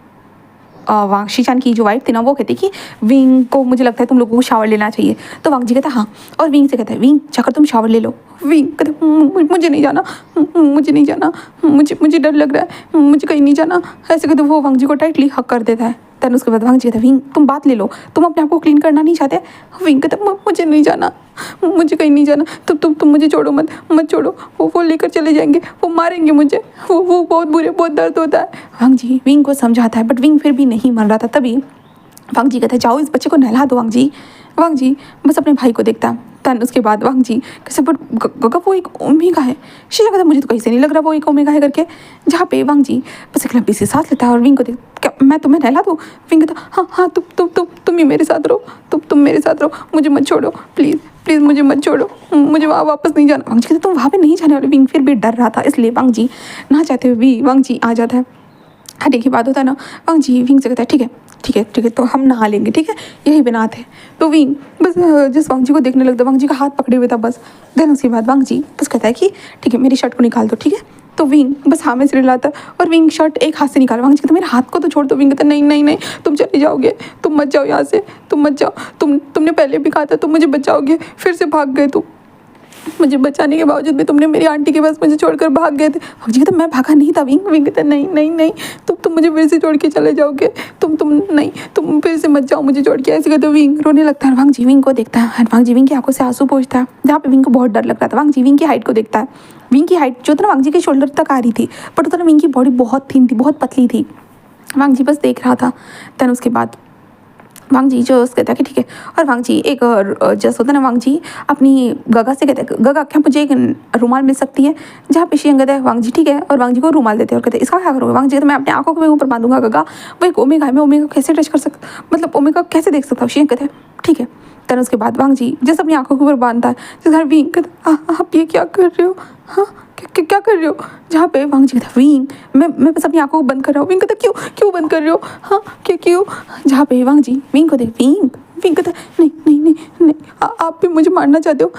वांग शीजान की जो वाइफ थी ना वो कहती कि विंग को मुझे लगता है तुम लोगों को शावर लेना चाहिए। तो वांग जी कहता हाँ, और विंग से कहता है विंग जाकर तुम शावर ले लो। विंग कहता मुझे नहीं जाना, मुझे नहीं जाना, मुझे डर लग रहा है, मुझे कहीं नहीं जाना। ऐसे कहते वो वांग जी को टाइटली हक कर देता है। देन उसके बाद वांग जी कहता है विंग तुम बात ले लो, तुम अपने आप को क्लीन करना नहीं चाहते। विंग कहता मुझे नहीं जाना, मुझे कहीं नहीं जाना, तुम मुझे छोड़ो मत छोड़ो, वो लेकर चले जाएंगे, वो मारेंगे मुझे, वो बहुत बुरे, बहुत दर्द होता है। वांग जी विंग को समझाता है बट विंग फिर भी नहीं मान रहा था। तभी वांग जी कहता है जाओ इस बच्चे को नहला दो। वांग जी बस अपने भाई को देखता है। तन उसके बाद वांग जी कैसे बट गगा वो एक ओमेगा है। शीजा कहता मुझे तो कहीं से नहीं लग रहा वो एक ओमेगा है करके। जहाँ पे वांग जी बस एक लंबी सी सांस लेता है और विंग को देख क्या मैं तुम्हें नहला दूँ। विंग कहता हाँ तुम ही मेरे साथ रहो, तुम मेरे साथ रहो, मुझे मत छोड़ो प्लीज़ मुझे मत छोड़ो, मुझे वहाँ वापस नहीं जाना। वांग जी कहता तुम वहाँ पे नहीं जाने वाले। विंग फिर भी डर रहा था, इसलिए वांग जी ना चाहते हुए भी वांग जी आ जाता है। हटे की बात होता है ना, वांग जी विंग से कहता है ठीक है तो हम नहा लेंगे, ठीक है यही बनाते हैं। तो विंग बस जिस वांग जी को देखने लगता, वांग जी का हाथ पकड़े हुए था बस। देन उसके बाद वांग जी बस कहता है कि ठीक है मेरी शर्ट को निकाल दो, ठीक है। तो विंग बस हाँ में सिर हिलाता और विंग शर्ट एक हाथ से निकाल। वांग जी कहता मेरे हाथ को तो छोड़ दो। विंग कहता नहीं तुम चले जाओगे, तुम मत जाओ यहाँ से, तुम मत जाओ, तुमने पहले भी कहा था तुम मुझे बचाओगे, फिर से भाग गए तुम, मुझे बचाने के बावजूद भी तुमने मेरी आंटी के पास मुझे छोड़कर भाग गए थे। वांग जी कहता मैं भागा नहीं था। विंग कहता नहीं तुम मुझे फिर से छोड़ के चले जाओगे, तुम फिर से मत जाओ मुझे छोड़ के। ऐसे कहते विंग रोने लगता है। वांग जी विंग को देखता है, वांग जी विंग की आंखों से आंसू पोंछता है। जहाँ पे विंग को बहुत डर लग रहा था, वांग जी विंग की हाइट को देखता है। विंग की हाइट जो था ना वांग जी के शोल्डर तक आ रही थी, बट उतना विंग की बॉडी बहुत थिन थी, बहुत पतली थी। वांग जी बस देख रहा था। देन उसके बाद वांग जी जो कहता है कि ठीक है, और वांग जी एक जैसे होता है ना, वांग जी अपनी गगा से कहते हैं गगा क्या मुझे एक रुमाल मिल सकती है। जहाँ पे शीयंग कहता है वांग जी ठीक है, और वांग जी को रुमाल देते हैं और कहते हैं इसका क्या करोगे। वांग जी कहते मैं अपने आंखों के ऊपर बांधूंगा गगा, वो एक ओमेगा है, मैं ओमेगा कैसे टच कर सकता, मतलब ओमेगा कैसे देख सकता हूँ। शीयंग कहते हैं ठीक है। तब उसके बाद वांग जी जैसे अपनी आंखों के ऊपर बांधता है, जिस घर विंग कहता आप ये क्या कर रहे हो, हाँ क्या कर रहे हो। जहाँ पे वांग जी कहता विंग मैं बस अपनी आंखों को बंद कर रहा हूँ। विंग कहता क्यों बंद कर रहे हो, हाँ क्यों। जहाँ पे वांग जी विंग को देख विंग कहता नहीं आप भी मुझे मारना चाहते हो,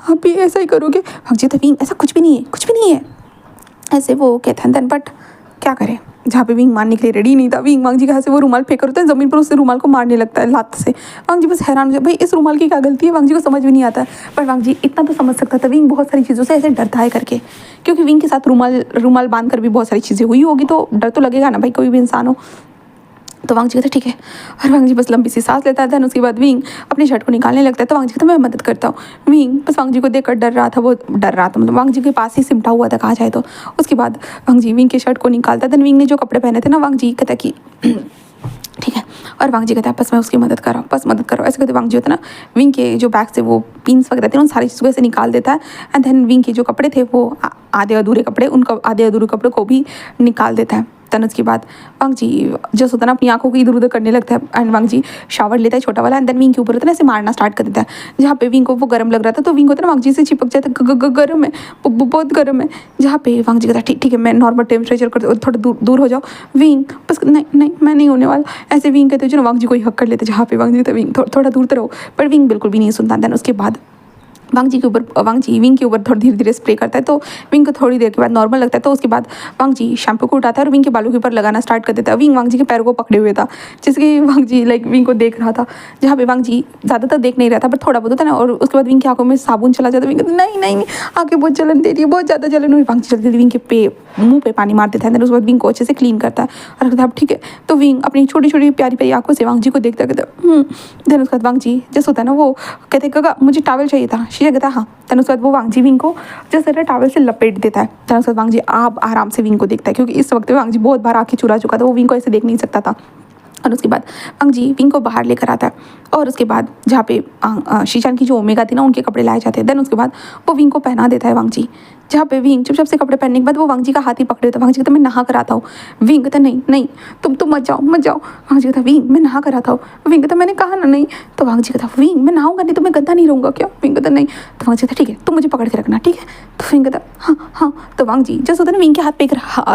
आप भी ऐसा ही करोगे। वांग जी कहता विंग ऐसा कुछ भी नहीं है ऐसे वो कहता है। बट क्या करें, जहाँ पे विंग मारने के लिए रेडी नहीं था, विंग वांग जी के हाथ से वो रुमाल फेंक होता है ज़मीन पर, उससे रुमाल को मारने लगता है लात से। वांग जी बस हैरान हो जाए भाई इस रुमाल की क्या गलती है, वांग जी को समझ भी नहीं आता है। पर वांग जी इतना तो समझ सकता था विंग बहुत सारी चीज़ों से ऐसे डरता है करके, क्योंकि विंग के साथ रुमाल बांध कर भी बहुत सारी चीज़ें हुई होगी, तो डर तो लगेगा ना भाई कोई भी इंसान हो। तो वांग जी कहता है ठीक है, और वांग जी बस लंबी सी सांस लेता है। देन उसके बाद विंग अपनी शर्ट को निकालने लगता है। तो वांग जी कहता है मैं मदद करता हूँ। विंग बस वांग जी को देखकर डर रहा था, वो डर रहा था, मतलब वांग जी के पास ही सिमटा हुआ था कहा जाए तो। उसके बाद वांग जी विंग की शर्ट को निकालता है। देन विंग ने जो कपड़े पहने थे ना, वांग जी कहता कि ठीक है, और वांग जी कहता है बस मैं उसकी मदद कर रहा हूँ, बस मदद करो, ऐसे कहते वांग जी होता है ना, विंग के जो बैग से वो पिन्स वगैरह थे उन सारी चीज़ों से निकाल देता है। एंड देन विंग के जो कपड़े थे वो आधे अधूरे कपड़े, उनको आधे अधूरे कपड़ों को भी निकाल देता है। तन उसके बाद वांग जी जस्ट होता है ना अपनी आंखों को इधर उधर करने लगता है। एंड वांग जी शावर लेता है छोटा वाला, एंड देन विंग के ऊपर होता है ना ऐसे मारना स्टार्ट कर देता है। जहाँ पे विंग को वो गर्म लग रहा था तो विंग होता है ना वांग जी से चिपक जाता है, गर्म है, बहुत गर्म है। जहाँ पे वांग जी कहता है ठीक है मैं नॉर्मल टेम्परेचर कर, थोड़ा दूर हो जाओ। विंग बस नहीं नहीं मैं नहीं होने वाला, ऐसे विंग कहते जो वांग जी को ही हक कर लेते। जहाँ पे वांग जी कहते विंग थोड़ा दूर तो रहो, पर विंग बिल्कुल भी नहीं सुनता। देन उसके बाद वांग जी विंग के ऊपर थोड़ा धीरे धीरे स्प्रे करता है। तो विंग को थोड़ी देर के बाद नॉर्मल लगता है। तो उसके बाद वांग जी शैम्पू को उठाता है और विंग के बालों के ऊपर लगाना स्टार्ट कर देता है। विंग वांग जी के पैरों को पकड़े हुए था, जिसके वांग जी लाइक विंग को देख रहा था। जहाँ पे वांग जी ज़्यादातर देख नहीं रहा था, बट थोड़ा बहुत होता ना। और उसके बाद विंग की आंखों में साबुन चला जाता है। विंग नहीं आंखें बहुत जलन दे रही है, बहुत ज़्यादा जलन हुई। वांग जी जल्दी विंग के मुँह पे पानी मार देता है। उसके बाद विंग को अच्छे से क्लीन करता है और कहता है ठीक है। तो विंग अपनी छोटी छोटी प्यारी प्यारी आंखों से वांग जी को देखता कहता देन उसके बाद वांग जी जैसे होता है ना वो कहते काका मुझे टॉवल चाहिए था। शीशा कहता हाँ। देन उसके बाद वो वांग जी विंग को जैसे टॉवल से लपेट देता है। देन उसके बाद वांग जी आप आराम से विंग को देखता है, क्योंकि इस वक्त वांग जी बहुत बार आंखें चुरा चुका था, वो विंग को ऐसे देख नहीं सकता था। और उसके बाद वांग जी विंग को बाहर लेकर आता है और उसके बाद जहाँ पे शीशान की जो ओमेगा थी ना उनके कपड़े लाए जाते हैं। देन उसके बाद वो विंग को पहना देता है वांग जी। जहाँ पे विंग चुपचाप से कपड़े पहनने के बाद वो वांग जी का हाथ ही पकड़े होता है। वांग जी कहता मैं नहा कर आता हूँ। विंग कहता नहीं तुम मत जाओ। वांग जी कहता विंग मैं नहा कर आता हूँ। विंग कहता मैंने कहा ना नहीं। तो वांग जी कहता विंग मैं नहाऊंगा नहीं तो मैं गंदा नहीं रहूँगा क्या। विंग कहता नहीं। तो वांग जी कहता ठीक है तुम मुझे पकड़ के रखना ठीक है। तो विंग कहता हाँ। तो वांग जी जैसे होता है ना विंग के हाथ पे एक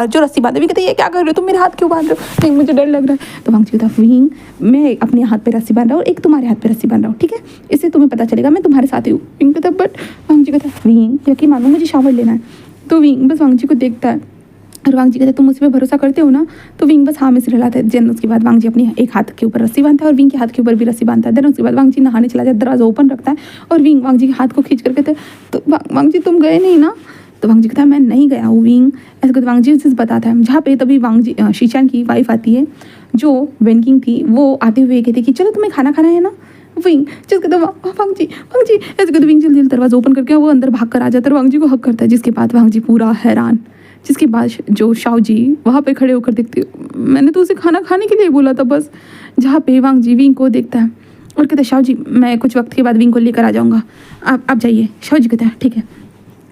जो रस्सी बांधे। विंग कहता ये क्या कर रहे हो तुम, मेरे हाथ क्यों बांध रहे हो। नहीं मुझे डर लग रहा है। तो वांग जी कहता विंग मैं अपने हाथ पे रस्सी बांध रहा हूँ, एक तुम्हारे हाथ पे रस्सी बांध रहा हूँ ठीक है, इससे तुम्हें पता चलेगा मैं तुम्हारे साथ ही हूँ। विंग कहता बट वांग जी कहता विंग यकीन मानो मुझे शावर लेना है। तो विंग बस वांग जी को देखता है और वांग जी कहते तुम मुझ पर भरोसा करते हो ना। तो विंग बस हाँ में सिर हिलाता है। देन उसके बाद वांग जी अपनी एक हाथ के ऊपर रस्सी बांधता है और विंग के हाथ के ऊपर भी रस्सी बांधता है। देन उसके बाद वांग जी नहाने चला जाता है, दरवाजा ओपन रखता है और विंग वांग जी के हाथ को खींच कर कहते तो वांग जी तुम गए नहीं ना। तो वांग जी कहता है मैं नहीं गया हूँ विंग, ऐसे कहते वांग जी उसे बताता है। जहाँ पे तभी वांग जी शीशान की वाइफ आती है जो वेनकिंग थी, वो आते हुए कहती कि चलो तुम्हें खाना खाना है ना। विंग चल कहते वांग जी ऐसे कहते विंग जल्दी दरवाजा ओपन करके वो अंदर भाग कर आ जाता है और वांग जी को हक करता है। जिसके बाद वांग जी पूरा हैरान। जिसके बाद जो शाओ जी वहाँ पे खड़े होकर देखते मैंने तो उसे खाना खाने के लिए बोला था बस। जहाँ पे वांग जी विंग को देखता है और कहते शाओ जी मैं कुछ वक्त के बाद विंग को लेकर आ जाऊँगा, आप जाइए। शाओ जी कहता है ठीक है।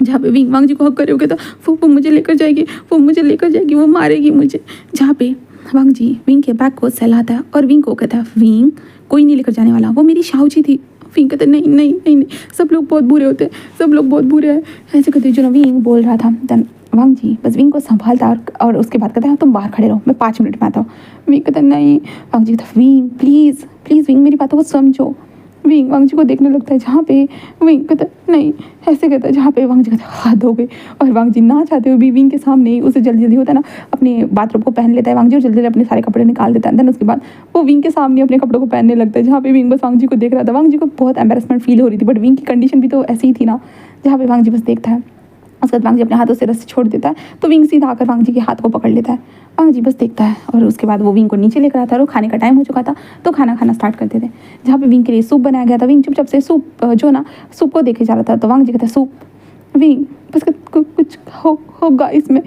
जहाँ पे विंग वांग जी को हक करे कहता वो मुझे लेकर जाएगी, वो मारेगी मुझे। जहाँ पे वांग जी विंग के बैग को सहलाता है और विंग को कहता है विंग कोई नहीं लेकर जाने वाला, वो मेरी शाओ जी थी। विंग कहते नहीं सब लोग बहुत बुरे होते हैं, सब लोग बहुत बुरे हैं, ऐसे कहते जो ना विंग बोल रहा था। देन वांग जी बस विंग को संभालता और उसके बाद कहता है तुम बाहर खड़े रहो मैं 5 मिनट में आता हूँ। विंग कहता नहीं। वांग जी कहता विंग प्लीज़ विंग मेरी बातों को समझो। विंग वांग जी को देखने लगता है। जहाँ पे विंग कहता नहीं, ऐसे कहता है। जहाँ पे वांग जी कहता हाथ हो गए और वांग जी ना चाहते हुए भी विंग के सामने ही उसे जल्दी होता है ना अपने बाथरूम को पहन लेता है वांग जी और जल्दी अपने सारे कपड़े निकाल देता है। देन उसके बाद वो विंग के सामने अपने कपड़ों को पहनने लगता है। जहाँ पे विंग बस वांग जी को देख रहा था। वांग जी को बहुत एम्बेरसमेंट फील हो रही थी, बट विंग की कंडीशन भी तो ऐसी ही थी ना। जहाँ पे वांग जी बस देखता है, उसके बाद वांग जी अपने हाथों से रस्सी छोड़ देता है तो विंग सीधा आकर वांग जी के हाथ को पकड़ लेता है। वांग जी बस देखता है और उसके बाद वो विंग को नीचे लेकर आता है और खाने का टाइम हो चुका था तो खाना खाना स्टार्ट करते थे। जहाँ पे विंग के लिए सूप बनाया गया था, विंग चुपचाप से सूप जो ना सूप को देखे जा रहा था। तो वांग जी कहता है सूप। विंग बस कुछ होगा इसमें,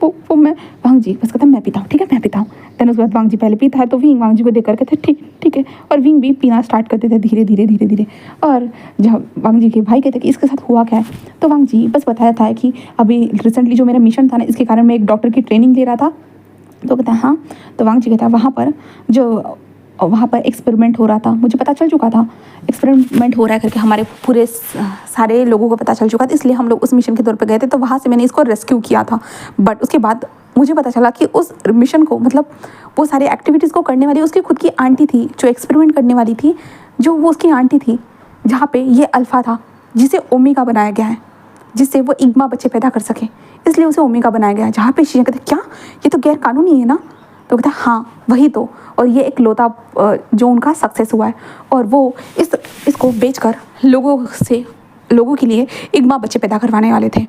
वो मैं वांग जी बस कहता मैं पीता हूँ ठीक है मैं पीता हूँ। देन उसके बाद वांग जी पहले पीता है तो विंग वांग जी को देख कर कहते ठीक है और विंग भी पीना स्टार्ट करते थे धीरे धीरे। और जब वांग जी के भाई कहते कि इसके साथ हुआ क्या है तो वांग जी बस बताया था कि अभी रिसेंटली जो मेरा मिशन था ना इसके कारण मैं एक डॉक्टर की ट्रेनिंग ले रहा था। तो कहता है हाँ। तो वांग जी कहता है वहाँ पर एक्सपेरिमेंट हो रहा था, मुझे पता चल चुका था एक्सपेरिमेंट हो रहा है करके, हमारे पूरे सारे लोगों को पता चल चुका था, इसलिए हम लोग उस मिशन के तौर पे गए थे। तो वहाँ से मैंने इसको रेस्क्यू किया था। बट उसके बाद मुझे पता चला कि उस मिशन को मतलब वो सारी एक्टिविटीज़ को करने वाली उसकी खुद की आंटी थी जो एक्सपेरिमेंट करने वाली थी, जो वो उसकी आंटी थी। जहाँ पे ये अल्फ़ा था जिसे ओमेगा बनाया गया है, जिससे वो इग्मा बच्चे पैदा कर सके, इसलिए उसे ओमेगा बनाया गया है। जहाँ पे शीशा कहते क्या ये तो गैर कानूनी है ना। तो कहता है हाँ वही तो, और ये एक लौता जो उनका सक्सेस हुआ है और वो इसको बेचकर लोगों के लिए इग्मा बच्चे पैदा करवाने वाले थे।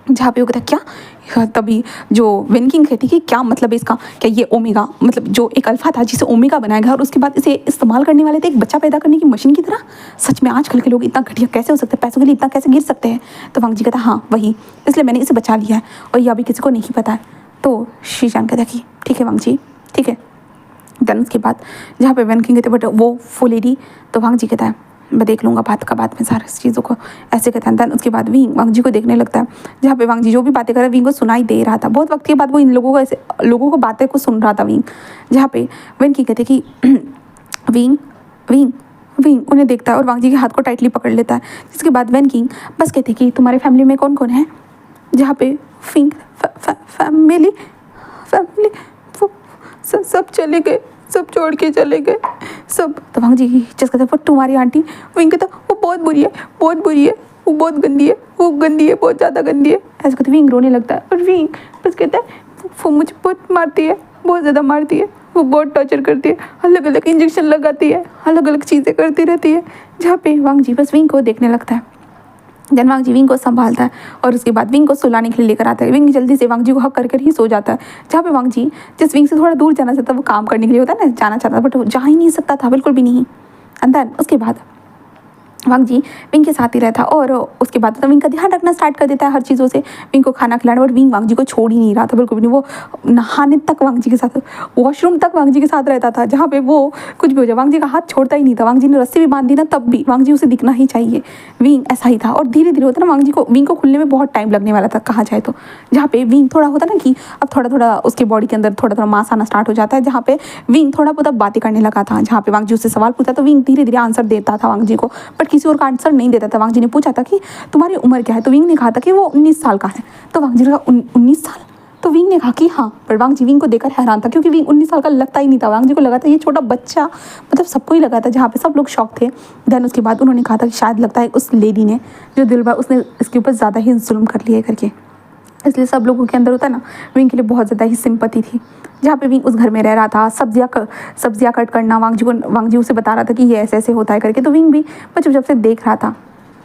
जहाँ पे वो कहता है क्या, तभी जो वेनकिंग कहती है कि क्या मतलब है इसका, क्या ये ओमेगा मतलब जो एक अल्फा था जिसे ओमेगा बनाया गया और उसके बाद इसे इस्तेमाल करने वाले थे एक बच्चा पैदा करने की मशीन की तरह। सच में आजकल के लोग इतना घटिया कैसे हो सकते हैं, पैसों के लिए इतना कैसे गिर सकते हैं। तो वांग जी कहता है हाँ वही, इसलिए मैंने इसे बचा लिया है और ये अभी किसी को नहीं पता है। तो शीशान कहता है कि ठीक है वांग जी ठीक है। देन उसके बाद जहाँ पे वेनकिंग कहते बट वो लेडी, तो वांग जी कहता है मैं देख लूँगा बात का बाद में सारी चीज़ों को, ऐसे कहता है। देन उसके बाद वांग जी को देखने लगता है, जहाँ पे वांग जी जो भी बातें कर रहा है विंग को सुनाई दे रहा था। बहुत वक्त के बाद वो इन लोगों को ऐसे लोगों को बातें को सुन रहा था विंग, जहाँ पे वेनकिंग कहते कि विंग विंग विंग उन्हें देखता है और वांग जी के हाथ को टाइटली पकड़ लेता है। जिसके बाद वेनकिंग बस कहते कि तुम्हारे फैमिली में कौन कौन है, जहाँ पे विंग फैमिली फैमिली सब चले गए, सब छोड़ के चले गए सब। तो वांग जी जस कहते पर तुम्हारी आंटी, विंग कहता वो बहुत बुरी है, बहुत बुरी है, वो बहुत गंदी है, वो गंदी है, बहुत ज़्यादा गंदी है। ऐसे कहते विंग रोने लगता है और विंग बस कहता है वो मुझे बहुत मारती है, बहुत ज़्यादा मारती है, वो बहुत टॉर्चर करती है, अलग अलग इंजेक्शन लगाती है, अलग अलग चीज़ें करती रहती है। जहाँ पे वांग जी बस विंग को देखने लगता है। देन वांग जी विंग को संभालता है और उसके बाद विंग को सुलाने के लिए लेकर आता है। विंग जल्दी से वांग जी को हक करके ही सो जाता है। जहाँ पे वांग जी जिस विंग से थोड़ा दूर जाना चाहता है, वो काम करने के लिए होता है ना, जाना चाहता था बट वो जा ही नहीं सकता था, बिल्कुल भी नहीं। एंड देन उसके बाद वांग जी विंग के साथ ही रहता और उसके बाद तो विंग का ध्यान रखना स्टार्ट कर देता है हर चीज़ों से, विंग को खाना खिलाना, बट विंग वांग जी को छोड़ ही नहीं रहा था बिल्कुल भी नहीं। वो नहाने तक वांग जी के साथ, वॉशरूम तक वांग जी के साथ रहता था। जहाँ पे वो कुछ भी हो जाए वांग जी का हाथ छोड़ता ही नहीं था। वांग जी ने रस्सी भी बांध दी ना तब भी वांग जी उसे दिखना ही चाहिए। विंग ऐसा ही था और धीरे धीरे होता ना वांग जी को विंग को खुलने में बहुत टाइम लगने वाला था कहा जाए तो। जहाँ पे विंग थोड़ा होता ना कि अब थोड़ा थोड़ा उसके बॉडी के अंदर थोड़ा थोड़ा मांस आना स्टार्ट हो जाता है। जहाँ पे विंग थोड़ा बहुत बातें करने लगा था, जहाँ पे वांग जी उससे सवाल पूछा तो विंग धीरे धीरे आंसर देता था वांग जी को, बट किसी और का आंसर नहीं देता था। वांग जी ने पूछा था कि तुम्हारी उम्र क्या है, तो विंग ने कहा था कि वो 19 साल का है। तो वांग जी ने कहा 19 साल, तो विंग ने कहा कि हाँ, पर वांग जी विंग को देखकर हैरान था क्योंकि विंग 19 साल का लगता ही नहीं था। वांग जी को लगा था ये छोटा बच्चा, मतलब सबको ही लगा था, जहाँ पे सब लोग शौक थे। देन उसके बाद उन्होंने कहा था कि शायद लगता है उस लेडी ने जो दिलबर उसने इसके ऊपर ज़्यादा ही जुल्म कर लिया करके, इसलिए सब लोगों के अंदर होता है ना विंग के लिए बहुत ज़्यादा ही सिंपैथी थी। जहाँ पे विंग उस घर में रह रहा था, सब्जियाँ कट करना वांग जी उसे बता रहा था कि ये ऐसे ऐसे होता है करके, तो विंग भी चुपचाप से देख रहा था।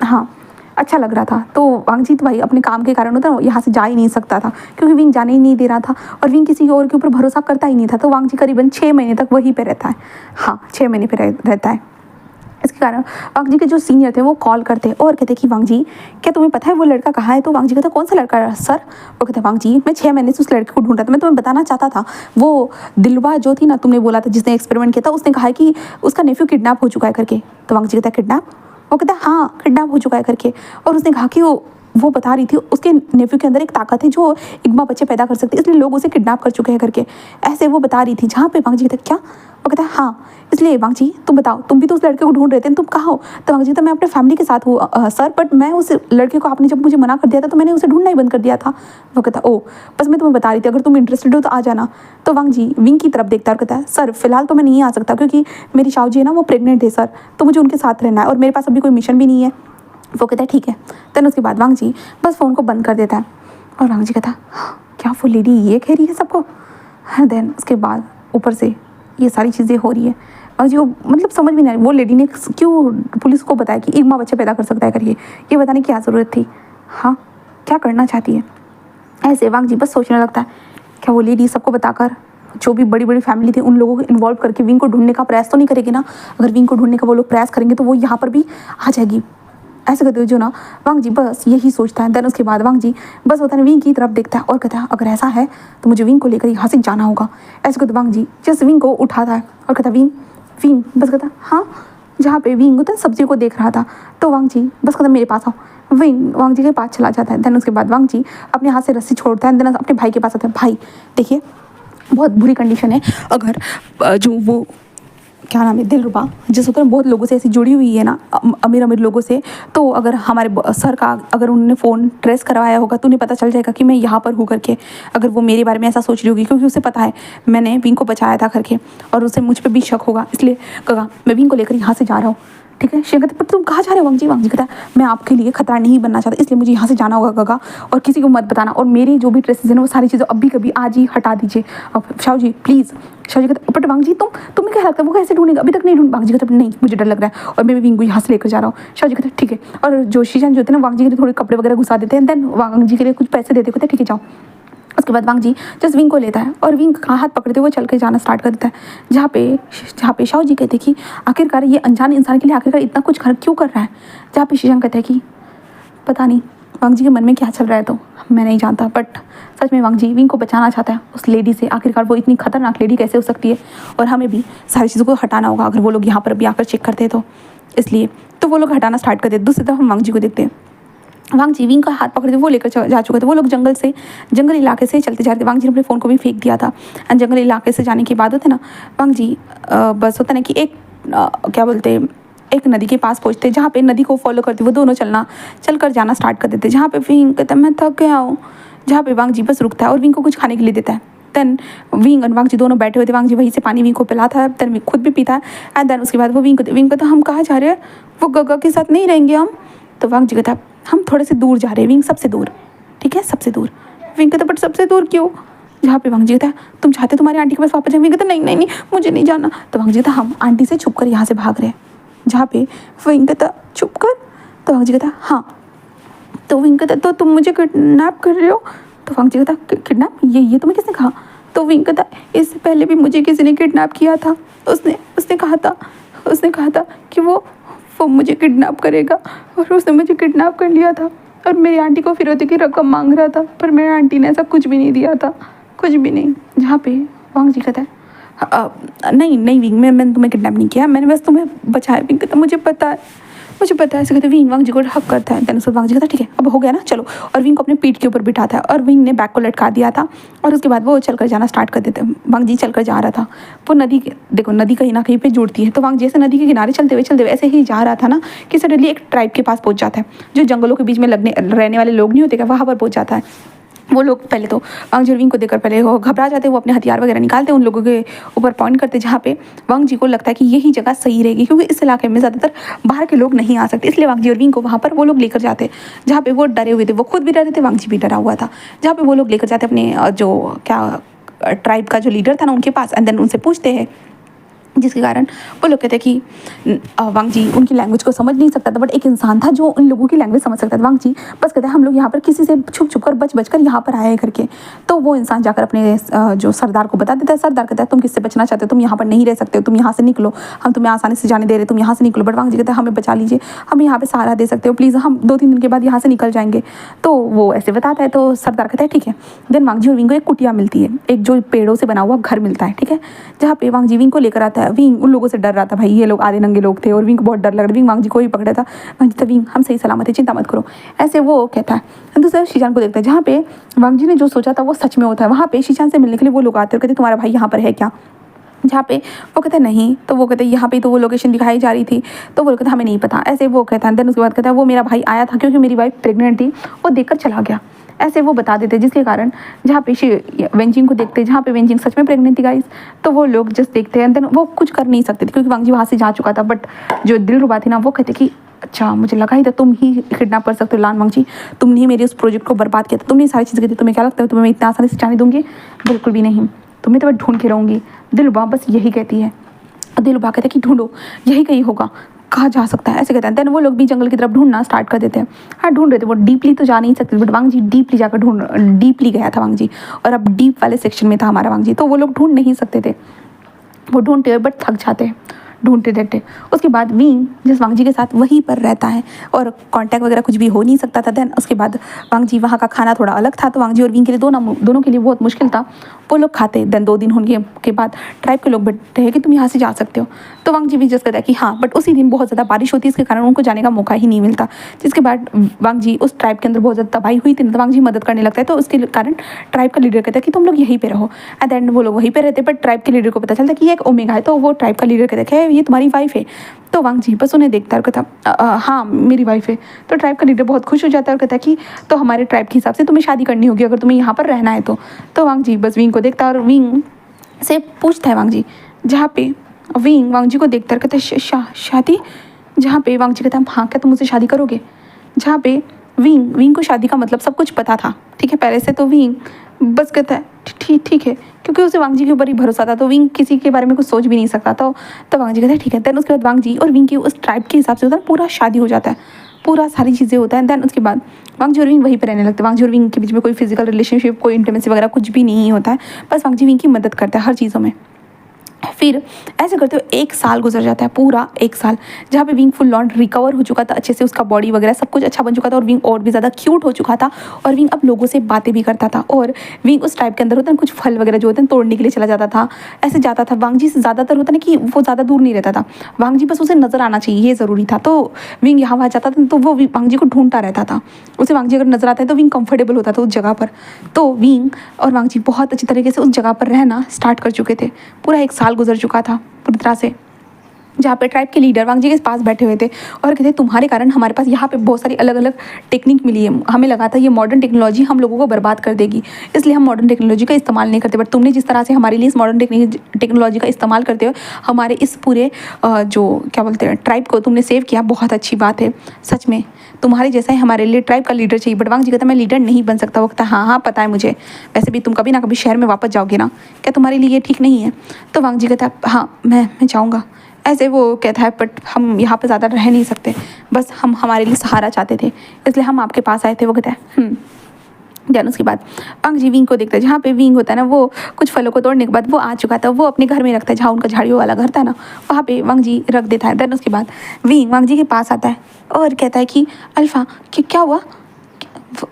हाँ अच्छा लग रहा था। तो वांग जी तो भाई अपने काम के कारण होता है यहाँ से जा ही नहीं सकता था क्योंकि विंग जाने ही नहीं दे रहा था और विंग किसी और के ऊपर भरोसा करता ही नहीं था। तो वांग जी करीबन 6 महीने तक वहीं पे रहता है। हाँ 6 महीने पे रहता है। इसके कारण वांग जी के जो सीनियर थे वो कॉल करते और कहते कि वांग जी क्या तुम्हें पता है वो लड़का कहाँ है। तो वांग जी कहता कौन सा लड़का है सर। वो कहते वांग जी मैं 6 महीने से उस लड़के को ढूंढ रहा था, मैं तुम्हें बताना चाहता था वो दिलवा जो थी ना तुमने बोला था जिसने एक्सपेरिमेंट किया था, उसने कहा है कि उसका नेफ्यू किडनैप हो चुका है करके। तो वांग जी कहता है किडनैप, वो कहता हाँ किडनैप हो चुका है करके। और उसने कहा कि वो बता रही थी उसके नेफ्यू के अंदर एक ताकत है जो इग्मा बच्चे पैदा कर सकती है, इसलिए लोग उसे किडनैप कर चुके हैं करके, ऐसे वो बता रही थी। जहाँ पे वांग जी कहता क्या, वो कहता है हाँ, इसलिए वांग जी तुम बताओ तुम भी तो उस लड़के को ढूंढ रहे थे, तुम कहाँ हो। तो वांग जी कहता मैं अपने फैमिली के साथ हूँ सर, बट मैं उस लड़के को आपने जब मुझे मना कर दिया था तो मैंने उसे ढूंढना ही बंद कर दिया था। वो कहता ओ बस मैं तुम्हें बता रही थी, अगर तुम इंटरेस्टेड हो तो आ जाना। तो वांग जी विंग की तरफ देखता है और कहता है सर फिलहाल तो मैं नहीं आ सकता क्योंकि मेरी शाऊ जी है ना वो प्रेग्नेंट है सर, तो मुझे उनके साथ रहना है और मेरे पास अभी कोई मिशन भी नहीं है। वो कहता है ठीक है। देन उसके बाद वांग जी बस फ़ोन को बंद कर देता है और वांग जी कहता क्या वो लेडी ये कह रही है सबको। देन उसके बाद ऊपर से ये सारी चीज़ें हो रही है। वांग जी को मतलब समझ में नहीं आ रही वो लेडी ने क्यों पुलिस को बताया कि इग्मा बच्चे पैदा कर सकता है करिए, ये बताने की क्या ज़रूरत थी। हाँ क्या करना चाहती है। ऐसे वांग जी बस सोचने लगता है क्या वो लेडी सबको बताकर जो भी बड़ी बड़ी फैमिली थी उन लोगों को इन्वॉल्व करके विंग को ढूंढने का प्रयास तो नहीं करेगी ना। अगर विंग को ढूंढने का वो लोग प्रयास करेंगे तो वो यहाँ पर भी आ जाएगी। ऐसे करते हुए जो ना वांग जी बस यही सोचता है। देन उसके बाद वांग जी बस होता है विंग की तरफ देखता है और कहता है अगर ऐसा है तो मुझे विंग को लेकर यहाँ से जाना होगा। ऐसे करते वांग जी जस्ट विंग को उठाता है और कहता विंग विंग बस कहता हाँ। जहाँ पे विंग होता है सब्जियों को देख रहा था तो वांग जी बस कहता मेरे पास आओ। विंग वांग जी के पास चला जाता है। देन उसके बाद वांग जी अपने हाथ से रस्सी छोड़ता है। देन अपने भाई के पास आता है, भाई देखिए बहुत बुरी कंडीशन है, अगर जो वो क्या नाम है दिलरुबा जिस होता है बहुत लोगों से ऐसी जुड़ी हुई है ना अमीर अमीर लोगों से, तो अगर हमारे सर का अगर उन्होंने फ़ोन ट्रेस करवाया होगा तो उन्हें पता चल जाएगा कि मैं यहाँ पर हूँ करके। अगर वो मेरे बारे में ऐसा सोच रही होगी क्योंकि उसे पता है मैंने विंग को बचाया था करके और उसे मुझ पर भी शक होगा, इसलिए कहा मैं विंग को लेकर यहाँ से जा रहा हूँ। ठीक है। शिव कहता है पर तुम कहाँ जा रहे हो वांग जी? वांग जी कहता है मैं आपके लिए खतरा नहीं बनना चाहता, इसलिए मुझे यहाँ से जाना होगा गगा, और किसी को मत बताना, और मेरी जो भी ड्रेसेस है ना वो सारी चीज़ें अभी कभी आज ही हटा दीजिए। अब शाओ जी प्लीज़। शाओ जी कहता है बट वांग जी तुम्हें क्या लगता है वो कैसे ढूंढेगा? अभी तक नहीं ढूंढ। वांग जी कहता है नहीं मुझे डर लग रहा है और मैं भी विंग को यहाँ से लेकर जा रहा हूँ। शाओ जी कहता है ठीक है। और जो शीशान जो होते हैं ना वांग जी के लिए थोड़े कपड़े वगैरह घुसा देते हैं, देन वांग जी के लिए कुछ पैसे देते कहते हैं ठीक है जाओ। उसके बाद वांग जी जस्ट विंग को लेता है और विंग का हाथ पकड़ते हुए चल के जाना स्टार्ट कर देता है, जहाँ पे शाओ जी कहते हैं कि आखिरकार ये अनजान इंसान के लिए आखिरकार इतना कुछ क्यों कर रहा है। जहाँ पे शीशांग कहता है कि पता नहीं वांग जी के मन में क्या चल रहा है तो मैं नहीं जानता, बट सच में वांग जी विंग को बचाना चाहता है उस लेडी से। आखिरकार वो इतनी खतरनाक लेडी कैसे हो सकती है, और हमें भी सारी चीज़ों को हटाना होगा अगर वो लोग यहाँ पर भी आकर चेक करते हैं तो। इसलिए तो वो लोग हटाना स्टार्ट कर देते। दूसरी तरफ हम वांग जी को देखते हैं। वांग जी विंग का हाथ पकड़ते वो लेकर जा चुके थे। वो लोग जंगल इलाके से चलते जा रहे थे। वांग जी ने अपने फ़ोन को भी फेंक दिया था। एंड जंगल इलाके से जाने के बाद होते ना वांग जी बस होता ना कि क्या बोलते एक नदी के पास पहुंचते, जहाँ पे नदी को फॉलो करते वो दोनों चल कर जाना स्टार्ट कर देते। जहाँ पे विंग कहता है मैं थक गया हूँ, जहाँ पे वांग जी बस रुकता है और विंग को कुछ खाने के लिए देता है। देन विंग और वांग जी दोनों बैठे हुए थे। वांग जी वहीं से पानी विंग को पिलाता है, देन विंग खुद भी पीता है। एंड देन उसके बाद वो विंग कहता है हम कहाँ जा रहे हैं? वो गगा के साथ नहीं रहेंगे हम? तो वांग जी कहता है हम थोड़े से दूर जा रहे हैं विंग, सबसे दूर, ठीक है सबसे दूर। विंग कहता है बट सबसे दूर क्यों? जहाँ पे वांग जी कहता है तुम चाहते तुम्हारी आंटी के पास वापस जाए? विंग कहता है नहीं मुझे नहीं जाना। तो वांग जी कहता है हम आंटी से छुप कर यहाँ से भाग रहे हैं। जहाँ पे विंग कहता छुप कर? तो वांग जी कहता हाँ। तो विंग कहता तो तुम मुझे किडनैप कर रहे हो? तो वांग जी कहता किडनैप? ये तुम्हें किसने कहा? तो विंग कहता इससे पहले भी मुझे किसी ने किडनैप किया था। उसने कहा था कि वो मुझे किडनैप करेगा, और उसने मुझे किडनैप कर लिया था और मेरी आंटी को फिरौती की रकम मांग रहा था, पर मेरी आंटी ने ऐसा कुछ भी नहीं दिया था, कुछ भी नहीं। जहाँ पे वांग जी कहता है नहीं विंग मैंने तुम्हें किडनैप नहीं किया, मैंने बस तुम्हें बचाया। विंग कहता मुझे पता है ऐसे कहते विंग वांग जी को हक करता है। देन उसके वांग जी कहता ठीक है अब हो गया ना चलो, और विंग को अपने पीठ के ऊपर बिठाता है और विंग ने बैग को लटका दिया था। और उसके बाद वो चलकर जाना स्टार्ट कर देते हैं। वांग जी चलकर जा रहा था। वो नदी कहीं ना कहीं पे जुड़ती है, तो वांग जैसे नदी के किनारे चलते हुए ऐसे ही जा रहा था ना कि सडनली एक ट्राइब के पास पहुंच जाता है, जो जंगलों के बीच में रहने वाले लोग नहीं होते क्या, वहाँ पर पहुंच जाता है। वो लोग पहले तो वांग जी और विंग को देखकर पहले वो घबरा जाते, वो अपने हथियार वगैरह निकालते, उन लोगों के ऊपर पॉइंट करते, जहाँ पे वांग जी को लगता है कि यही जगह सही रहेगी क्योंकि इस इलाके में ज़्यादातर बाहर के लोग नहीं आ सकते। इसलिए वांग जी और विंग को वहाँ पर वो लोग लेकर जाते, जहाँ पे वो डरे हुए थे, वो खुद भी डरे थे, वांग जी भी डरा हुआ था। जहाँ पे वो लोग लेकर जाते अपने जो क्या ट्राइब का जो लीडर था ना उनके पास, एंड देन उनसे पूछते हैं, जिसके कारण वो लोग कहते हैं कि वांग जी उनकी लैंग्वेज को समझ नहीं सकता था, बट एक इंसान था जो उन लोगों की लैंग्वेज समझ सकता था। वांग जी बस कहते हैं हम लोग यहाँ पर किसी से छुप कर बच कर यहाँ पर आए करके। तो वो इंसान जाकर अपने जो सरदार को बता देता है। सरदार कहता है तुम किससे बचना चाहते हो, तुम यहाँ पर नहीं रह सकते हो, तुम यहाँ से निकलो, हम तुम्हें आसानी से जाने दे रहे, तुम यहाँ से निकलो। बट वांग जी कहते हैं हमें बचा लीजिए, हम यहाँ पर सहारा दे सकते हो प्लीज़, हम 2-3 दिन के बाद यहाँ से निकल जाएंगे। तो वो ऐसे बताता है, तो सरदार कहता है ठीक है। देन वांग जी और विंग को एक कुटिया मिलती है, एक जो पेड़ों से बना हुआ घर मिलता है, ठीक है, जहाँ पे वांग जी विंग को लेकर आता है। विंग उन लोगों से डर रहा था भाई, ये लोग आधे नंगे लोग थे और विंग को बहुत डर लग रहा था। विंग वांग जी को ही पकड़ा था। वांग जी तो विंग हम सही सलामत है, चिंता मत करो, ऐसे वो कहता है। दूसरा शीशान को देखता है, जहाँ पे वांग जी ने जो सोचा था वो सच में होता है। वहाँ पे शीशान से मिलने के लिए वो लोग आते हैं, कहते तुम्हारा भाई यहाँ पर है क्या? जहाँ पे वो कहते हैं नहीं, तो वो कहते हैं यहाँ पे तो वो लोकेशन दिखाई जा रही थी, तो वो कहते हमें नहीं पता, ऐसे वो कहता है। देन उसके बाद कहता है वो मेरा भाई आया था क्योंकि मेरी वाइफ प्रेग्नेंट थी, वो देखकर चला गया, ऐसे वो बता देते। जिसके कारण जहाँ पे वेंजिंग को देखते, जहाँ पे वेंजिंग सच में प्रेग्नेंट थी गाइस, तो वो लोग जस्ट देखते हैं। देन वो कुछ कर नहीं सकते थे क्योंकि वांग जी वहाँ से जा चुका था। बट जो दिलरुबा थी ना, वो कहते कि अच्छा मुझे लगा ही था तुम ही किडनैप कर सकते हो लान वांग जी, तुमने ही मेरे उस प्रोजेक्ट को बर्बाद किया था, तुमने सारी चीज़ें की थी, तुम्हें क्या लगता है तुम्हें मैं इतना आसानी से जाने दूंगी? बिल्कुल भी नहीं, तुम्हें तो मैं ढूंढ के रहूँगी। दिलरुबा बस यही कहती है। दिलरुबा कहते कि ढूंढो, यही कहीं होगा, कहाँ जा सकता है, ऐसे कहते हैं। देन वो लोग भी जंगल की तरफ ढूंढना स्टार्ट कर देते हैं। हाँ ढूंढ रहे थे, वो डीपली तो जा नहीं सकते, बट वांग जी डीपली जाकर डीपली गया था वांग जी, और अब डीप वाले सेक्शन में था हमारा वांग जी, तो वो लोग ढूंढ नहीं सकते थे। वो ढूंढते हुए बट थक जाते हैं ढूंढते रहते। उसके बाद विंग जिस वांग जी के साथ वहीं पर रहता है और कांटेक्ट वगैरह कुछ भी हो नहीं सकता था। देन उसके बाद वांग जी वहाँ का खाना थोड़ा अलग था, तो वांग जी और विंग के लिए दोनों के लिए बहुत मुश्किल था। वो लोग खाते। देन 2 दिन होने के बाद ट्राइब के लोग बैठते हैं कि तुम यहाँ से जा सकते हो, तो वांग जी भी जस्ट कहता है कि हाँ, बट उसी दिन बहुत ज़्यादा बारिश होती है, इसके कारण उनको जाने का मौका ही नहीं मिलता। जिसके बाद वांग जी उस ट्राइब के अंदर बहुत ज़्यादा तबाही हुई थी, तो वांग जी मदद करने लगता है, तो उसके कारण ट्राइब का लीडर कहता है कि तुम लोग यहीं पे रहो। एट द एंड वो लोग वहीं पे रहते, बट ट्राइब के लीडर को पता चलता है कि ये एक ओमेगा है, तो वो ट्राइब का लीडर कहता है ये तुम्हारी वाइफ है। तो वांग जी बस उन्हें देखता है और कहता हाँ मेरी वाइफ है। तो ट्राइब का लीडर बहुत खुश हो जाता है और कहता है कि तो हमारे ट्राइब के हिसाब से तुम्हें शादी करनी होगी अगर तुम्हें यहाँ पर रहना है तो वांग जी बस विंग को देखता है और विंग से पूछता है वांग जी, जहाँ पे विंग वांग जी को देखता है कहता है शादी जहाँ पे वांग जी कहता है हाँ क्या तुम मुझसे शादी करोगे। जहाँ पे विंग विंग को शादी का मतलब सब कुछ पता था, ठीक है पहले से। तो विंग बस कहता है ठीक है, क्योंकि उसे वांग जी के ऊपर ही भरोसा था, तो विंग किसी के बारे में कुछ सोच भी नहीं सकता। तो वांग जी कहता है ठीक है। देन उसके बाद वांग जी और विंग की उस ट्राइब के हिसाब से होता है पूरा शादी हो जाता है, पूरा सारी चीज़ें होता है। देन उसके बाद वांग जी और विंग वहीं पर रहने लगते हैं। वांग जी और विंग के बीच में कोई फिजिकल रिलेशनशिप, कोई इंटीमेसी वगैरह कुछ भी नहीं होता है, बस वांग जी विंग की मदद करता है हर चीज़ों में। फिर ऐसे करते हुए 1 साल गुजर जाता है, पूरा 1 साल, जहाँ पे विंग फुल ऑन रिकवर हो चुका था अच्छे से, उसका बॉडी वगैरह सब कुछ अच्छा बन चुका था और विंग और भी ज़्यादा क्यूट हो चुका था। और विंग अब लोगों से बातें भी करता था। और विंग उस टाइप के अंदर होता है कुछ फल वगैरह जो होते हैं तोड़ने के लिए चला जाता था, ऐसे जाता था। वांग जी से ज़्यादातर होता ना कि वो ज़्यादा दूर नहीं रहता था, वांग जी बस उसे नज़र आना चाहिए ये ज़रूरी था। तो विंग यहाँ वहाँ जाता था तो वो वांग जी को ढूंढता रहता था, उसे वांग जी अगर नज़र आता है तो विंग कंफर्टेबल होता था उस जगह पर। तो विंग और वांग जी बहुत अच्छी तरीके से उस जगह पर रहना स्टार्ट कर चुके थे। पूरा 1 साल गुजर चुका था पूरी तरह से, जहाँ पे ट्राइब के लीडर वांग जी के पास बैठे हुए थे और कहते तुम्हारे कारण हमारे पास यहाँ पे बहुत सारी अलग अलग टेक्निक मिली है, हमें लगा था ये मॉडर्न टेक्नोलॉजी हम लोगों को बर्बाद कर देगी, इसलिए हम मॉडर्न टेक्नोलॉजी का इस्तेमाल नहीं करते। बट तुमने जिस तरह से हमारे लिए इस मॉडर्न टेक्नोलॉजी का इस्तेमाल करते हो हमारे इस पूरे जो क्या बोलते हैं ट्राइब को तुमने सेव किया, बहुत अच्छी बात है। सच में तुम्हारे जैसा ही हमारे लिए ट्राइब का लीडर चाहिए। बट वांग जी कहता मैं लीडर नहीं बन सकता। वो कहता हाँ पता है मुझे, वैसे भी तुम कभी ना कभी शहर में वापस जाओगे ना, क्या तुम्हारे लिए ये ठीक नहीं है। तो वांग जी कहता हाँ मैं जाऊँगा। ऐसे वो कहता है बट हम यहाँ पे ज़्यादा रह नहीं सकते, बस हम हमारे लिए सहारा चाहते थे इसलिए हम आपके पास आए थे। वो कहता है देन उसके बाद वांग जी विंग को देखता है, जहाँ पे विंग होता है ना वो कुछ फलों को तोड़ने के बाद वो आ चुका था, वो अपने घर में रखता है जहाँ उनका झाड़ियों वाला घर था ना, वहाँ पे वांग जी रख देता है। देन उसके बाद विंग वांग जी के पास आता है और कहता है कि अल्फा क्या हुआ,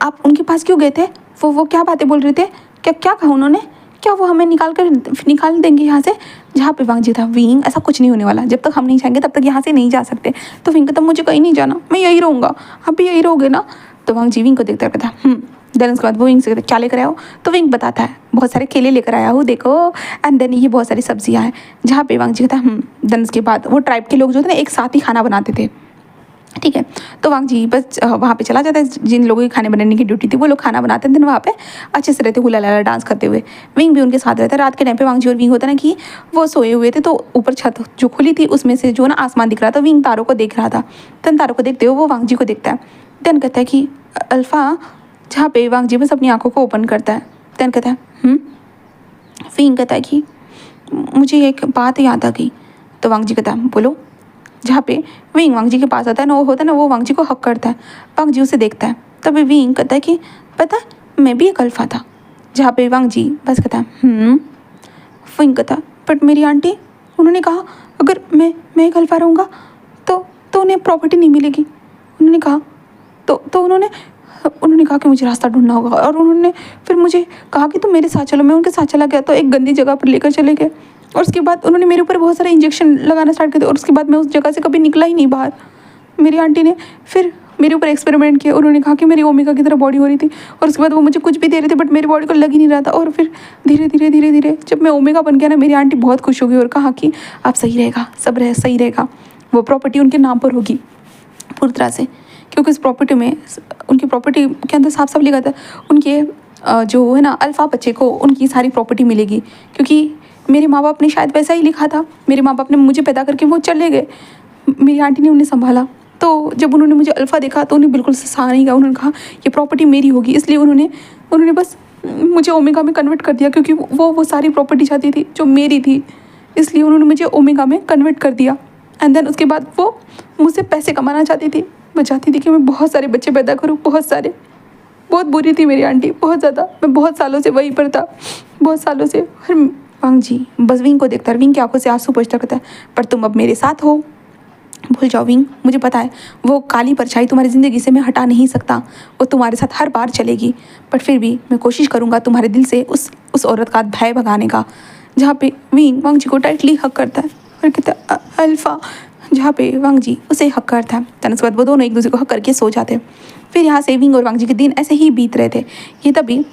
आप उनके पास क्यों गए थे, वो क्या बातें बोल रहे थे, क्या कहा उन्होंने, क्या वो हमें निकाल देंगे यहाँ से। जहाँ पे वांग जी था विंग ऐसा कुछ नहीं होने वाला, जब तक हम नहीं जाएंगे तब तक यहाँ से नहीं जा सकते। तो विंग कहता मुझे कहीं नहीं जाना, मैं यही रहूँगा, आप भी यही रहोगे ना। तो वांग जी विंग को देखता कहता देन उसके बाद वो विंग से कहता क्या लेकर आया हो। तो विंग बताता है बहुत सारे केले लेकर आया हूँ देखो, एंड देन ये बहुत सारी सब्जियाँ हैं। जहाँ पे वांग जी कहता देन उसके बाद वो ट्राइब के लोग जो थे ना एक साथ ही खाना बनाते थे, ठीक है। तो वांग जी बस वहाँ पे चला जाता है, जिन लोगों की खाने बनाने की ड्यूटी थी वो लोग खाना बनाते हैं, दिन वहाँ पे अच्छे से रहते हुला लाला डांस करते हुए। विंग भी उनके साथ रहता है। रात के टाइम पे वांग जी और विंग होता है ना कि वो सोए हुए थे, तो ऊपर छत जो खुली थी उसमें से जो ना आसमान दिख रहा था, विंग तारों को देख रहा था। देन तारों को देखते हुए वो वांग जी को देखता है। देन कहता है कि अल्फा, जहाँ पे वांग जी बस अपनी आंखों को ओपन करता है। देन कहता है विंग कहता है कि मुझे एक बात याद आ गई। तो वांग जी कहता है बोलो। जहाँ पे विंग वांग जी के पास आता है ना, वो होता है ना वो वांग जी को हक करता है, वांग जी उसे देखता है। तभी विंग कहता है कि पता है मैं भी एक अल्फा था। जहाँ पे वांग जी बस कहता है विंग कहता बट मेरी आंटी, उन्होंने कहा अगर मैं एक अल्फा रहूँगा तो उन्हें प्रॉपर्टी नहीं मिलेगी। उन्होंने कहा तो उन्होंने कहा कि मुझे रास्ता ढूंढना होगा, और उन्होंने फिर मुझे कहा कि तुम मेरे साथ चलो। मैं उनके साथ चला गया तो एक गंदी जगह पर लेकर चले गए, और उसके बाद उन्होंने मेरे ऊपर बहुत सारे इंजेक्शन लगाना स्टार्ट कर दिया, और उसके बाद मैं उस जगह से कभी निकला ही नहीं बाहर। मेरी आंटी ने फिर मेरे ऊपर एक्सपेरिमेंट किया, उन्होंने कहा कि मेरी ओमेगा की तरह बॉडी हो रही थी, और उसके बाद वो मुझे कुछ भी दे रहे थे बट मेरी बॉडी को लग ही नहीं रहा था। और फिर धीरे धीरे जब मैं ओमेगा बन गया ना, मेरी आंटी बहुत खुश हो गई और कहा कि आप सही रहेगा, सब सही रहेगा, वो प्रॉपर्टी उनके नाम पर होगी पूरी तरह से, क्योंकि उस प्रॉपर्टी में उनकी प्रॉपर्टी के अंदर साफ साफ लिखा था उनके जो है ना अल्फा बच्चे को उनकी सारी प्रॉपर्टी मिलेगी। क्योंकि मेरे माँ बाप ने शायद वैसा ही लिखा था, मेरे माँ बाप ने मुझे पैदा करके वो चले गए, मेरी आंटी ने उन्हें संभाला। तो जब उन्होंने मुझे अल्फ़ा देखा तो उन्हें बिल्कुल सहा नहीं गया, उन्होंने कहा ये प्रॉपर्टी मेरी होगी, इसलिए उन्होंने बस मुझे ओमेगा में कन्वर्ट कर दिया, क्योंकि वो सारी प्रॉपर्टी चाहती थी जो मेरी थी, इसलिए उन्होंने मुझे ओमेगा में कन्वर्ट कर दिया। एंड देन उसके बाद वो मुझसे पैसे कमाना चाहती थी, मैं चाहती थी कि मैं बहुत सारे बच्चे पैदा करूँ, बहुत सारे। बहुत बुरी थी मेरी आंटी, बहुत ज़्यादा। मैं बहुत सालों से वहीं पर था, बहुत सालों से। और वांग जी बस विंग को देखता है, विंग की आंखों से आंसू पोंछता कहता है पर तुम अब मेरे साथ हो, भूल जाओ विंग, मुझे पता है वो काली परछाई तुम्हारी ज़िंदगी से मैं हटा नहीं सकता, वो तुम्हारे साथ हर बार चलेगी, बट फिर भी मैं कोशिश करूँगा तुम्हारे दिल से उस औरत का भय भगाने का। जहाँ पे विंग वांग जी को टाइटली हक करता है और कहता है अल्फ़ा, जहाँ पे वांग जी उसे हक करता है। तब उसके बाद वो दोनों एक दूसरे को हक करके सो जाते हैं। फिर यहाँ से विंग और वांग जी के दिन ऐसे ही बीत रहे थे। ये तभी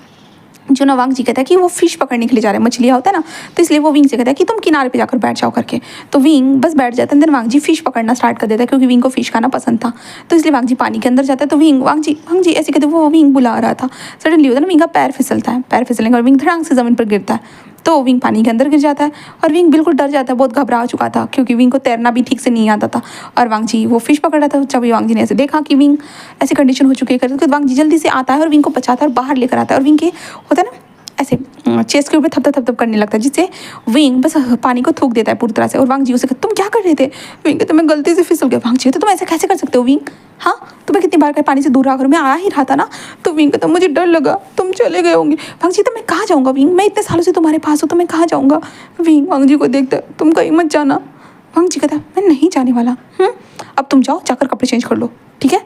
जो ना वांग जी कहता है कि वो फिश पकड़ने के लिए जा रहे हैं, मछलियाँ होता है ना, तो इसलिए वो विंग से कहता है कि तुम किनारे पे जाकर बैठ जाओ करके। तो विंग बस बैठ जाता है, देन वांग जी फिश पकड़ना स्टार्ट कर देता है, क्योंकि विंग को फिश खाना पसंद था। तो इसलिए वांग जी पानी के अंदर जाता है, तो वांग जी ऐसे कहते वो विंग बुला रहा था। सडनली होता है ना विंग का पैर फिसलता है, पैर फिसलने के बाद विंग धड़ाम से ज़मीन पर गिरता है। तो विंग पानी के अंदर गिर जाता है और विंग बिल्कुल डर जाता है, बहुत घबरा चुका था क्योंकि विंग को तैरना भी ठीक से नहीं आता था। और वांग जी वो फिश पकड़ रहा था। जब वांग जी ने ऐसे देखा कि विंग ऐसी कंडीशन हो चुकी है तो वांग जी जल्दी से आता है और विंग को बचाता है और बाहर लेकर आता है। और विंग के होता है ना ऐसे चेस्ट के ऊपर थप थप थप थप करने लगता है, जिससे विंग बस पानी को थूक देता है पूरी तरह से। और वांग जी उसे कहते तुम क्या कर रहे थे? विंग कहते मैं गलती से फिसल गया। वांग जी तो तुम ऐसे कैसे कर सकते हो विंग? हाँ तुम्हें कितनी बार पानी से दूर रहा करो, मैं आ ही रहा था ना। तो विंग कहता मुझे डर लगा तुम चले गए होंगे। वांग जी तो मैं कहाँ जाऊँगा विंग, मैं इतने सालों से तुम्हारे पास हूँ तो मैं कहाँ जाऊँगा? विंग वांग जी को देखता है तुम कहीं मत जाना। वांग जी कहता मैं नहीं जाने वाला। अब तुम जाओ जाकर कपड़े चेंज कर लो, ठीक है?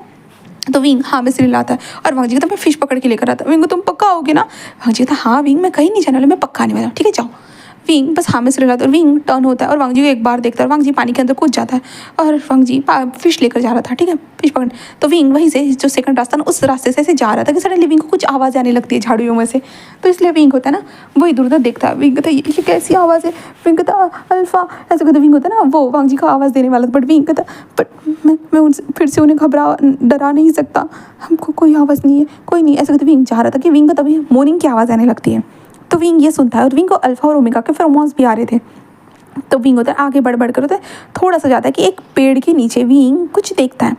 तो विंग हाँ में सिर लाता है और वांग जी कहता मैं फिश पकड़ के लेकर आता। विंग को तुम पक्का आओगे ना? वांग जी कहता हाँ विंग मैं कहीं नहीं जाने वाला, मैं पक्का आने वाला, ठीक है जाओ। विंग बस हाँ में सिर लाता है और विंग टर्न होता है और वांग जी को एक बार देखता है और वांग जी पानी के अंदर कूद जाता है और वांग जी फिश लेकर जा रहा था, ठीक है, फिश पकड़। तो विंग वहीं से जो सेकंड रास्ता ना उस रास्ते से ऐसे जा रहा था कि सडनली विंग को कुछ आवाज़ आने लगती है झाड़ियों में से। तो इसलिए विंग होता है ना वो इधर उधर देखता है। विंग कहता है ये कैसी आवाज़ है? विंग कहता अल्फा, ऐसे कहता विंग होता है ना वो वांग जी को आवाज़ देने वाला था। बट विंग कहता बट मैं उनसे फिर से उन्हें डरा नहीं सकता, हमको कोई आवाज़ नहीं है, कोई नहीं, ऐसे कहते विंग चाह रहा था कि विंग को तभी मॉर्निंग की आवाज़ आने लगती है। तो विंग ये सुनता है और विंग को अल्फा और ओमेगा के फेरोमोन्स भी आ रहे थे। तो विंग होता है आगे बढ़ कर होता है थोड़ा सा जाता है कि एक पेड़ के नीचे विंग कुछ देखता है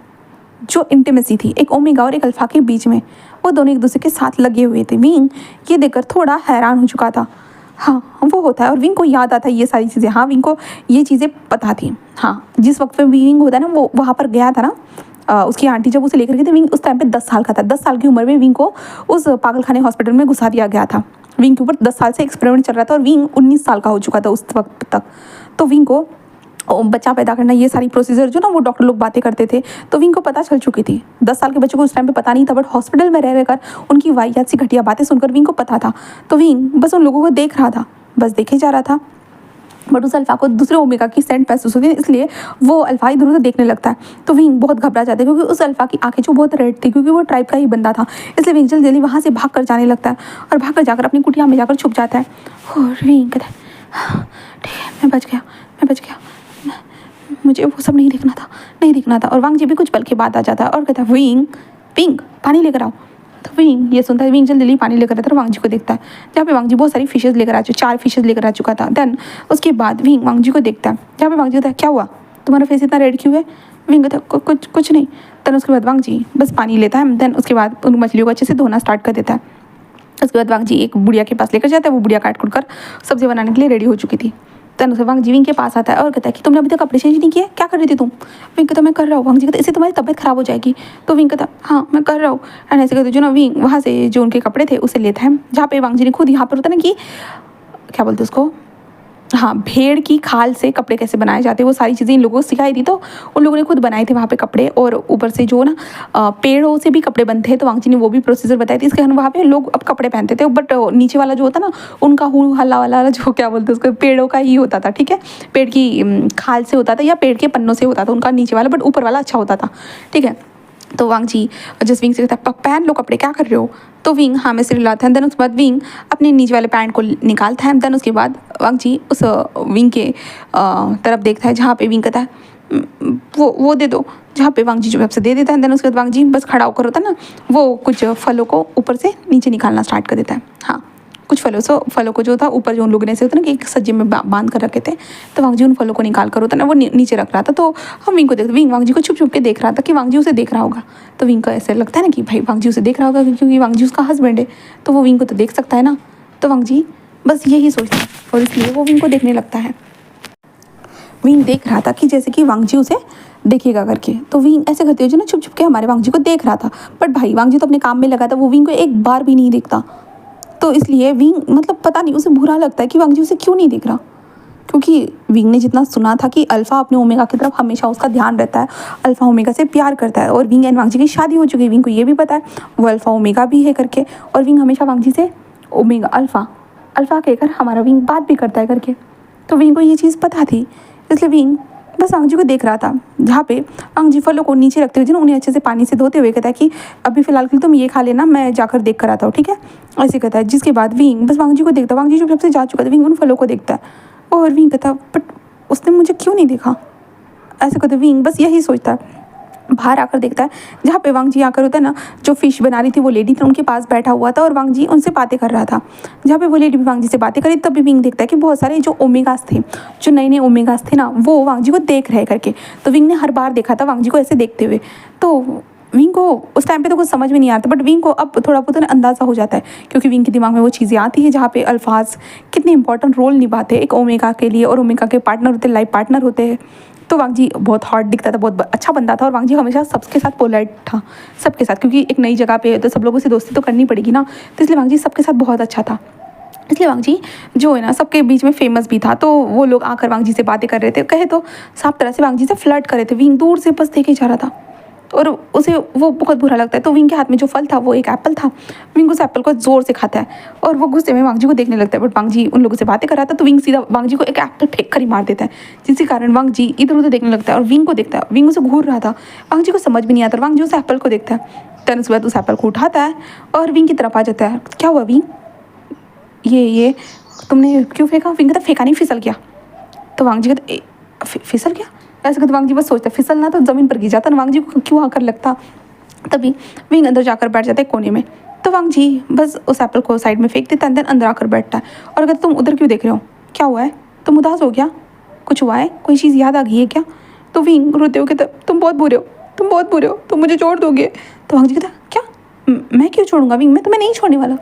जो इंटीमेसी थी एक ओमेगा और एक अल्फा के बीच में, वो दोनों एक दूसरे के साथ लगे हुए थे। विंग ये देखकर थोड़ा हैरान हो चुका था। हाँ वो होता है और विंग को याद आता है ये सारी चीज़ें। हाँ विंग को ये चीज़ें पता थी। हाँ जिस वक्त पे विंग होता है ना वो वहाँ पर गया था ना, उसकी आंटी जब उसे लेकर गई थी, विंग उस टाइम पे 10 साल का था। 10 साल की उम्र में विंग को उस पागलखाने हॉस्पिटल में घुसा दिया गया था। विंग के ऊपर 10 साल से एक्सपेरिमेंट चल रहा था और विंग 19 साल का हो चुका था उस वक्त तक। तो विंग को बच्चा पैदा करना ये सारी प्रोसीजर जो ना वो डॉक्टर लोग बातें करते थे तो विंग को पता चल चुकी थी। 10 साल के बच्चों को उस टाइम पे पता नहीं था, बट हॉस्पिटल में रह रहकर उनकी वाहियात सी घटिया बातें सुनकर विंग को पता था। तो विंग बस उन लोगों को देख रहा था, बस देखे जा रहा था। बट उस अल्फा को दूसरे ओमेगा की सेंट महसूस होती है, इसलिए वो अल्फा इधर उधर देखने लगता है। तो विंग बहुत घबरा जाता है क्योंकि उस अल्फा की आंखें जो बहुत रेड थी क्योंकि वो ट्राइब का ही बंदा था। इसलिए विंग जल्दी जल्दी वहाँ से भाग कर जाने लगता है और भाग कर जाकर अपनी कुटिया में जाकर छुप जाता है। और विंग कहता है ठीक है मैं बच गया, मुझे वो सब नहीं देखना था। और वांग जी भी कुछ पल के बाद आ जाता है और कहता है विंग पानी लेकर आओ। तो विंग ये सुनता है, विंग जल्दी पानी लेकर आता है और वांग जी को देखता है जहाँ पे वांग जी बहुत सारी फिशेज लेकर 4 फिशेज लेकर आ चुका था। देन उसके बाद विंग वांग जी को देखता है जहाँ पे वांग जी कहता है क्या हुआ तुम्हारा फेस इतना रेड क्यों है? विंग कहता है कुछ नहीं। देन उसके बाद वांग जी बस पानी लेता है। देन उसके बाद उन मछलियों को अच्छे से धोना स्टार्ट कर देता है। उसके बाद वांग जी एक बुढ़िया के पास लेकर जाता है, वो बुढ़िया काट कुट कर सब्जी बनाने के लिए रेडी हो चुकी थी। तन उसे वांग जी विंग के पास आता है और कहता है कि तुमने अभी तक कपड़े चेंज नहीं किए, क्या कर रही थी तुम? विंग कहता मैं कर रहा हूँ। वांग जी कहता इससे तुम्हारी तबीयत खराब हो जाएगी। तो विंग कहता हाँ मैं कर रहा हूँ। एंड ऐसे कहते जो ना विंग वहाँ से जो उनके कपड़े थे उसे लेता है, जहाँ पे वांग जी ने खुद यहाँ पर होता है ना कि क्या बोलते उसको, हाँ भेड़ की खाल से कपड़े कैसे बनाए जाते हैं वो सारी चीज़ें इन लोगों को सिखाई थी। तो उन लोगों ने खुद बनाए थे वहाँ पे कपड़े, और ऊपर से जो ना पेड़ों से भी कपड़े बनते हैं तो वांग जी ने वो भी प्रोसीजर बताई थी। इसके कारण वहाँ पे लोग अब कपड़े पहनते थे, बट नीचे वाला जो होता ना उनका हु हल्ला वाला जो क्या बोलते हैं उसको, पेड़ों का ही होता था, ठीक है, पेड़ की खाल से होता था या पेड़ के पन्नों से होता था उनका नीचे वाला, बट ऊपर वाला अच्छा होता था, ठीक है। तो वांग जी जस्ट विंग से कहता है पहन लो कपड़े, क्या कर रहे हो? तो विंग हाँ में सिर हिलाता है। देन उसके बाद विंग अपने नीचे वाले पैंट को निकालता है। देन उसके बाद वांग जी उस विंग के तरफ देखता है जहाँ पे विंग कहता है वो दे दो, जहाँ पे वांग जी जो से दे देता है। देन उसके बाद वांग जी बस खड़ा होकर होता है ना वो कुछ फलों को ऊपर से नीचे निकालना स्टार्ट कर देता है। हाँ कुछ फलों को जो था ऊपर जो उन लोगों ने से होता है ना कि एक सज्जे में बांध कर रखे थे, तो वांग जी उन फलों को निकाल कर होता है ना वो नीचे रख रहा था। तो हम विंग को देखते, विंग वांग जी को छुप छुप के देख रहा था कि वांग जी उसे देख रहा होगा। तो विंग को ऐसे लगता है ना कि भाई वांग जी उसे देख रहा होगा क्योंकि वांग जी उसका हस्बैंड है, तो वो विंग को तो देख सकता है ना। तो वांग जी बस यही सोचता है और इसलिए वो विंग को देखने लगता है। विंग देख रहा था कि जैसे कि वांग जी उसे देखेगा करके, तो विंग ऐसे करते हुए जो ना छुप छुप के हमारे वांग जी को देख रहा था। बट भाई वांग जी तो अपने काम में लगा था, वो विंग को एक बार भी नहीं देखता। तो इसलिए विंग मतलब पता नहीं उसे बुरा लगता है कि वांग जी उसे क्यों नहीं देख रहा, क्योंकि विंग ने जितना सुना था कि अल्फा अपने ओमेगा की तरफ हमेशा उसका ध्यान रहता है, अल्फा ओमेगा से प्यार करता है, और विंग एंड वांग जी की शादी हो चुकी है, विंग को ये भी पता है वो अल्फा ओमेगा भी है करके, और विंग हमेशा वांग जी से ओमेगा अल्फा कहकर हमारा विंग बात भी करता है करके। तो विंग को ये चीज़ पता थी, इसलिए विंग बस वांग जी को देख रहा था जहाँ पे वांग जी फलों को नीचे रखते हुए उन्हें अच्छे से पानी से धोते हुए कहता है कि अभी फिलहाल के लिए तुम ये खा लेना, मैं जाकर देख कर आता हूँ, ठीक है, ऐसे कहता है। जिसके बाद विंग बस वांग जी को देखता, वांग जी जब से जा चुका था विंग उन फलों को देखता है और विंग कहता बट उसने मुझे क्यों नहीं देखा, ऐसे कहते विंग बस यही सोचता है। बाहर आकर देखता है जहाँ पे वांग जी आकर होता है ना, जो फिश बना रही थी वो लेडी थी उनके पास बैठा हुआ था और वांग जी उनसे बातें कर रहा था। जहाँ पे वो लेडी भी वांग जी से बातें करी तभी विंग देखता है कि बहुत सारे जो ओमेगास थे, जो नए नए ओमेगास थे ना, वो वांग जी को देख रहे करके। तो विंग ने हर बार देखा था वांग जी को ऐसे देखते हुए। तो विंग को उस टाइम पे तो कुछ समझ में नहीं आता, बट विंग को अब थोड़ा बहुत ना अंदाज़ा हो जाता है, क्योंकि विंग के दिमाग में वो चीज़ें आती हैं जहाँ पे अल्फाज कितने इंपॉर्टेंट रोल निभाते हैं एक ओमेगा के लिए, और ओमेगा के पार्टनर होते हैं, लाइफ पार्टनर होते हैं। तो वांग जी बहुत हॉट दिखता था, बहुत अच्छा बंदा था, और वांग जी हमेशा सबके साथ पोलाइट था, सबके साथ, क्योंकि एक नई जगह पे है तो सब लोगों से दोस्ती तो करनी पड़ेगी ना, तो इसलिए वांग जी सबके साथ बहुत अच्छा था। इसलिए वांग जी जो है ना सबके बीच में फेमस भी था। तो वो लोग आकर वांग जी से बातें कर रहे थे, कहे तो साफ तरह से वांग जी से फ्लर्ट कर रहे थे। विंग दूर से बस देखे जा रहा था और उसे वो बहुत बुरा लगता है। तो विंग के हाथ में जो फल था वो एक एप्पल था। विंग उस एप्पल को ज़ोर से खाता है और वो गुस्से में वांग जी को देखने लगता है, बट वांग जी उन लोगों से बातें कर रहा था तो विंग सीधा वांग जी को एक एप्पल फेंक कर ही मार देता है, जिसके कारण वांग जी इधर उधर देखने लगता है और विंग को देखता है। विंग उसे घूर रहा था, वांग जी को समझ भी नहीं आता, वांग जी उस एप्पल को देखता है। तन उसके बाद उस एप्पल को उठाता है और विंग की तरफ आ जाता है। क्या हुआ विंग, ये तुमने क्यों फेंका? विंग कहता फेंका नहीं, फिसल गया। तो वांग जी कहता फिसल गया? ऐसे कहते वांग जी बस सोचता फिसलना तो ज़मीन पर गिर जाता ना, वांग जी को क्यों आकर लगता। तभी विंग अंदर जाकर बैठ जाता है कोने में। तो वांग जी बस उस एप्पल को साइड में फेंक देता है, अंदर अंदर आकर बैठता है और कहता तुम उधर क्यों देख रहे हो, क्या हुआ है, तुम उदास हो गया, कुछ हुआ है, कोई चीज़ याद आ गई है क्या? तो विंग रोते हुए कहता तुम बहुत बुरे हो, तुम बहुत बुरे हो, तुम मुझे छोड़ दोगे। तो वांग जी कहता क्या, मैं क्यों छोड़ूंगा विंग, मैं तुम्हें नहीं छोड़ने वाला।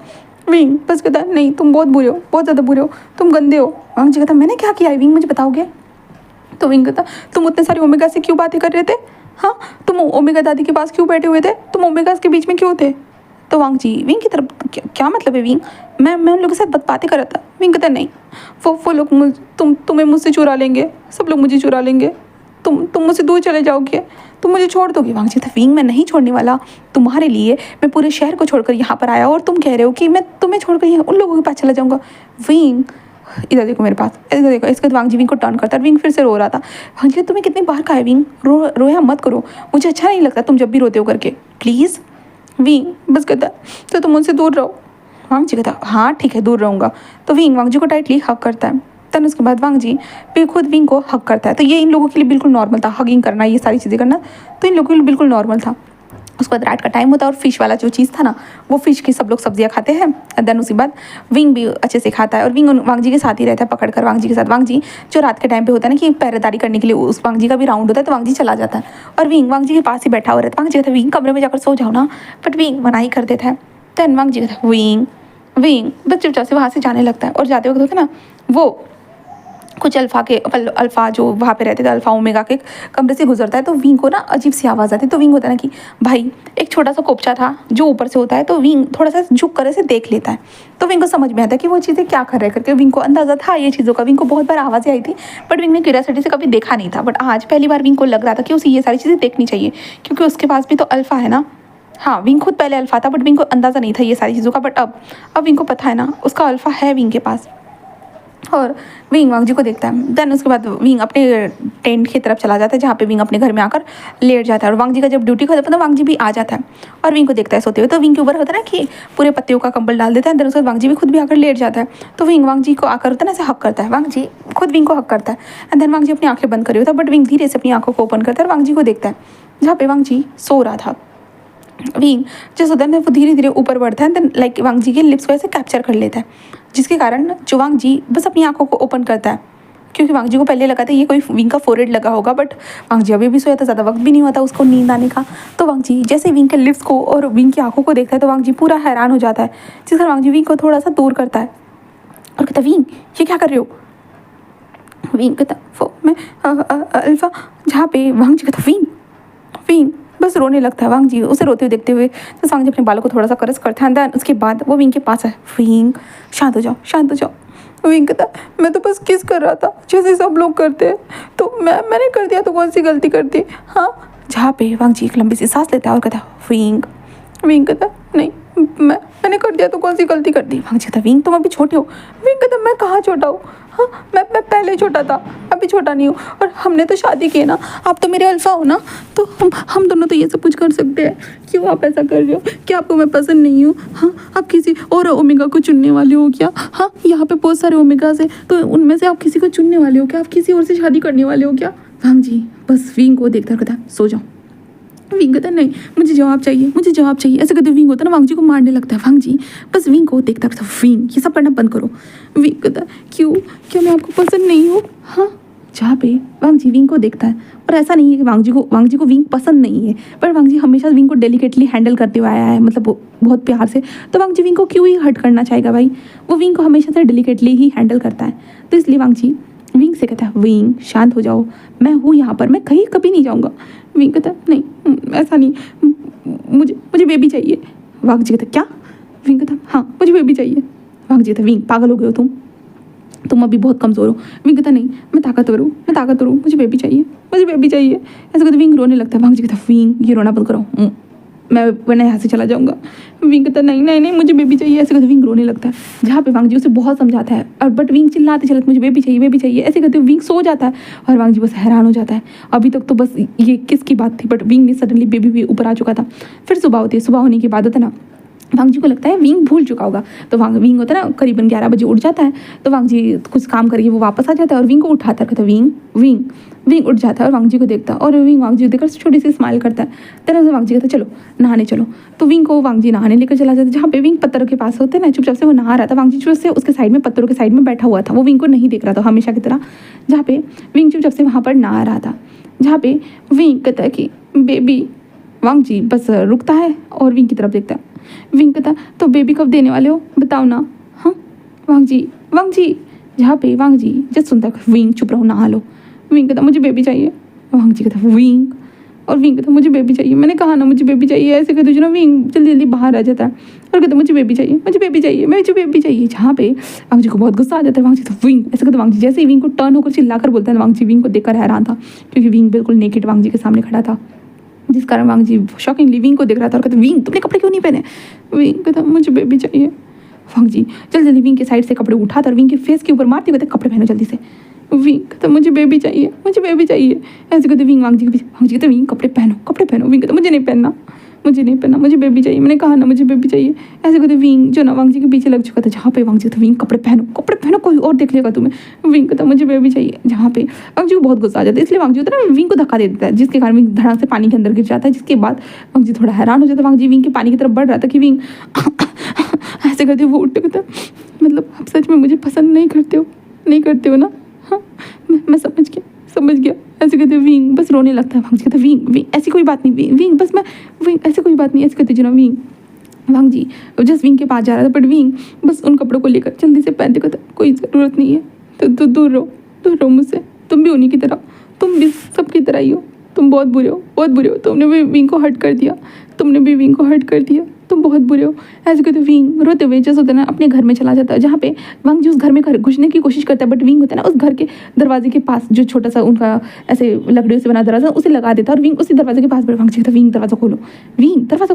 विंग बस कहता नहीं तुम बहुत बुरे हो, बहुत ज़्यादा बुरे हो, तुम गंदे हो। वांग जी कहता मैंने क्या किया है विंग, मुझे बताओगे? तो विंग कहता तुम उतने सारे ओमेगा से क्यों बातें कर रहे थे? हाँ, तुम ओमेगा दादी के पास क्यों बैठे हुए थे, तुम ओमेगास के बीच में क्यों थे? तो वांग जी विंग की तरफ क्या मतलब है विंग, मैं उन लोगों के साथ बातें कर रहा था। विंग कहता नहीं, वो लोग तुम्हें मुझसे चुरा लेंगे, सब लोग मुझे चुरा लेंगे, तुम मुझसे दूर चले जाओगे, तुम मुझे छोड़ दोगे। वांग जी था विंग मैं नहीं छोड़ने वाला, तुम्हारे लिए मैं पूरे शहर को छोड़कर यहाँ पर आया और तुम कह रहे हो कि मैं तुम्हें छोड़कर उन लोगों के पास चला जाऊँगा। विंग इधर देखो मेरे पास, इधर देखो। इसके बाद वांग जी विंग को टर्न करता है, विंग फिर से रो रहा था। वांग जी तुम्हें कितनी बार कहा है विंग, रोया मत करो, मुझे अच्छा नहीं लगता तुम जब भी रोते हो करके, प्लीज़। विंग बस कहता तो तुम मुझसे दूर रहो। वांग जी कहता हाँ ठीक है दूर रहूँगा। तो विंग वांग जी को टाइटली हक करता है। तब उसके बाद वांग जी फिर खुद विंग को हक करता है। तो ये इन लोगों के लिए बिल्कुल नॉर्मल था, हगिंग करना, ये सारी चीज़ें करना, तो इन लोगों के लिए बिल्कुल नॉर्मल था। उसके बाद रात का टाइम होता है और फिश वाला जो चीज़ था ना, वो फिश की सब लोग सब्जियां खाते हैं। देन उसके बाद विंग भी अच्छे से खाता है और विंग वांग जी के साथ ही रहता है, पकड़ कर वांग जी के साथ। वांग जी जो रात के टाइम पे होता है ना कि पहरेदारी करने के लिए उस वांग जी का भी राउंड होता है, तो वांग जी चला जाता है और विंग वांग जी के पास ही बैठा हुआ रहता है। वांग जी कहता है विंग कमरे में जाकर सो जाओ ना, बट विंग मना ही कर देता है। देन वांग जी कहता है विंग बस चुपचाप से वहाँ से जाने लगता है और जाते वक्त होता है ना वो कुछ अल्फ़ा जो वहाँ पे रहते थे, अल्फ़ा ओमेगा के कमरे से गुजरता है। तो विंग को ना अजीब सी आवाज़ आती है। तो विंग होता है ना कि भाई एक छोटा सा कोपचा था जो ऊपर से होता है, तो विंग थोड़ा सा झुक कर ऐसे देख लेता है। तो विंग को समझ में आता है कि वो चीज़ें क्या कर रहे हैं करके। विंग को अंदाज़ा था ये चीज़ों का, विंग को बहुत बार आवाज़ें आई थी, बट विंग ने क्यूरियोसिटी से कभी देखा नहीं था। बट आज पहली बार विंग को लग रहा था कि उसे ये सारी चीज़ें देखनी चाहिए, क्योंकि उसके पास भी तो अल्फ़ा है ना। हाँ, विंग खुद पहले अल्फ़ा था, बट विंग को अंदाज़ा नहीं था ये सारी चीज़ों का, बट अब विंग को पता है ना उसका अल्फ़ा है विंग के पास। और विंग वांग जी को देखता है। देन उसके बाद विंग अपने टेंट की तरफ चला जाता है, जहाँ पे विंग अपने घर में आकर लेट जाता है। और वांग जी का जब ड्यूटी खत्म होता है तो वांग जी भी आ जाता है और विंग को देखता है सोते हुए। तो विंग के ऊपर होता है ना कि पूरे पत्तियों का कंबल डाल देता है। देन उसके बाद वांग जी भी खुद भी आकर लेट जाता है। तो विंग वांग जी को आकर होता है ना ऐसे हक करता है, वांग जी खुद विंग को हक करता है। एंड देन वांग जी अपनी आंखें बंद करी होता है, बट विंग धीरे से अपनी आंखों को ओपन करता है और वांग जी को देखता है जहाँ पे वांग जी सो रहा था। विंग जैसे होता है ना वो धीरे धीरे ऊपर बढ़ता है, देन लाइक वांग जी के लिप्स को ऐसे कैप्चर कर लेता है, जिसके कारण जो वांग जी बस अपनी आंखों को ओपन करता है। क्योंकि वांग जी को पहले लगा था ये कोई विंग का फोरहेड लगा होगा, बट वांग जी अभी भी सोया था, ज़्यादा वक्त भी नहीं हुआ था उसको नींद आने का। तो वांग जी जैसे विंग के लिप्स को और विंग की आंखों को देखता है तो वांग जी पूरा हैरान हो जाता है, जिस कारण वांग जी विंग को थोड़ा सा दूर करता है और कहता विंग ये क्या कर रहे हो? विंग कहता वो मैं अल्फा, जहाँ पे वांग जी कहता विंग बस रोने लगता है। वांग जी उसे रोते हुए देखते हुए तो वांग जी अपने बालों को थोड़ा सा करस करता है। देन उसके बाद वो विंग के पास है। विंग शांत हो जाओ, शांत हो जाओ। विंग कहता मैं तो बस किस कर रहा था जैसे सब लोग करते हैं, तो मैंने कर दिया तो कौन सी गलती कर दी? हाँ, जहाँ पे वांग जी एक लंबी सी सांस लेता है और कहता विंग कहता नहीं मैंने कर दिया तो कौन सी गलती कर दी? वांग जी कहता विंग तुम अभी छोटे हो। विंग कहता मैं कहाँ छोटा हूँ? हाँ, मैं पहले छोटा था, अभी छोटा नहीं हूँ, और हमने तो शादी की है ना, आप तो मेरे अल्फा हो ना, तो हम दोनों तो ये सब कुछ कर सकते हैं। क्यों आप ऐसा कर रहे हो? क्या आपको मैं पसंद नहीं हूँ? हाँ, आप किसी और ओमेगा को चुनने वाले हो क्या? हाँ, यहाँ पे बहुत सारे ओमेगास है, तो उनमें से आप किसी को चुनने वाले हो क्या? आप किसी और से शादी करने वाले हो क्या? वांग जी बस विंग को देखता कहता सो जाओ, विंग कहता नहीं, मुझे जवाब चाहिए, मुझे जवाब चाहिए। ऐसे कहते विंग होता है ना वांग जी को मारने लगता है। वांग जी बस विंग को देखता रहता, विंग ये सब करना बंद करो। विंग कहता क्यों, क्या मैं आपको पसंद नहीं हूँ? हाँ, जहाँ पे वांग जी विंग को देखता है, और ऐसा नहीं है कि वांग जी को विंग पसंद नहीं है, पर वांग जी हमेशा विंग को डेलिकेटली हैंडल करते हुए आया है, मतलब बहुत प्यार से। तो वांग जी विंग को क्यों ही हर्ट करना चाहेगा भाई, वो विंग को हमेशा से डेलिकेटली ही हैंडल करता है। तो इसलिए वांग जी विंग से कहता है विंग शांत हो जाओ, मैं हूँ यहाँ पर, मैं कहीं कभी नहीं जाऊँगा। विंग कहता है नहीं ऐसा नहीं, मुझे बेबी चाहिए। वांग जी कहता क्या? विंग कहता हाँ मुझे बेबी चाहिए। वांग जी कहता विंग पागल हो गए हो तुम अभी बहुत कमज़ोर हो। विंग कहता नहीं मैं ताकतवर हूँ, मैं ताकतवर हूँ, मुझे बेबी चाहिए, मुझे बेबी चाहिए। ऐसे कहते विंग रोने लगता है। वांग जी कहता विंग ये रोना बंद करो, मैं वरना यहाँ से चला जाऊँगा। विंग कहता नहीं नहीं नहीं मुझे बेबी चाहिए। ऐसे कहते विंग रोने लगता है, जहाँ पे वांग जी उसे बहुत समझाता है, और बट विंग चिल्लाते चलते मुझे बेबी चाहिए, बेबी चाहिए। ऐसे कहते विंग सो जाता है, और वांग जी बस हैरान हो जाता है, अभी तक तो बस ये किसकी बात थी, बट विंग ने सडनली बेबी भी ऊपर आ चुका था। फिर सुबह होती है, सुबह होने के बाद होता है ना वांग जी को लगता है विंग भूल चुका होगा। तो विंग होता है ना करीबन 11 बजे उठ जाता है। तो वांग जी कुछ काम करके वो वापस आ जाता है, और विंग को उठाता है, कहता विंग विंग विंग उठ जाता है, और वांग जी को देखता है, और विंग वांग जी को देखकर छोटी सी स्माइल करता है। तरह से वांग जी कहता है चलो नहाने चलो। तो विंग को वांग जी नहाने लेकर चला जाता है, जहाँ पे विंग पत्थरों के पास होते हैं ना, चुपचाप से वो नहा रहा था। वांग जी चुपचाप से उसके साइड में पत्थरों के साइड में बैठा हुआ था, वो विंग को नहीं देख रहा था हमेशा की तरह, जहाँ पे विंग चुपचाप से वहाँ पर नहा रहा था। जहाँ पे विंग कहता है कि बेबी, वांग जी बस रुकता है और विंग की तरफ देखता है। विंग कहता तो बेबी कब देने वाले हो बताओ ना। हाँ वांग जी जहाँ पे वांग जी जस्ट सुनता है विंग चुप रहो नहा लो। विंग कहता मुझे बेबी चाहिए। वांग जी कहता विंग, और विंग कहता मुझे बेबी चाहिए, मैंने कहा ना मुझे बेबी चाहिए। ऐसे कहते ना विंग जल्दी जल्दी बाहर आ जाता है, और कहता मुझे बेबी चाहिए, मुझे बेबी चाहिए, मुझे बेबी चाहिए। जहाँ पे वांग जी को बहुत गुस्सा आ जाता है। वांग जी तो विंग ऐसे कहते वांग जी जैसे ही विंग को टर्न होकर चिल्लाकर बोलता है, वांग जी विंग को देखकर हैरान था, क्योंकि विंग बिल्कुल नेकेड वांग जी के सामने खड़ा था, जिस कारण वांग जी शॉकिंगली विंग को देख रहा था, और कहते विंग तुमने कपड़े क्यों नहीं पहने? विंग कहता मुझे बेबी चाहिए। वांग जी जल्दी जल्दी विंग के साइड से कपड़े उठाता और विंग के फेस के ऊपर मारते कहते कपड़े पहनो जल्दी से। विंग कहता मुझे बेबी चाहिए, मुझे बेबी चाहिए। ऐसे कहते विंग वांग जी के पीछे। वांग जी कहते विंग कपड़े पहनो, कपड़े पहनो। विंग कहता मुझे नहीं पहनना, मुझे नहीं पहनना, मुझे बेबी चाहिए, मैंने कहा ना मुझे बेबी चाहिए। ऐसे कहते विंग जो ना वांग जी के पीछे लग चुका था, जहाँ पे वांग जी तो विंग कपड़े पहनो, कपड़े पहनो, कोई और देख लेगा तुम्हें। विंग कहता मुझे बेबी चाहिए। जहाँ पे वांग जी को बहुत गुस्सा आ जाता है, इसलिए वांग जी होता है ना विंग को धक्का दे देता है, जिसके कारण विंग धड़ाक से पानी के अंदर गिर जाता है। जिसके बाद वांग जी थोड़ा हैरान हो जाता है। वांग जी विंग के पानी की तरफ बढ़ रहा था कि विंग ऐसे करते वो उठ कहता मतलब आप सच में मुझे पसंद नहीं करते हो ना? हाँ मैं समझ गया। ऐसे कहते विंग बस रोने लगता है। वांग जी कहता विंग ऐसी कोई बात नहीं, विंग बस मैं विंग ऐसी कोई बात नहीं। ऐसे कहते ना विंग वांग जी जस्ट विंग के पास जा रहा था, बट विंग बस उन कपड़ों को लेकर जल्दी से पहनते कहता कोई ज़रूरत नहीं है, तो दूर रहो मुझसे, तुम भी उन्हीं की तरह, तुम भी सबकी तरह ही हो, तुम बहुत बुरे हो, तुमने भी विंग को हर्ट कर दिया, तुम बहुत बुरे हो। ऐसे कहते विंग रोते हुए जैसे होता है ना अपने घर में चला जाता है, जहाँ पे वांग जी उस घर में घुसने की कोशिश करता है, बट विंग होता है ना उस घर के दरवाजे के पास जो छोटा सा उनका ऐसे लकड़ियों से बना दरवाजा उसे लगा देता है, और विंग उसी दरवाजे के पास बैठ। वांग जी कहता विंग दरवाजा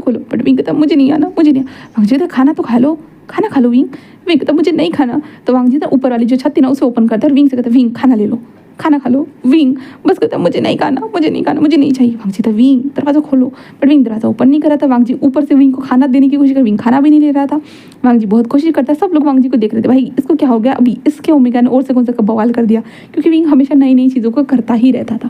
खोलो, बट विंग कहता मुझे नहीं आना। वांग जी कहता खाना तो खा लो विंग कहता मुझे नहीं खाना। तो वांग जी ऊपर वाली जो छत थी ना उसे ओपन करता है, और विंग से कहता विंग खाना खा लो। विंग बस कहता मुझे नहीं खाना, मुझे नहीं चाहिए। वांग जी था विंग दरवाज़ा खोलो, बट विंग दरवाज़ा ओपन नहीं कर रहा था। वांग जी ऊपर से विंग को खाना देने की कोशिश कर, विंग खाना भी नहीं ले रहा था। वांग जी बहुत कोशिश करता है, सब लोग वांग जी को देख रहे थे, भाई इसको क्या हो गया, अभी इसके ओमेगा ने और से कौन सा बवाल कर दिया, क्योंकि विंग हमेशा नई चीज़ों को करता ही रहता था,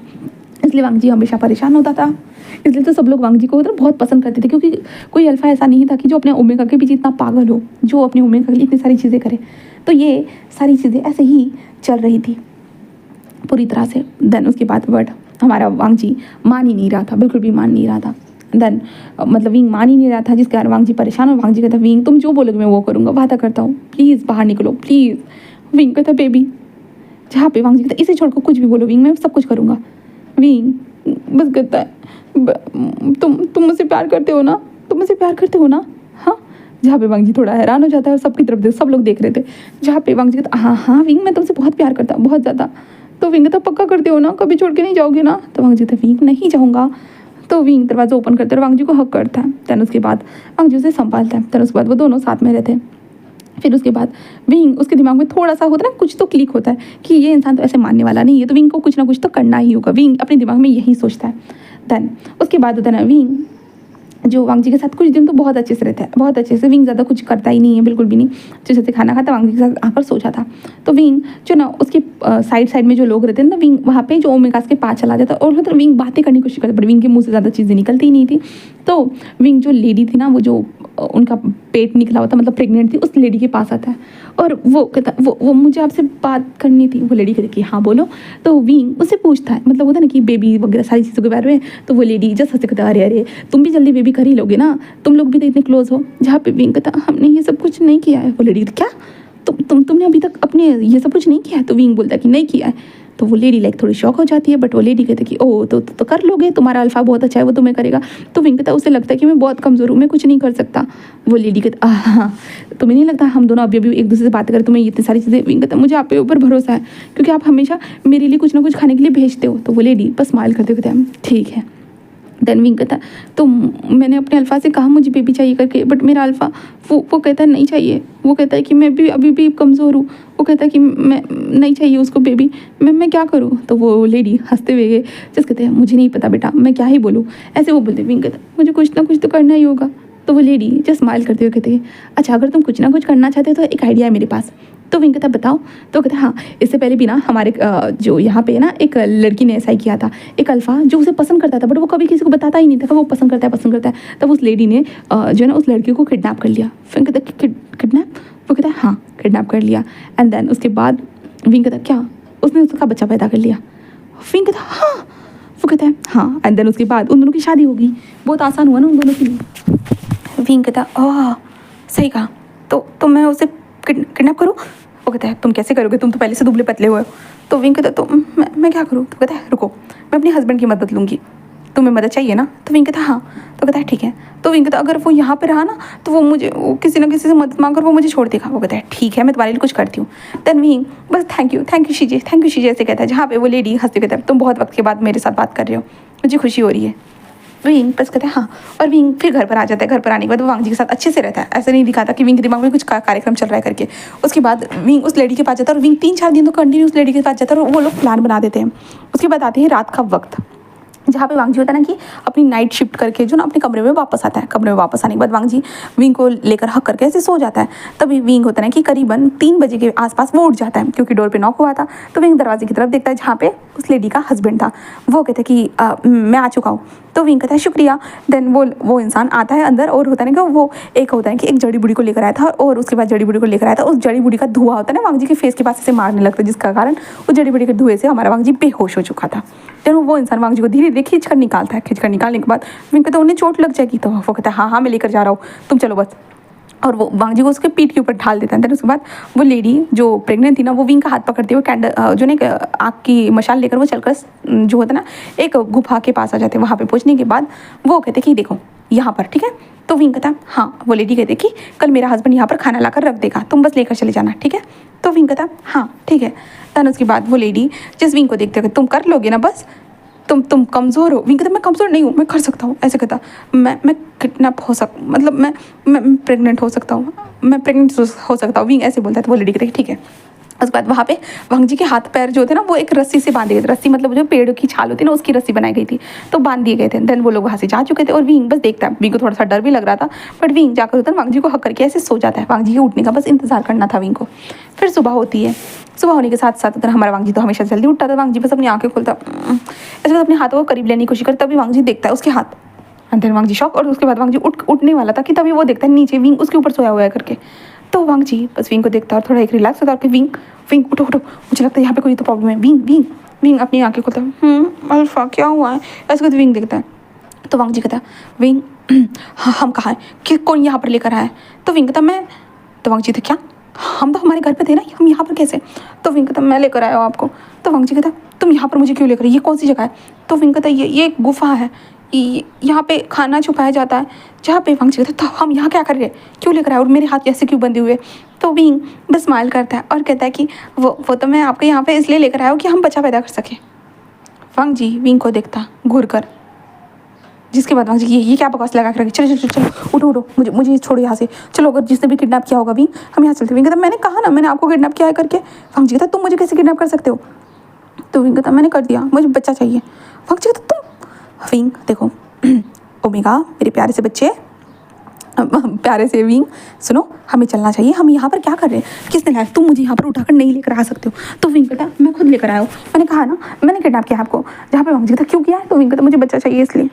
इसलिए वांग जी हमेशा परेशान होता था। इसलिए तो सब लोग वांग जी को बहुत पसंद करते थे, क्योंकि कोई अल्फा ऐसा नहीं था कि जो अपने ओमेगा के पीछे इतना पागल हो, जो अपने ओमेगा के लिए इतनी सारी चीज़ें करे। तो ये सारी चीज़ें ऐसे ही चल रही थी पूरी तरह से। देन उसके बाद बट हमारा वांग जी मान ही नहीं रहा था, बिल्कुल भी मान नहीं रहा था। देन मतलब विंग मान ही नहीं रहा था, जिसके कारण वांग जी परेशान। और वांग जी कहता विंग तुम जो बोलोगे मैं वो करूँगा, वादा करता हूँ, प्लीज़ बाहर निकलो प्लीज़। विंग कहता बेबी, जहाँ पे वांग जी कहता इसे छोड़कर कुछ भी बोलो विंग, मैं सब कुछ करूँगा। विंग बस कहता है तुम मुझसे प्यार करते हो ना? हाँ। जहाँ पे वांग जी थोड़ा हैरान हो जाता है, और सबकी तरफ सब लोग देख रहे थे। जहाँ पे वांग जी कहता हाँ विंग मैं तुमसे बहुत प्यार करता हूँ, बहुत ज़्यादा। तो विंग कहता पक्का करते हो ना, कभी छोड़ के नहीं जाओगे ना? तो वांग जी कहता विंग नहीं जाऊँगा। तो विंग दरवाज़ा ओपन करता है और वांग जी को हक करता है। दैन उसके बाद वांग जी उसे संभालता है। दैन उसके बाद वो दोनों साथ में रहते हैं। फिर उसके बाद विंग उसके दिमाग में थोड़ा सा होता है ना, कुछ तो क्लिक होता है कि ये इंसान तो ऐसे मानने वाला नहीं है, तो विंग को कुछ ना कुछ तो करना ही होगा। विंग अपने दिमाग में यही सोचता है। दैन उसके बाद होता है ना विंग जो वांग जी के साथ कुछ दिन तो बहुत अच्छे से रहता है, बहुत अच्छे से। विंग ज़्यादा कुछ करता ही नहीं है, बिल्कुल भी नहीं। जैसे से खाना खाता, वांग जी के साथ आकर सो जाता। तो विंग जो ना उसके साइड में जो लोग रहते हैं ना, विंग वहाँ पे जो ओमेगास के पास चला जाता और मतलब विंग बातें करने की कोशिश करता, पर विंग के मुँह से ज़्यादा चीज़ें निकलती ही नहीं थी। तो विंग जो लेडी थी ना, वो जो उनका पेट निकला हुआ था, मतलब प्रेग्नेंट थी, उस लेडी के पास आता है और वो कहता वो मुझे आपसे बात करनी थी। वो लेडी कहती कि हाँ बोलो। तो विंग उससे पूछता है, मतलब होता है ना कि बेबी वगैरह सारी चीज़ों के बारे में। तो वो लेडी जस्ट हंसते कहता अरे अरे तुम भी जल्दी बेबी कर ही लोगे ना, तुम लोग भी तो इतने क्लोज हो। जहाँ पे विंग कहता हमने ये सब कुछ नहीं किया है। वो लेडी क्या तुमने अभी तक अपने ये सब कुछ नहीं किया है? तो विंग बोलता है कि नहीं किया है। तो वो लेडी लाइक थोड़ी शॉक हो जाती है, बट वो लेडी कहते कि ओह तो कर लोगे, तुम्हारा अल्फा बहुत अच्छा है, वो तुम्हें करेगा। तो विंग कहता उसे लगता है कि मैं बहुत कमज़ोर हूँ, मैं कुछ नहीं कर सकता। वो लेडी कहता हाँ तुम्हें नहीं लगता हम दोनों अभी अभी एक दूसरे से बात करें, तुम्हें इतनी सारी चीज़ें। विंग कहता मुझे आप पे ऊपर भरोसा है, क्योंकि आप हमेशा मेरे लिए कुछ ना कुछ खाने के लिए भेजते हो। तो वो लेडी बस स्माइल करते कहते हैं ठीक है। देन विंग कहता तो मैंने अपने अल्फा से कहा मुझे बेबी चाहिए करके, बट मेरा अल्फा वो कहता है नहीं चाहिए। वो कहता है कि मैं भी अभी भी कमज़ोर हूँ। वो कहता है कि मैं नहीं चाहिए उसको बेबी, मैं क्या करूँ? तो वो लेडी हंसते हुए गए जिस कहते हैं मुझे नहीं पता बेटा, मैं क्या ही बोलूँ। ऐसे वो बोलते। विंग कहता मुझे कुछ ना कुछ तो करना ही होगा। तो वो लेडी जस्ट स्माइल करते हुए कहते हैं अच्छा अगर तुम कुछ ना कुछ करना चाहते हो तो एक आइडिया है मेरे पास। तो विंग कहता बताओ। तो कहता हाँ इससे पहले भी ना हमारे जो यहाँ पे ना एक लड़की ने ऐसा ही किया था। एक अल्फा जो उसे पसंद करता था, बट वो कभी किसी को बताता ही नहीं था कि वो पसंद करता है। तब उस लेडी ने जो है ना उस लड़की को किडनैप कर लिया। फिर कहता किडनैप? वो कहता है हाँ किडनैप कर लिया। एंड देन उसके बाद विंग कहता क्या उसने उसका बच्चा पैदा कर लिया? विंग कहता हाँ। वो कहता है हाँ। एंड देन उसके बाद उन दोनों की शादी होगी। बहुत आसान हुआ ना उन दोनों के लिए। विंग कहता ओह सही कहा। तो मैं उसे किडनैप करूँ? वो कहता है तुम कैसे करोगे, तुम तो पहले से दुबले पतले हुए हो। तो विंग कहता तो मैं क्या करूँ? तो कहता है रुको मैं अपने हस्बैंड की मदद लूँगी, तुम्हें मदद चाहिए ना? तो विंग कहता हाँ। तो कहता है ठीक है। तो विंग कहता अगर वो यहाँ पे रहा ना तो वो किसी ना किसी से मदद मांग कर वो मुझे छोड़ देगा। वो कहता है ठीक है मैं तुम्हारे लिए कुछ करती हूँ। देन विंग बस थैंक यू शीजे ऐसे कहता है। जहाँ पे वो लेडी हंसते कहता है तुम बहुत वक्त के बाद मेरे साथ बात कर रहे हो, मुझे खुशी हो रही है। विंग बस कहते हैं हाँ। और विंग फिर घर पर आ जाता है। घर पर आने के बाद वो वांग जी के साथ अच्छे से रहता है। ऐसा नहीं दिखाता कि विंग के दिमाग में कुछ कार्यक्रम चल रहा है करके। उसके बाद विंग उस लेडी के पास जाता है और विंग 3-4 दिन तो कंटिन्यू उस लेडी के पास जाता है और वो लोग प्लान बना देते हैं। उसके बाद आते हैं रात का वक्त, जहाँ पे वांग जी होता है ना कि अपनी नाइट शिफ्ट करके जो ना अपने कमरे में वापस आता है। कमरे में वापस आने के बाद वांग जी विंग को लेकर हक करके ऐसे सो जाता है। तभी विंग होता है ना कि करीबन 3 बजे के आसपास वो उठ जाता है, क्योंकि डोर पे नॉक हुआ था। तो विंग दरवाजे की तरफ देखता है जहाँ पे उस लेडी का हस्बैंड था। वो कहते हैं कि मैं आ चुका हूँ। तो विंग कहता है शुक्रिया। देन वो इंसान आता है अंदर और होता है ना कि वो एक होता है कि एक जड़ी बूटी को लेकर आया था और उसके बाद जड़ी बूटी को लेकर आया था। उस जड़ी बूटी का धुआं होता है ना वांग जी के फेस के पास से मारने लगता है, जिसका कारण उस जड़ी बूटी के धुएं से हमारा वांग जी बेहोश हो चुका था। देन वो इंसान वांग जी को धीरे धीरे खींच कर निकालता है। खींच कर निकालने के बाद विंग कहता है उन्हें चोट लग जाएगी। तो वो कहता है हाँ मैं लेकर जा रहा हूँ, तुम चलो बस। और वो वांग जी को उसके पीठ के ऊपर ढाल देता है। देन उसके बाद वो लेडी जो प्रेग्नेंट थी ना वो विंग का हाथ पकड़ते हुए कैंडल जो ना आग की मशाल लेकर वो चलकर जो होता है ना एक गुफा के पास आ जाते हैं। वहाँ पे पहुँचने के बाद वो कहते कि देखो यहाँ पर ठीक है। तो विंग कहता हाँ। वो लेडी कहते कि कल मेरा हस्बैंड यहाँ पर खाना लाकर रख देगा, तुम बस लेकर चले जाना ठीक है। तो विंग कहता हाँ ठीक है। देन उसके बाद वो लेडी जिस विंग को देखते हुए तुम कर लोगे ना बस, तुम कमज़ोर हो। विंग कहता मैं कमज़ोर नहीं हूँ, मैं कर सकता हूँ। ऐसे कहता मैं किडनैप हो मतलब मैं प्रेग्नेंट हो सकता हूँ, मैं प्रेग्नेंट हो सकता हूँ। विंग ऐसे बोलता है। तो वो लेडी कहती है ठीक है। उसके बाद वहाँ पे वांग जी के हाथ पैर जो थे ना वो एक रस्सी से बांधे गए थे। रस्सी मतलब जो पेड़ की छाल होती है ना उसकी रस्सी बनाई गई थी, तो बांध दिए गए थे। देन वो लोग वहाँ से जा चुके थे और विंग बस देखता है। विंग को थोड़ा सा डर भी लग रहा था, बट विंग जाकर होता है वांग जी को हक करके ऐसे सो जाता है। वांग जी के उठने का बस इंतजार करना था विंग को। फिर सुबह होती है। सुबह होने के साथ साथ अगर हमारा वांग जी तो हमेशा जल्दी उठता था। वांग जी बस अपनी आंखें खोलता ऐसे अपने हाथों को करीब लेने की कोशिश करता, तभी वांग जी देखता है उसके हाथ। देन वांग जी शॉक। और उसके बाद वांग जी उठने वाला था कि तभी वो देखता है नीचे विंग उसके ऊपर सोया हुआ है करके। तो वांग जी बस विंग को देखता है और थोड़ा एक रिलैक्स होता है कि विंग उठो मुझे लगता है यहाँ पे कोई तो प्रॉब्लम है। विंग अपनी आंखें खोलता है अल्फा क्या हुआ है ऐसे करके विंग देखता है। तो वांग जी कहता है विंग हाँ हम कहाँ हैं, कि कौन यहाँ पर लेकर आया है? तो विंग कहता मैं। तो वांग जी था क्या हम तो हमारे घर पे थे ना, हम यहाँ पर कैसे? तो विंग कहता मैं लेकर आया हूँ आपको। तो वांग जी कहता तुम यहाँ पर मुझे क्यों लेकर, ये कौन सी जगह है? तो विंग कहता ये एक गुफा है, यहाँ पे खाना छुपाया जाता है। जहाँ पे वांग जी कहता तो हम यहाँ क्या कर रहे हैं, क्यों लेकर आए और मेरे हाथ ऐसे क्यों बंधे हुए? तो विंग बस स्माइल करता है और कहता है कि वो तो मैं आपके यहाँ पे इसलिए लेकर आया हूँ कि हम बच्चा पैदा कर सकें। वांग जी विंग को देखता घूर कर, जिसके बाद वांग जी ये क्या बकवास लगा कर रखी, चलो उठो मुझे छोड़ो यहाँ से, चलो अगर जिसने भी किडनैप किया होगा विंग हम यहाँ चलते। विंग कहता मैंने कहा ना मैंने आपको किडनैप किया है करके। वांग जी कहता तुम मुझे कैसे किडनैप कर सकते हो? तो विंग कहता मैंने कर दिया, मुझे बच्चा चाहिए। वांग जी कहता तुम। विंग देखो ओमेगा मेरे प्यारे से बच्चे, प्यारे से विंग, सुनो हमें चलना चाहिए। हम यहाँ पर क्या कर रहे हैं? किसने लाया? तुम मुझे यहाँ पर उठाकर नहीं लेकर आ सकते हो। तो विंग कहता मैं खुद लेकर आया हूँ, मैंने कहा ना मैंने किडनैप किया आपको। जहाँ पे वांग जी कहता क्यों किया है? तो विंग कहता मुझे बच्चा चाहिए इसलिए।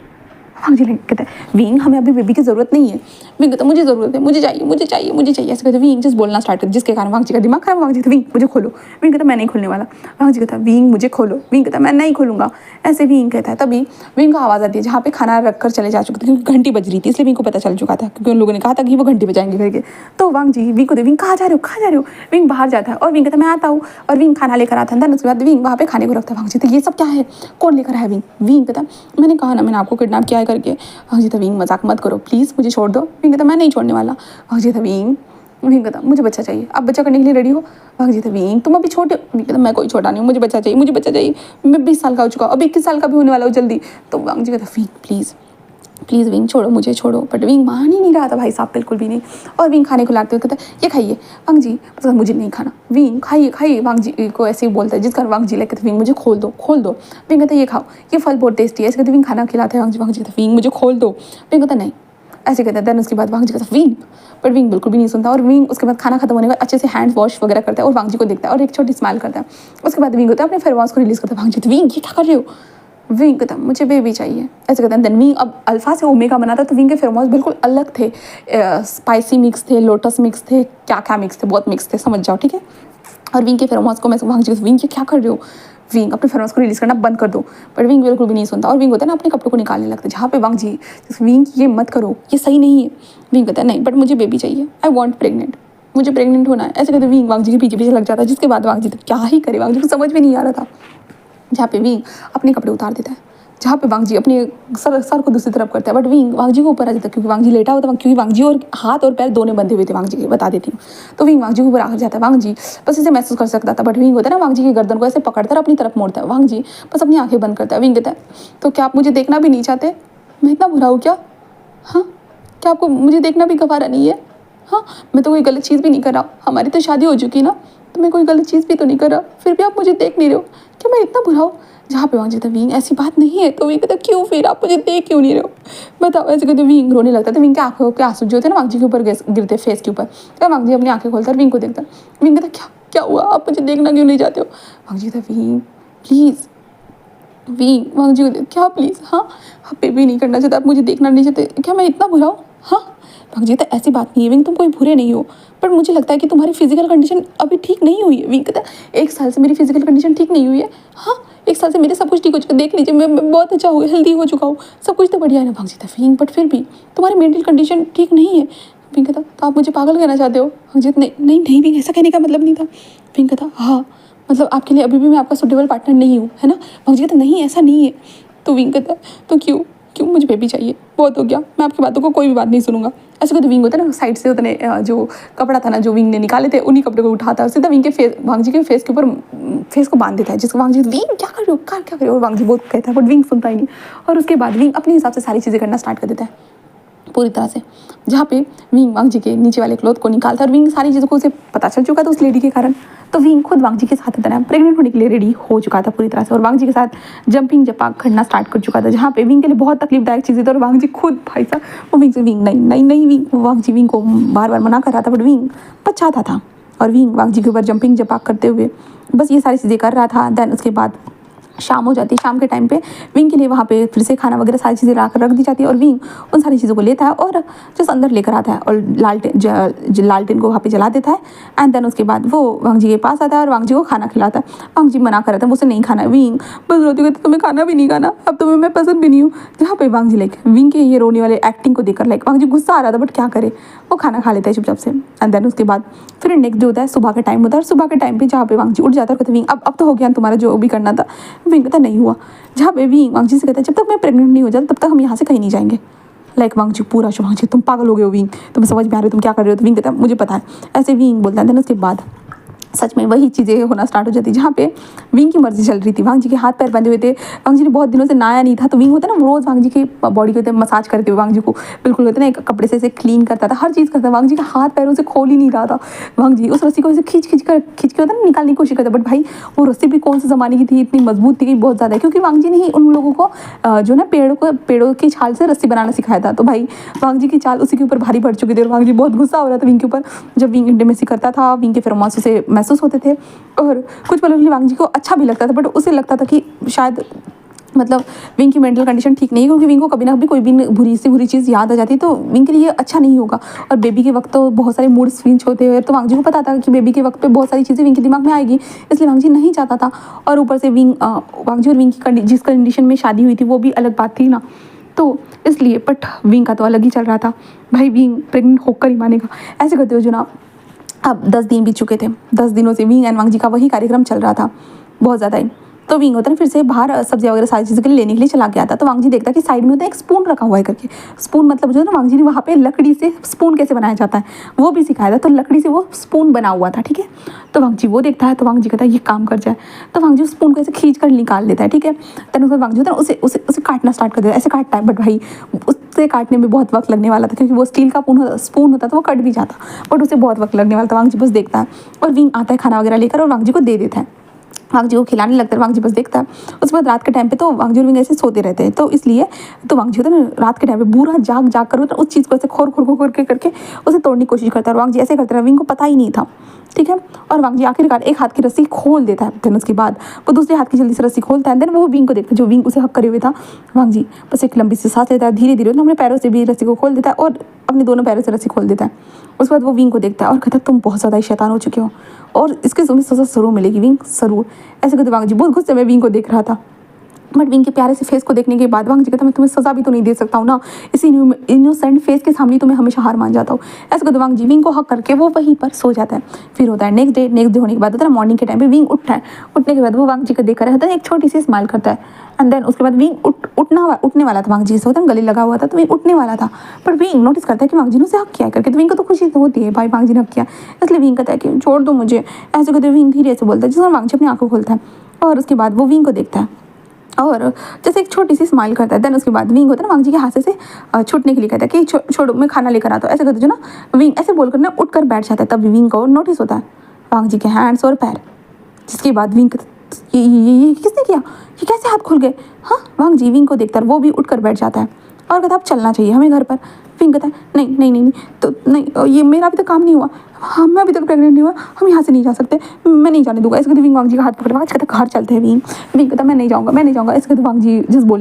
वांग जी कहता है विंग हमें अभी बेबी की ज़रूरत नहीं है। विंग कहता मुझे ज़रूरत है, मुझे चाहिए मुझे चाहिए मुझे चाहिए। ऐसे कहते विंग जस्ट बोलना स्टार्ट कर, जिसके कारण वांग जी का दिमाग खराब। वांग जी कहता विंग मुझे खोलो। विंग कहता मैं नहीं खोलने वाला। वांग जी कहता विंग मुझे खोलो। विंग कहता मैं नहीं खोलूंगा। ऐसे विंग कहता है। तभी विंग को आवाज़ आती है जहाँ पे खाना रख कर चले जा चुके थे, क्योंकि घंटी बज रही थी, इसलिए विंग को पता चल चुका था, क्योंकि उन लोगों ने कहा था कि वो घंटी बजाएंगे करके। तो वांग जी विंग को दे, विंग कहाँ जा रहे हो कहाँ जा रहे हो? विंग बाहर जाता है और विंग कहता मैं आता हूँ, और विंग खाना लेकर आता है। उसके बाद विंग वहाँ पे खाने को रखता है। वांग जी तो ये सब क्या है, कौन लेकर आया? विंग विंग कहता मैंने कहा ना मैंने आपको किडनैप किया है करके। वांग जी तो विंग मजाक मत करो प्लीज़, मुझे छोड़ दो। विंग कहता मैं नहीं छोड़ने वाला। वांग जी तो विंग कहता मुझे बच्चा चाहिए, आप बच्चा करने के लिए रेडी हो? वांग जी तो विंग तुम अभी छोटे। विंग कहता मैं कोई छोटा नहीं हूँ, मुझे बच्चा चाहिए मुझे बच्चा चाहिए। मैं 20 साल का हो चुका हूँ, अब 21 साल का भी होने वाला हूँ जल्दी। तो वांग जी कहता विंग प्लीज़ प्लीज़ विंग छोड़ो मुझे छोड़ो। बट विंग मान ही नहीं रहा था भाई साहब, बिल्कुल भी नहीं। और विंग खाने को लाते हुए कहता है ये खाइए। वांग जी मतलब मुझे नहीं खाना। विंग खाइए खाइए। वांग जी को ऐसे ही बोलता है, जिस कारण वांग जी कहते विंग मुझे खोल दो खोल दो। विंग कहता है ये खाओ ये फल बहुत टेस्टी है। ऐसे कहते विंग खाना खिलाते हैं वांग जी। वांग जी कहता विंग मुझे खोल दो। विंग कहता नहीं, ऐसे कहता है। देन उसके बाद वांग जी कहता विंग, बट विंग बिल्कुल भी नहीं सुनता। और विंग उसके बाद खाना खत्म होने के बाद अच्छे से हैंड वॉश वगैरह करता है और वांग जी को देखता है और एक छोटी स्माइल करता है। उसके बाद विंग होता है अपने फेरोमोन्स को रिलीज करता है। वांग जी विंग ये क्या कर रहे हो? विंग कहता मुझे बेबी चाहिए। ऐसे कहते हैं। देन विंग अब अल्फा से ओमेगा बना था, तो विंग के फेरोमोन्स बिल्कुल अलग थे। स्पाइसी मिक्स थे, लोटस मिक्स थे, क्या क्या मिक्स थे, बहुत मिक्स थे, समझ जाओ ठीक है। और विंग के फेरोमोन्स को मैं वांग जी विंग ये क्या कर रहे हो? विंग अपने फेरोमोन्स को रिलीज करना बंद कर दो। बट विंग बिल्कुल भी नहीं सुनता और विंग होता है ना अपने कपड़ों को निकालने लगता है, जहाँ पे वांग जी विंग ये मत करो ये सही नहीं है। विंग कहता है नहीं बट मुझे बेबी चाहिए, आई वॉन्ट प्रेगनेंट, मुझे प्रेग्नेंट होना है। ऐसे कहते विंग वांग जी के पीछे पीछे लग जाता है, जिसके बाद वांग जी तो क्या ही करे, वांग जी को समझ में नहीं आ रहा था। जहाँ पे विंग अपने कपड़े उतार देता है, जहाँ पे वांग जी अपने सर को दूसरी तरफ करता है, बट विंग वांग जी को ऊपर आ जाता है, क्योंकि वांग जी लेटा होता है, क्योंकि वांग जी और हाथ और पैर दोनों बंधे हुए थे वांग जी के, बता देती हूँ। तो विंग वांग जी को ऊपर आकर जाता है। वांग जी बस इसे महसूस कर सकता था, बट विंग होता है ना वांग जी की गर्दन को ऐसे पकड़कर अपनी तरफ मोड़ता है। वांग जी बस अपनी आंखें बंद करता है। विंग कहता है तो क्या आप मुझे देखना भी नहीं चाहते? मैं इतना बुरा हूँ क्या? हाँ क्या आपको मुझे देखना भी गवारा नहीं है? हाँ मैं तो कोई गलत चीज़ भी नहीं कर रहा, हमारी तो शादी हो चुकी ना, तो मैं कोई गलत चीज़ भी तो नहीं कर रहा, फिर भी आप मुझे देख नहीं रहे हो, क्या मैं इतना बुरा हूँ? जहाँ पे वांग जी था विंग ऐसी बात नहीं है। तो विंग कहता क्यों फिर आप मुझे देख क्यों नहीं रहे हो बताओ? ऐसे कहते विंग रोने लगता था। विंग के आंखों के आंसू जो थे ना वांग जी के ऊपर गिरते फेस के ऊपर। तो वांग जी अपनी आंखें खोलता और विंग को देखता। विंग कहता क्या क्या हुआ, आप मुझे देखना क्यों नहीं चाहते हो? वांग जी था विंग प्लीज़, विंग वांग जी को क्या प्लीज़, हाँ आप बेबी नहीं करना चाहते, आप मुझे देखना नहीं चाहते, क्या मैं इतना बुरा हूँ? हाँ वांग जी तो ऐसी बात नहीं है विंग, तुम कोई बुरे नहीं हो, पर मुझे लगता है कि तुम्हारी फिजिकल कंडीशन अभी ठीक नहीं हुई है। विंग कहता है 1 साल से मेरी फिजिकल कंडीशन ठीक नहीं हुई है। हाँ 1 साल से मेरे सब कुछ ठीक हो चुका, देख लीजिए मैं बहुत अच्छा हो हेल्दी हो चुका हूँ, सब कुछ तो बढ़िया है ना। वांग जी था विंग बट फिर भी तुम्हारी मेंटल कंडीशन ठीक नहीं है। विंग कहता तो आप मुझे पागल कहना चाहते हो? वांग जी नहीं नहीं नहीं विंग ऐसा कहने का मतलब नहीं था। विंग कहता हाँ मतलब आपके लिए अभी भी मैं आपका सुटेबल पार्टनर नहीं हूँ है ना? वांग जी कहता नहीं ऐसा नहीं है। तो विंग कहता तो क्यों क्यों मुझे बेबी चाहिए, बहुत हो गया, मैं आपकी बातों को कोई भी बात नहीं सुनूंगा। ऐसे कहते विंग होता है ना साइड से उतने जो कपड़ा था ना जो विंग ने निकाले थे, उन्हीं कपड़े को उठाता है सीधा विंग के फेस, वांग जी के फेस के ऊपर फेस को बांध देता है, जिसको वांग जी विंग क्या कर रहे हो क्या कर रहे हो, और वांग जी बहुत कहता है बट विंग सुनता ही नहीं। और उसके बाद विंग अपने हिसाब से सारी चीज़ें करना स्टार्ट कर देता है पूरी तरह से, जहाँ पे विंग वांग जी के नीचे वाले क्लोथ को निकालता है। और विंग सारी चीज़ों को उसे पता चल चुका था उस लेडी के कारण। तो विंग खुद वांग जी के साथ तरह प्रेग्नेंट होने के लिए रेडी हो चुका था पूरी तरह से, और वांग जी के साथ जंपिंग जपाक करना स्टार्ट कर चुका था, जहाँ पे विंग के लिए बहुत तकलीफदायक चीज़ें थी। और वांग जी खुद भाई साहब वो विंग से विंग नहीं नहीं नहीं विंग वांग जी विंग को बार बार मना कर रहा था, बट विंग पछताता था। और विंग वांग जी के ऊपर जंपिंग जपाक करते हुए बस ये सारी चीज़ें कर रहा था। देन उसके बाद शाम हो जाती है, शाम के टाइम पे विंग के लिए वहाँ पे फिर से खाना वगैरह सारी चीज़ें ला कर रख दी जाती है, और विंग उन सारी चीज़ों को लेता है और जस्ट अंदर लेकर आता है और लालटेन को वहाँ पे जला देता है। एंड देन उसके बाद वो वांग जी के पास आता है और वांग जी को खाना खिलाता है। वांग जी मना कर रहा था, मुझे नहीं खाना है। विंग बस रोती कहती तुम्हें खाना भी नहीं खाना, अब तुम्हें मैं पसंद भी नहीं हूँ। जहाँ पे वांग जी लाइक विंग के ये रोने वाले एक्टिंग को देखकर लाइक वांग जी गुस्सा आ रहा था, बट क्या करे वो खाना खा लेता है चुपचाप से। एंड देन उसके बाद फिर नेक्स्ट जो होता है सुबह का टाइम होता है, और सुबह के टाइम पे जहाँ पे वांग जी उठ जाता है कहते विंग अब तो हो गया तुम्हारा जो भी करना था। विंग कहता नहीं हुआ, जहाँ पे विंग वांग जी से कहता है जब तक मैं प्रेग्नेंट नहीं हो जाता तब तक हम यहाँ से कहीं नहीं जाएंगे। लाइक वांग जी पूरा शो वांग जी तुम पागल हो गए हो विंग, तुम्हें समझ में आ रही हो तुम क्या कर रहे हो? तो विंग कहता है मुझे पता है, ऐसे विंग बोलता है। देन उसके बाद सच में वही चीज़ें होना स्टार्ट हो जाती जहाँ पे विंग की मर्जी चल रही थी। वांग जी के हाथ पैर बंधे हुए थे, वांग जी ने बहुत दिनों से नहाया नहीं था, तो विंग होता है ना रोज़ वांग जी की बॉडी को मसाज करते हुए वांग जी को बिल्कुल होता है ना एक कपड़े से क्लीन करता था, हर चीज़ करता था। वांग जी का हाथ पैरों से खोल ही नहीं रहा था। वांग जी उस रस्सी को ऐसे खींच के होता है ना निकालने की कोशिश करता, बट भाई वो रस्सी भी कौन से ज़माने की थी, इतनी मजबूत थी कि बहुत ज़्यादा, क्योंकि वांग जी ने ही उन लोगों को जो ना पेड़ों की छाल से रस्सी बनाना सिखाया था। तो भाई वांग जी की चाल उसी के ऊपर भारी पड़ चुकी थी और वांग जी बहुत गुस्सा हो रहा था विंग के ऊपर। जब विंग इंटीमेसी करता था, विंग के फेरोमोन्स उसे महसूस होते थे और कुछ पलों के लिए वांग जी को अच्छा भी लगता था, बट उसे लगता था कि शायद मतलब विंग की मेंटल कंडीशन ठीक नहीं है, क्योंकि विंग को कभी ना कभी कोई भी बुरी चीज़ याद आ जाती है तो विंग के लिए अच्छा नहीं होगा। और बेबी के वक्त तो बहुत सारे मूड स्विंग होते हैं, तो वांग जी को पता था कि बेबी के वक्त पे बहुत सारी चीज़ें विंग के दिमाग में आएगी, इसलिए वांग जी नहीं चाहता था। और ऊपर से वांग जी और विंग की जिस कंडीशन में शादी हुई थी वो भी अलग बात थी ना, तो इसलिए बट विंग का तो अलग ही चल रहा था। भाई विंग प्रेग्नेंट होकर ही मानेगा, ऐसे करते हो जो ना। अब 10 दिन बीत चुके थे, 10 दिनों से विंग एंड वांग जी का वही कार्यक्रम चल रहा था बहुत ज़्यादा ही। तो विंग होता है फिर से बाहर सब्जियां वगैरह सारी चीज़ों के लिए लेने के लिए चला गया था, तो वांग जी देखता है कि साइड में होता है एक स्पून रखा हुआ है करके। स्पून मतलब जो है ना, वांग जी ने वहाँ पे लकड़ी से स्पून कैसे बनाया जाता है वो भी सिखाया था, तो लकड़ी से वो स्पून बना हुआ था, ठीक है। तो वांग जी वो देखता है, तो वांग जी कहता है ये काम कर जाए, तो वांग जी उस स्पून को ऐसे खींच कर निकाल लेता है, ठीक है। तब उसके वांग जी होता है उसे उसे उसे काटना स्टार्ट कर देता है, ऐसे काटता है, बट भाई उससे काटने में बहुत वक्त लगने वाला था, क्योंकि वो स्टील का स्पून होता तो वो कट भी जाता, बट उसे बहुत वक्त लगने वाला था। वांग जी बस देखता है और विंग आता है खाना वगैरह लेकर और वांग जी को दे देता है। वांग जी को खिलाने लगता है, वांग जी बस देखता है। उसके बाद रात के टाइम पे तो वांग जी और विंग ऐसे सोते रहते हैं, तो इसलिए तो वांग जी होता है ना रात के टाइम पे पूरा जाग कर उस चीज़ को ऐसे खोर करके उसे तोड़ने की कोशिश करता है, और वांग जी ऐसे करता है, विंग को पता ही नहीं था, ठीक है। और वांग जी आखिरकार एक हाथ की रस्सी खोल देता है, देन उसके बाद वो दूसरे हाथ की जल्दी से रस्सी खोलता है, देन वो विंग को देखता है जो विंग उसे हक करे हुए था। वांग जी बस एक लंबी सी सांस लेता है, धीरे धीरे अपने पैरों से भी रस्सी को खोल देता है और अपने दोनों पैरों से रस्सी खोल देता है। उसके बाद वो विंग को देखता है और कहता है तुम बहुत ज़्यादा ही शैतान हो चुके हो और इसके तुम्हें सज़ा ज़रूर मिलेगी विंग, ज़रूर। ऐसे करते वांग जी बहुत गुस्से में विंग को देख रहा था, बट विंग के प्यारे से फेस को देखने के बाद वांग जी कहता मैं तुम्हें सज़ा भी तो नहीं दे सकता हूँ ना, इसी इनोसेंट फेस के सामने तुम्हें हमेशा हार मान जाता हूँ। ऐसे करते वांग जी विंग को हक करके वो वहीं पर सो जाता है। फिर होता है नेक्स्ट डे होने के बाद होता है मॉर्निंग के टाइम पे विंग उठता है। उठने के बाद वो वांग जी को देख कर रहता है, एक छोटी सी स्माइल करता है, एंड देन उसके बाद विंग उठने वाला था। वांग जी से होता है गले लगा हुआ था, तो विंग उठने वाला था, पर विंग नोटिस करता है कि वांग जी ने उसे हक किया करके, तो विंग को तो खुशी होती है भाई वांग जी ने हक किया, इसलिए विंग कहता है कि छोड़ दो मुझे। ऐसे करते विंग धीरे से बोलता है, जिसमें वांग जी अपनी आंखों खोलता है और उसके बाद वो विंग को देखता है और जैसे एक छोटी सी स्माइल करता है। देन उसके बाद विंग होता है ना वांग जी के हाथ से छूटने के लिए कहता है कि छोड़ो मैं खाना लेकर आता हूँ। ऐसे करते जो ना विंग ऐसे बोलकर ना उठकर बैठ जाता है, तब विंग को नोटिस होता है वांग जी के हैंड्स और पैर, जिसके बाद विंग ये किसने किया, ये कैसे हाथ खुल गए। हाँ, वांग जी विंग को देखता है, वो भी उठकर बैठ जाता है और कहता है अब चलना चाहिए हमें घर पर। विंग कहता है नहीं नहीं नहीं नहीं, तो नहीं ये मेरा अभी तक काम नहीं हुआ, हाँ मैं अभी तक प्रेग्नेंट नहीं हुआ, हम यहाँ से नहीं जा सकते, मैं नहीं जाने दूंगा। ऐसे कहते विंग वांग जी का हाथ पकड़ आज कहता घर चलते हैं। विंग कहता मैं नहीं जाऊँगा। ऐसे कहते वांग जी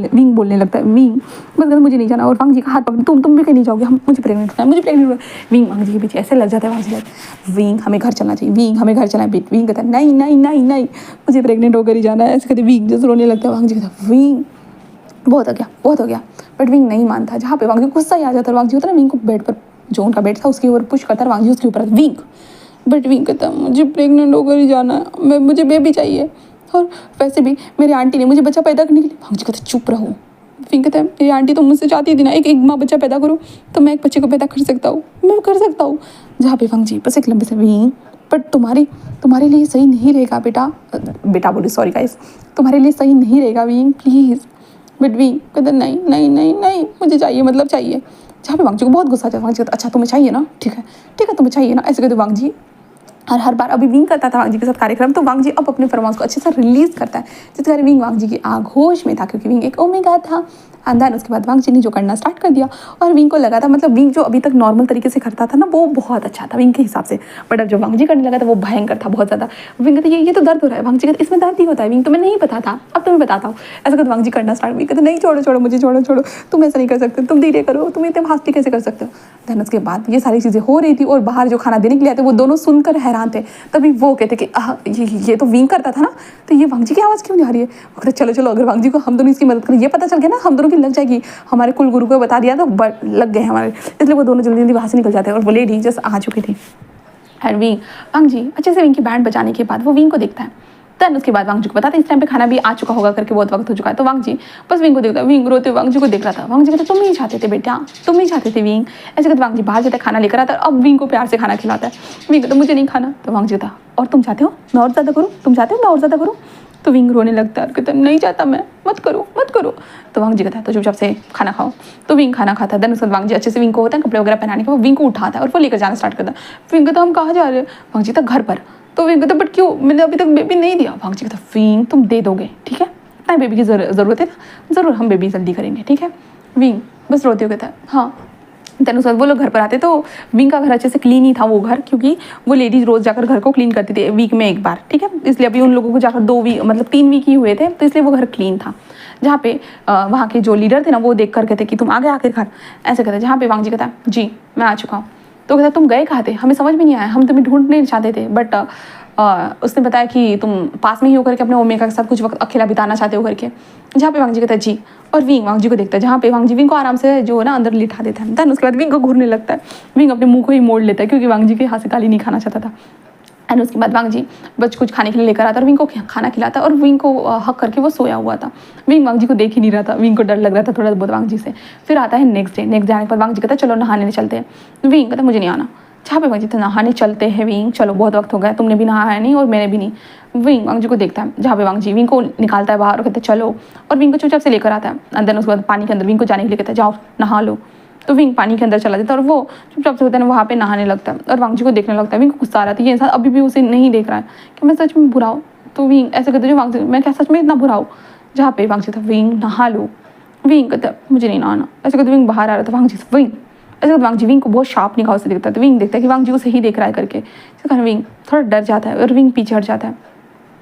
विंग बोलने लगता है, विंग बस कहता मुझे नहीं जाना, और वांग जी का हाथ पकड़ तुम भी कहीं नहीं जाओगे, हम मुझे प्रेग्नेंट होना। विंग वांग जी के पीछे ऐसे लग जाता है, वांग जी लग विंग हमें घर चलना चाहिए, विंग हमें घर चलना है। विंग कहता है नहीं नहीं नहीं नहीं मुझे प्रेग्नेंट होकर ही जाना है। ऐसे कहते विंग जैसे रोने लगता है, वांग जी कहता विंग बहुत हो गया, बट विंग नहीं मानता। जहाँ पे वांग जी गुस्सा ही आ जाता है, वांग जी होता है ना विंग को बेड पर जो उनका बेड था उसके ऊपर पुश करता है, वांग जी उसके ऊपर विंग, बट विंग कहता है मुझे प्रेग्नेंट होकर ही जाना है, मुझे बेबी चाहिए, और वैसे भी मेरी आंटी ने मुझे बच्चा पैदा करने के लिए। वांग जी कहता है चुप रहो। विंग कहता है मेरी आंटी तो मुझसे चाहती थी ना एक माँ बच्चा पैदा करो, तो मैं एक बच्चे को पैदा कर सकता हूँ, मैं कर सकता हूँ। जहाँ पे वांग जी बस एक लंबे से विंग बट तुम्हारे लिए सही नहीं रहेगा बेटा बोली सॉरी गाइस, तुम्हारे लिए सही नहीं रहेगा विंग प्लीज़। बट विंग कहता नहीं नहीं नहीं नहीं मुझे चाहिए, मतलब चाहिए। जहाँ पे वांग जी को बहुत गुस्सा आ जाता है, वांग जी कहता अच्छा तुम्हें चाहिए ना, ठीक है तुम्हें चाहिए ना। ऐसे कहते वांग जी और हर बार अभी विंग करता था वांग जी के साथ कार्यक्रम, तो वांग जी अब अपने फरमाउश को अच्छे से रिलीज करता है, जिसके कारण विंग वांग जी की आगोश में था, क्योंकि विंग एक ओमेगा था। एंड देन उसके बाद वांग जी ने जो करना स्टार्ट कर दिया, और विंग को लगा था मतलब विंग जो अभी तक नॉर्मल तरीके से करता था ना वो बहुत अच्छा था विंग के हिसाब से, बट अब जो वांग जी करने लगा था वो भयंकर था बहुत ज़्यादा। विंग कहते ये तो दर्द हो रहा है, वांग जी कहते इसमें दर्द ही होता है विंग, तुम्हें नहीं पता था अब तुम्हें बताता हूँ। ऐसा कहते वांग जी करना स्टार्ट, विंग कहते नहीं छोड़ो मुझे छोड़ो, तुम ऐसा नहीं कर सकते, तुम धीरे करो, तुम इतने फास्टी कैसे कर सकते हो। देन उसके बाद ये सारी चीज़ें हो रही थी, और बाहर जो खाना देने के लिए आते वो दोनों सुनकर हैरान थे। तभी वो कहते कि ये तो विंग करता था ना, तो ये वांग जी की आवाज़ क्यों नहीं आ रही है। वो कहते चलो अगर वांग जी को हम दोनों इसकी मदद करें, ये पता चल गया ना हम दोनों की लग जाएगी, हमारे कुल गुरु को बता दिया तो लग गए हमारे, इसलिए वो दोनों जल्दी वहाँ से निकल जाते हैं। और वो लेडी जस्ट आ चुकी थी, एंड वांग जी अच्छे से विंग की बैंड बजाने के बाद वो विंग को देखता है, देन उसके बाद वांग जी को बताते इस टाइम पे खाना भी आ चुका होगा करके बहुत वक्त हो चुका है। तो वांग जी बस विंग को देखता, विंग रोते वांग जी को देख रहा था। वांग जी कहते तुम ही चाहते थे बेटा, तुम ही चाहते थे विंग। ऐसे कहते वांग जी बाहर जाता है, खाना लेकर आता है, अब विंग को प्यार से खाना खिलाता है। विंग कहता मुझे नहीं खाना। तो वांग जी कहता और तुम चाहते हो मैं और ज़्यादा करूँ, तुम चाहते हो मैं और ज़्यादा करूँ। तो विंग रोने लगता है और कहता नहीं चाहता मैं, मत करो मत करो। तो वांग जी कहता है तो चुपचाप से खाना खाओ। तो विंग खाना खाता है। देन उसके बाद वांग जी अच्छे से विंग को होता है कपड़े वगैरह पहनाने के, वो विंग को उठाता है और वो लेकर जाना स्टार्ट करता है। विंग कहता हम कहाँ जा रहे हैं। वांग जी कहता घर पर। तो विंग कहता बट क्यों, मैंने अभी तक बेबी नहीं दिया। वांग जी कहता विंग तुम दे दोगे ठीक है, इतना बेबी की ज़रूरत है ना, ज़रूर हम बेबी जल्दी करेंगे ठीक है। विंग बस रोते हुए कहता है हाँ। देन उसके बाद वो लोग घर पर आते तो विंग का घर अच्छे से क्लीन ही था वो घर, क्योंकि वो लेडीज रोज जाकर घर को क्लीन करती थी वीक में एक बार ठीक है। इसलिए अभी उन लोगों को जाकर 2 वीक मतलब 3 वीक ही हुए थे, तो इसलिए वो घर क्लीन था। जहाँ पे वहाँ के जो लीडर थे ना वो देख कर कहते कि तुम आ गए आखिरकार, ऐसे कहते। जहाँ पे वांग जी कहता जी मैं आ चुका हूँ। तो कहता तुम गए कहाँ थे, हमें समझ में नहीं आया, हम तुम्हें ढूंढने चाहते थे, बट उसने बताया कि तुम पास में ही होकर के अपने ओमेगा के साथ कुछ वक्त अकेला बिताना चाहते हो करके। जहाँ पे वांग जी कहता है जी, और विंग वांग जी को देखता है। जहाँ पे वांग जी विंग को आराम से जो है ना अंदर लिटा देता है। देन उसके बाद विंग को घूरने लगता है। विंग अपने मुंह को ही मोड़ लेता है क्योंकि वांग जी के हाथ से गाली नहीं खाना चाहता था। एंड उसके बाद वांग जी बस कुछ खाने के लिए लेकर आता और विंग को खाना खिलाता और विंग को हक करके वो सोया हुआ था। विंग वांग जी को देख ही नहीं रहा था, विंग को डर लग रहा था थोड़ा बहुत वांग जी से। फिर आता है नेक्स्ट डे आने के बाद वांग जी कहता है चलो नहाने चलते हैं। विंग कहता मुझे नहीं आना। जहाँ पे वांग जी नहाने चलते हैं विंग, चलो बहुत वक्त हो गया, तुमने भी नहाया नहीं और मैंने भी नहीं। विंग वांग जी को देखता है। जहाँ पे वांग जी विंग को निकालता है बाहर और कहते चलो, और विंग को चुपचाप से लेकर आता है। एंड देन उसके बाद पानी के अंदर विंग को जाने के लिए कहता है जाओ नहा लो। तो विंग पानी के अंदर चला जाता है और वो चुपचाप से होता है ना वहाँ पे नहाने लगता है और वांग जी को देखने लगता है। विंग को गुस्सा आ रहा था, ये इंसान अभी भी उसे नहीं देख रहा है कि मैं सच में बुरा हूँ। तो विंग ऐसे कहते जो वांग जी मैं क्या सच में इतना बुरा हूँ। जहाँ पे वांग जी था विंग नहा लो। विंग कहता मुझे नहीं नहाना। ऐसे कहते विंग बाहर आ रहा था। वांग जी विंग ऐसे वांग जी विंग को बहुत शार्प निगाहों से देखता है। तो विंग देखता है कि वांग जी उसे ही देख रहा है करके, इसके कारण विंग थोड़ा डर जाता है और विंग पीछे हट जाता है।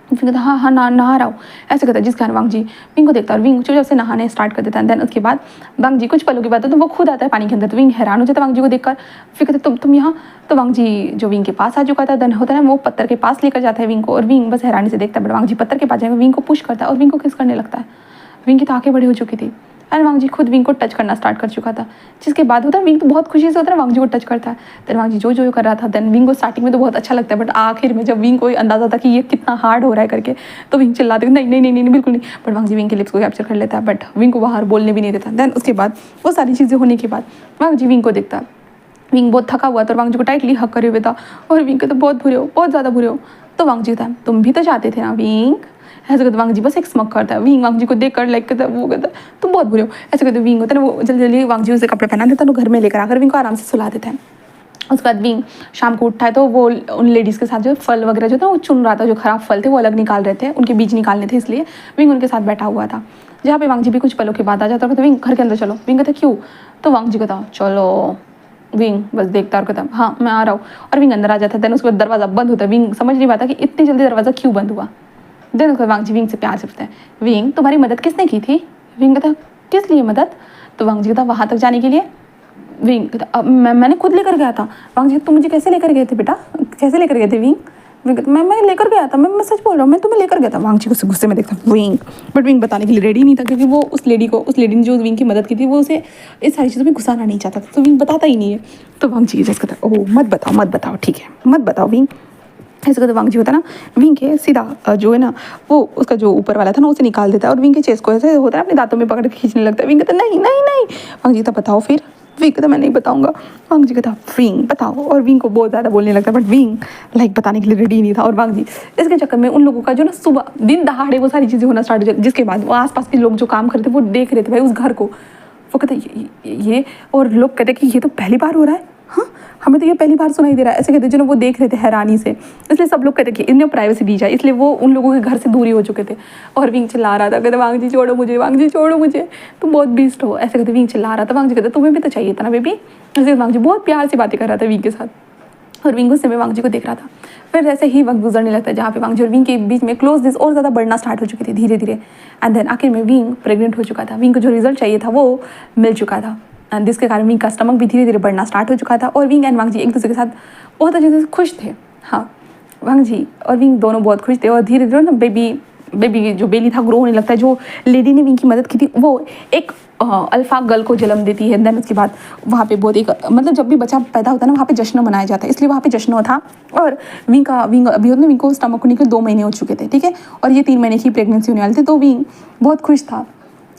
फिर कहता हाँ हाँ नहा रहा हूँ ऐसे कहता है, जिस कारण वांग जी विंग को देखता है और विंग चुपचाप से नहाने स्टार्ट कर देता है। देन उसके बाद वांग जी कुछ पलों की बात है तो वो खुद आता है पानी के अंदर। तो विंग हैरान हो जाता है वांग जी को देखकर। फिर कहते तुम यहाँ। तो वांग जी जो विंग के पास आ चुका था, देन होता है ना वो पत्थर के पास लेकर जाता है विंग को और विंग बस हैरानी से देखता है। बट वांग जी पत्थर के पास जाकर विंग को पुश करता है और विंग को किस करने लगता है। विंग की तो आंखें बड़ी हो चुकी थी एंड वांग जी खुद विंग को टच करना स्टार्ट कर चुका था। जिसके बाद होता है विंग तो बहुत खुशी से होता है वांग जी को टच करता है। देन वांग जी जो कर रहा था, देन विंग को स्टार्टिंग में तो बहुत अच्छा लगता है, बट आखिर में जब विंग को अंदाजा था कि ये कितना हार्ड हो रहा है करके, तो विंग चिल्लाते नहीं नहीं नहीं नहीं बिल्कुल नहीं। बट वांग जी विंग के लिप्स को कैप्चर कर लेता है, बट विंग को बाहर बोलने भी नहीं देता। देन उसके बाद वो सारी चीज़ें होने के बाद वांग जी विंग को देखता है। विंग बहुत थका हुआ था और वांग जी को टाइटली हक करे हुए था और विंग के तो बहुत बुरे हो, बहुत ज़्यादा बुरे हो। तो वांग जी था तुम भी तो चाहते थे ना विंग। ऐसे कहते वांग जी बस एक स्मक करता है। विंग वांग जी को देख कर लाइक कहता है, वो कहता है तुम बहुत बुरे हो। ऐसे कहते विंग होता है ना वो जल्दी जल्दी वांग जी उसे कपड़े पहना देता है, वो घर में लेकर आकर विंग को आराम से सुला देता है। उसके बाद विंग शाम को उठता है तो वो उन लेडीज़ के साथ जो फल वगैरह जो था वो चुन रहा था, जो खराब फल थे वो अलग निकाल रहे थे, उनके बीज निकालने थे, इसलिए विंग उनके साथ बैठा हुआ था। जहाँ पे वांग जी भी कुछ पलों के बाद आ जाता है, विंग घर के अंदर चलो। विंग कहता क्यों। तो वांग जी कहता चलो। विंग बस देखता और कहता हाँ मैं आ रहा हूँ, और विंग अंदर आ जाता है। देन उसके बाद दरवाज़ा बंद होता है। विंग समझ नहीं पाता कि इतनी जल्दी दरवाज़ा क्यों बंद हुआ। देन उसके बाद वांग जी विंग से प्यार से पूछता है विंग तुम्हारी मदद किसने की थी। विंग कहता किस लिए मदद। तो वांग जी कहता वहाँ तक जाने के लिए। विंग कहता अब मैंने खुद लेकर गया था। वांग जी तुम मुझे कैसे लेकर गए थे बेटा, कैसे लेकर गए थे। विंग मैं लेकर गया था, मैं सच बोल रहा हूँ, मैं तुम्हें लेकर गया था। वांग जी को गुस्से में देखता विंग, बट विंग बताने के लिए रेडी नहीं था क्योंकि वो उस लेडी ने जो विंग की मदद की थी वो उसे इस सारी चीज़ों में घुसाना नहीं चाहता था, तो विंग बताता ही नहीं है। तो वांग जी जैसे कहता ओह मत बताओ ठीक है मत बताओ विंग। ऐसे कहते वांग जी होता है ना विंग के सीधा जो है ना वो उसका जो ऊपर वाला था ना उसे निकाल देता है और विंग के चेस्ट को ऐसे होता है अपने दांतों में पकड़ के खींचने लगता है। विंग कहता नहीं नहीं नहीं। वांग जी कहता बताओ फिर। विंग कहता मैं नहीं बताऊंगा। वांग जी कहता विंग बताओ, और विंग को बहुत ज़्यादा बोलने लगता है, बट विंग लाइक बताने के लिए रेडी नहीं था। और वांग जी इसके चक्कर में उन लोगों का जो ना सुबह दिन दहाड़े वो सारी चीज़ें होना स्टार्ट हो जाती, जिसके बाद वो आसपास के लोग जो काम करते वो देख रहे थे भाई उस घर को, वो कहते ये और लोग कहते कि ये तो पहली बार हो रहा है, हाँ हमें तो ये पहली बार सुनाई दे रहा है। ऐसे कहते जो ना वो देख रहे थे हैरानी से, इसलिए सब लोग कहते कि इन्हें प्राइवेसी दी जाए, इसलिए वो उन लोगों के घर से दूरी हो चुके थे। और विंग चिल्ला रहा था, कहते वांग जी छोड़ो मुझे, वांग जी छोड़ो मुझे, तुम बहुत बीस्ट हो। ऐसे कहते विंग चिल्ला रहा था। वांग जी कहते तुम्हें भी तो चाहिए था ना बेबी। ऐसे वांग जी बहुत प्यार से बातें कर रहा था विंग के साथ और विंग उस समय वांग जी को देख रहा था। फिर जैसे ही वक्त गुजरने लगता है जहाँ पे वांग जी और विंग के बीच में क्लोजनेस और ज़्यादा बढ़ना स्टार्ट हो चुकी थी धीरे धीरे। एंड देन आखिर में विंग प्रेग्नेंट हो चुका था। विंग को जो रिजल्ट चाहिए था वो मिल चुका था, एंड जिसके कारण विंग का स्टमक भी धीरे धीरे बढ़ना स्टार्ट हो चुका था। और विंग एंड वांग जी एक दूसरे के साथ बहुत अच्छे से खुश थे। हाँ वांग जी और विंग दोनों बहुत खुश थे और धीरे धीरे ना बेबी बेबी जो बेली था ग्रो होने लगता है, जो लेडी ने विंग की मदद की थी वो एक अल्फा गर्ल को जन्म देती है। देन उसके बाद वहाँ पे बहुत एक मतलब जब भी बच्चा पैदा होता है ना वहाँ पे जश्न मनाया जाता है, इसलिए वहाँ पे जश्न था। और विंग अभी होता है विंग को स्टमक होने के 2 महीने हो चुके थे, ठीक है, और ये 3 महीने की प्रेगनेंसी होने वाली थी। तो विंग बहुत खुश था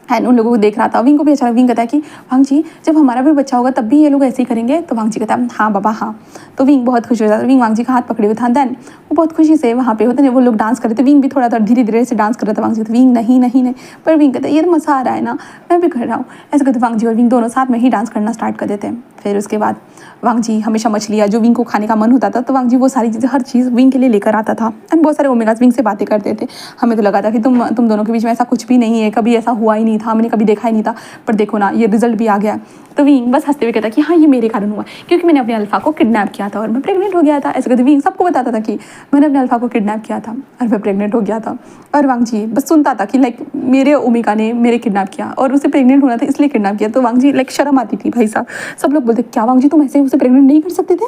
एंड उन लोगों को देख रहा था। विंग को भी अच्छा लगा। विंग कहता है कि वांग जी जब हमारा भी बच्चा होगा तब भी ये लोग ऐसे ही करेंगे। तो वांग जी कहता है हाँ बाबा हाँ। तो विंग बहुत खुश हो जाता है। विंग वांग जी का हाथ पकड़े हुए था। देन वो बहुत खुशी से वहाँ पे होते हैं वो लोग डांस कर रहे थे। विंग भी थोड़ा धीरे धीरे से डांस कर रहा था। वांग जी विंग नहीं नहीं नहीं, पर विंग कहता है ये तो मज़ा आ रहा है ना, मैं भी कर रहा हूँ। ऐसे कहते वांग जी और विंग दोनों साथ में ही डांस करना स्टार्ट कर देते हैं। फिर उसके बाद वांग जी हमेशा मछलियाँ जो विंग को खाने का मन होता था तो वांग जी वो सारी चीज़ें हर चीज़ विंग के लिए लेकर आता था। एंड बहुत सारे ओमेगास विंग से बातें करते थे। हमें तो लगा था कि तुम दोनों के बीच में ऐसा कुछ भी नहीं है, कभी ऐसा हुआ ही नहीं था, हमने कभी देखा ही नहीं था, पर देखो ना ये रिजल्ट भी आ गया। तो विंग बस हंसते हुए कहता कि हाँ ये मेरे कारण हुआ, क्योंकि मैंने अपने अल्फा को किडनैप किया था और मैं प्रेग्नेंट हो गया था। ऐसे कहते विंग सबको बताता था कि मैंने अपने अल्फा को किडनैप किया था और मैं प्रेग्नेंट हो गया था। और वांग जी बस सुनता था कि लाइक मेरे ओमेगा ने मेरे किडनैप किया और उसे प्रेग्नेंट होना था इसलिए किडनैप किया। तो वांग जी लाइक शर्म आती थी भाई साहब। सब लोग बोलते क्या वांग जी तुम ऐसे उसे प्रेग्नेंट नहीं कर सकते थे।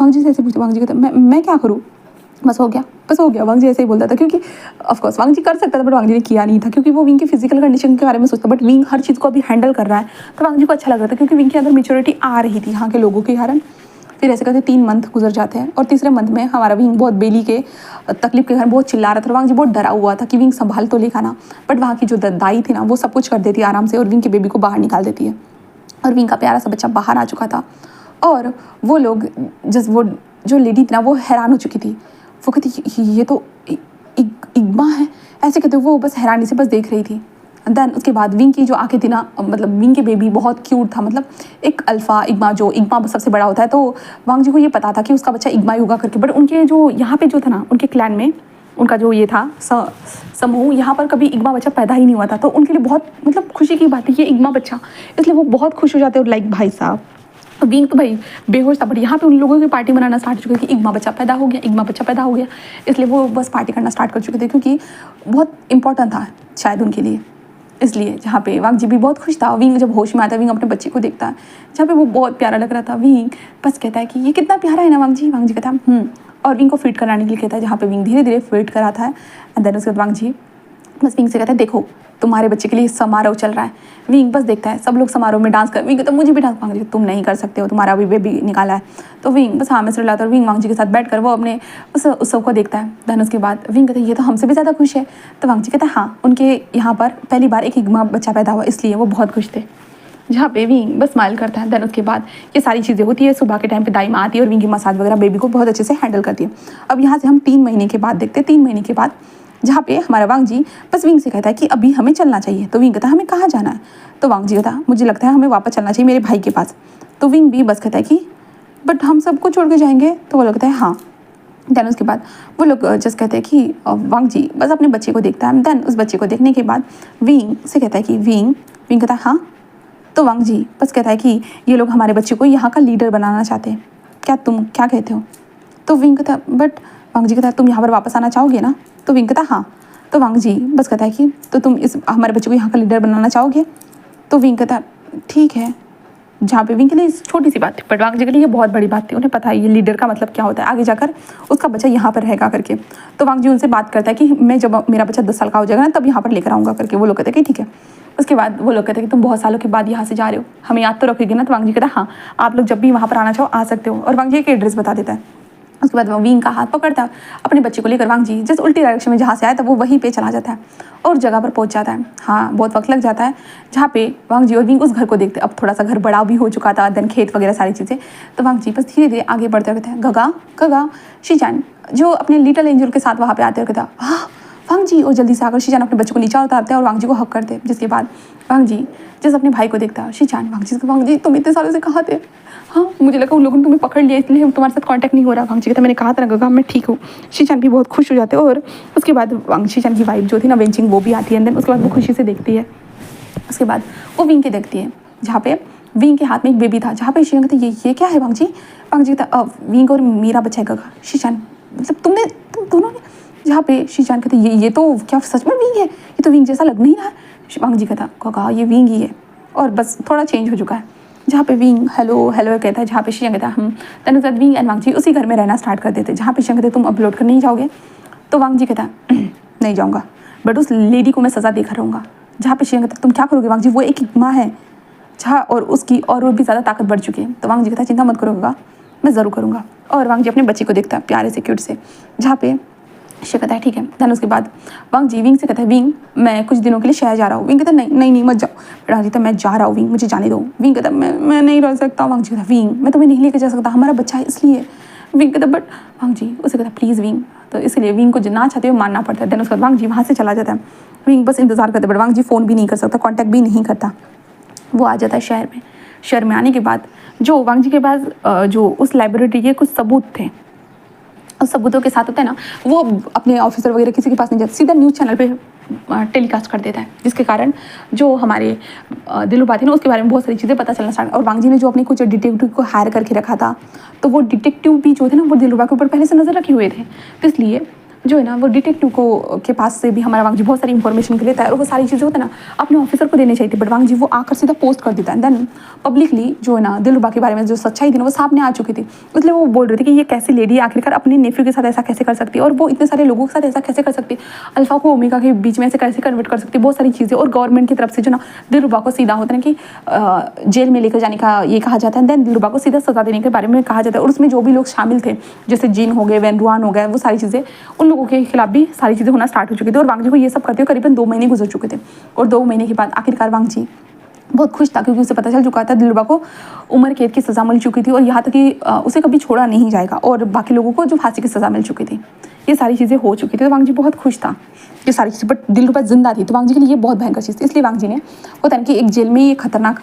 वांग जी से ऐसे पूछते, वांग जी कहते मैं क्या करूँ, बस हो गया। वांग जी ऐसे ही बोलता था क्योंकि ऑफकोर्स वांग जी कर सकता था बट वांग जी ने किया नहीं था क्योंकि वो विंग की फिजिकल कंडीशन के बारे में सोचता। बट विंग हर चीज़ को अभी हैंडल कर रहा है तो वांग जी को अच्छा लग रहा था क्योंकि विंग के अंदर मेच्योरिटी आ रही थी यहाँ के लोगों के कारण। फिर ऐसे करके 3 मंथ गुजर जाते हैं और तीसरे मंथ में हमारा विंग बहुत बेली के तकलीफ के कारण बहुत चिल्ला रहा था। वांग जी बहुत डरा हुआ था कि विंग संभाल तो लेगा ना, बट वहाँ की जो दाई थी ना वो सब कुछ कर देती है आराम से और विंग के बेबी को बाहर निकाल देती है। और विंग का प्यारा सा बच्चा बाहर आ चुका था और वो लोग वो जो लेडी थी ना वो हैरान हो चुकी थी। वो कहती ये तो इग्मा है, ऐसे कहते वो बस हैरानी से बस देख रही थी। देन उसके बाद विंग की जो आंखें थी ना मतलब विंग के बेबी बहुत क्यूट था, मतलब एक अल्फ़ा इग्मा जो इग्मा सबसे बड़ा होता है। तो वांग जी को ये पता था कि उसका बच्चा इग्मा ही होगा करके। बट उनके जो यहाँ पे जो था ना उनके क्लैन में उनका जो ये था समूह यहाँ पर कभी इग्मा बच्चा पैदा ही नहीं हुआ था। तो उनके लिए बहुत मतलब खुशी की बात है ये इग्मा बच्चा, इसलिए वो बहुत खुश हो जाते हैं। और लाइक भाई साहब विंग तो भाई बेहोश था बट यहाँ पे उन लोगों की पार्टी मनाना स्टार्ट हो चुकी थी कि इग्मा बच्चा पैदा हो गया। इसलिए वो बस पार्टी करना स्टार्ट कर चुके थे क्योंकि बहुत इंपॉर्टेंट था शायद उनके लिए। इसलिए जहाँ पे वांग जी भी बहुत खुश था। विंग जब होश में आता है विंग अपने बच्चे को देखता है जहाँ पे वो बहुत प्यारा लग रहा था। विंग बस कहता है कि ये कितना प्यारा है ना वांग जी कहता है और विंग को फीड कराने के लिए कहता है जहाँ पे विंग धीरे धीरे फीड कराता है। एंड देन उसके बाद वांग जी बस विंग से कहता है देखो तुम्हारे बच्चे के लिए समारोह चल रहा है। विंग बस देखता है सब लोग समारोह में डांस कर, विंग कहता मुझे भी डांस, वांग जी तुम नहीं कर सकते हो तुम्हारा अभी बेबी निकाला है। तो विंग बस हाँ में से लाता है और विंग वांग जी के साथ बैठ कर वो अपने उस उत्सव को देखता है। देन उसके बाद विंग कहता है ये तो हमसे भी ज़्यादा खुश है। तो वांग जी कहता है हाँ उनके यहाँ पर पहली बार एक इग्मा बच्चा पैदा हुआ इसलिए वो बहुत खुश थे। जहाँ पे विंग बस स्माइल करता है। देन उसके बाद ये सारी चीज़ें होती है। सुबह के टाइम पे दाई माँ आती है और विंग की मसाज वगैरह बेबी को बहुत अच्छे से हैंडल करती है। अब यहाँ से हम 3 महीने के बाद देखते हैं। 3 महीने के बाद जहाँ पे हमारा वांग जी बस विंग से कहता है कि अभी हमें चलना चाहिए। तो विंग कहता है हमें कहाँ जाना है। तो वांग जी कहता है मुझे लगता है हमें वापस चलना चाहिए मेरे भाई के पास। तो विंग भी बस कहता है कि बट हम सबको छोड़ के जाएंगे। तो वो लगता है हाँ। देन उसके बाद वो लोग जस्ट कहते हैं कि वांग जी बस अपने बच्चे को देखता है। देन उस बच्चे को देखने के बाद विंग से कहता है कि विंग कहता है हाँ। तो वांग जी बस कहता है कि ये लोग हमारे बच्चे को यहाँ का लीडर बनाना चाहते हैं, क्या तुम क्या कहते हो। तो विंग कहता है बट वांग जी कहता है तुम यहाँ पर वापस आना चाहोगे ना। तो विंग कहता हाँ। तो वांग जी बस कहता है कि तो तुम इस हमारे बच्चे को यहाँ का लीडर बनाना चाहोगे। तो विंग कहता है ठीक है। जहाँ पे विंग के लिए छोटी सी बात थी बट वांग जी के लिए ये बहुत बड़ी बात थी। उन्हें पता है ये लीडर का मतलब क्या होता है, आगे जाकर उसका बच्चा यहाँ पर रहेगा करके। तो वांग जी उनसे बात करता है कि मैं जब मेरा बच्चा 10 साल का हो जाएगा ना तब यहाँ पर लेकर आऊँगा करके। वो लोग कहते हैं कि ठीक है। उसके बाद वो लोग कहते हैं कि तुम बहुत सालों के बाद यहाँ से जा रहे हो, हमें याद तो रखोगे ना। तो वांग जी कहता है हाँ आप लोग जब भी वहाँ पर आना चाहो आ सकते हो। और वांग जी एक एड्रेस बता देता है। उसके बाद विंग का हाथ पकड़ता है अपने बच्चे को लेकर वांग जी जिस उल्टी डायरेक्शन में जहाँ से आया था वो वहीं पे चला जाता है और जगह पर पहुँच जाता है। हाँ बहुत वक्त लग जाता है। जहाँ पे वांग जी और विंग उस घर को देखते अब थोड़ा सा घर बड़ा भी हो चुका था, देन खेत वगैरह सारी चीज़ें। तो वांग जी बस धीरे धीरे आगे बढ़ते रहते हैं। गगा शीचान जो अपने लिटिल एंजल के साथ वहाँ पे आते हैं कहता हाँ वांग जी, और जल्दी से आकर शीचान अपने बच्चे को नीचे उतारते हैं और वांग जी को हक करते हैं। जिसके बाद वांग जी जैसे अपने भाई को देखता है शीचान वांग जी तुम इतने सालों से कहाँ थे। हाँ मुझे लगा उन लोगों ने तुम्हें पकड़ लिया इसलिए तुम्हारे साथ कांटेक्ट नहीं हो रहा। वांग जी कहता मैंने कहा था ना गगा मैं ठीक हूँ। शीचान भी बहुत खुश हो जाते हैं। और उसके बाद वांग शीचान की वाइफ जो थी ना वेंचिंग वो भी आती है। देन उसके बाद वो खुशी से देखती है। उसके बाद वो विंग के देखती है जहाँ पे विंग के हाथ में एक बेबी था। जहाँ पे शीचान कहते ये क्या है वांग जी कहता विंग और मेरा बच्चा है गगा। शीचान मतलब तुम दोनों ने। जहाँ पे शीचान कहते ये तो क्या सच में विंग है, ये तो विंग जैसा लग नहीं रहा है। वांग जी कहता गगा ये विंग ही है और बस थोड़ा चेंज हो चुका है। जहाँ पे विंग हेलो कहता है, जहाँ पे शीचान कहता है देन उसके बाद विंग एंड वांग जी उसी घर में रहना स्टार्ट कर देते। जहाँ पे शीचान कहते तुम अपलोड कर नहीं जाओगे। तो वांग जी कहता नहीं जाऊँगा। बट उस लेडी को मैं सज़ा देकर रहूँगा। जहाँ पे शियांग कहता है तुम क्या करोगे वांग जी, वो एक माँ है जहाँ और उसकी और वो भी ज़्यादा ताकत बढ़ चुकी है। तो वांग जी कहता है चिंता मत करोगा, मैं ज़रूर करूँगा। और वांग जी अपने बच्चे को देखता है प्यारे से क्यूट से, जहाँ पे शिव कहता है ठीक है। देन उसके बाद वांग जी विंग से कहता है विंग मैं कुछ दिनों के लिए शहर जा रहा हूँ। विंग कहता है नहीं नहीं नहीं मत जाओ। बट वांग जी कहता है मैं जा रहा हूँ विंग, मुझे जाने दो। विंग कहता है मैं नहीं रह सकता। वांग जी कहता है विंग मैं तुम्हें नहीं लेकर जा सकता, हमारा बच्चा है इसलिए। विंग कहता है बट वांग जी उसे कहता है प्लीज़ विंग। तो इसलिए विंग को ना चाहते हुए मानना पड़ता है। देन उसके बाद वांग जी वहाँ से चला जाता है। विंग बस इंतजार करते, बट वांग जी फ़ोन भी नहीं कर सकता, कॉन्टैक्ट भी नहीं करता। वो आ जाता है शहर में। शहर में आने के बाद जो वांग जी के पास जो उस लाइब्रेरी के कुछ सबूत थे, उस सबूतों के साथ होता है ना, वो अपने ऑफिसर वगैरह किसी के पास नहीं जाता, सीधा न्यूज़ चैनल पे टेलीकास्ट कर देता है, जिसके कारण जो हमारे दिलरुबा थी ना उसके बारे में बहुत सारी चीज़ें पता चलना स्टार्ट। और वांग जी ने जो अपने कुछ डिटेक्टिव को हायर करके रखा था, तो वो डिटेक्टिव भी जो थे ना वो दिलरुबा के ऊपर पहले से नज़र रखे हुए थे। तो इसलिए जो है ना वो डिटेक्टिव को के पास से भी हमारा वांग जी बहुत सारी इंफॉर्मेशन लेता है, और वो सारी चीज़ें होता है ना अपने ऑफिसर को देनी चाहिए थी, बट वांग जी वो आकर सीधा पोस्ट कर देता है। देन पब्लिकली जो है ना दिलरुबा के बारे में जो सच्चाई थी ना वो सामने आ चुकी थी, इसलिए वो बोल रहे थे कि ये कैसी लेडी आखिरकार अपने नेफ्यू के साथ ऐसा कैसे कर सकती है, और वो इतने सारे लोगों के साथ ऐसा कैसे कर सकती है, अल्फा को ओमेगा के बीच में ऐसे कैसे कन्वर्ट कर सकती है, बहुत सारी चीज़ें। और गवर्नमेंट की तरफ से जो ना दिलरुबा को सीधा होता है कि जेल में लेकर जाने का ये कहा जाता है। देन दिलरुबा को सीधा सजा देने के बारे में कहा जाता है, और उसमें जो भी लोग शामिल थे जैसे जिन हो गए, वैन रुआन हो गए, वो सारी चीज़ें उन लोगों के खिलाफ भी सारी चीज़ें होना स्टार्ट हो चुकी थी। और वांग जी को ये सब करते हुए करीबन 2 महीने गुजर चुके थे, और 2 महीने के बाद आखिरकार वांग जी बहुत खुश था, क्योंकि उसे पता चल चुका था दिलरुबा को उम्र कैद की सज़ा मिल चुकी थी, और यहाँ तक कि उसे कभी छोड़ा नहीं जाएगा, और बाकी लोगों को जो फांसी की सज़ा मिल चुकी थी, ये सारी चीज़ें हो चुकी थी। तो वांग जी बहुत खुश था ये सारी चीज़ें, बट दिलरुबा जिंदा थी, तो वांग जी के लिए ये बहुत भयंकर चीज़ थी। इसलिए वांग जी ने होता है कि एक जेल में ये खतरनाक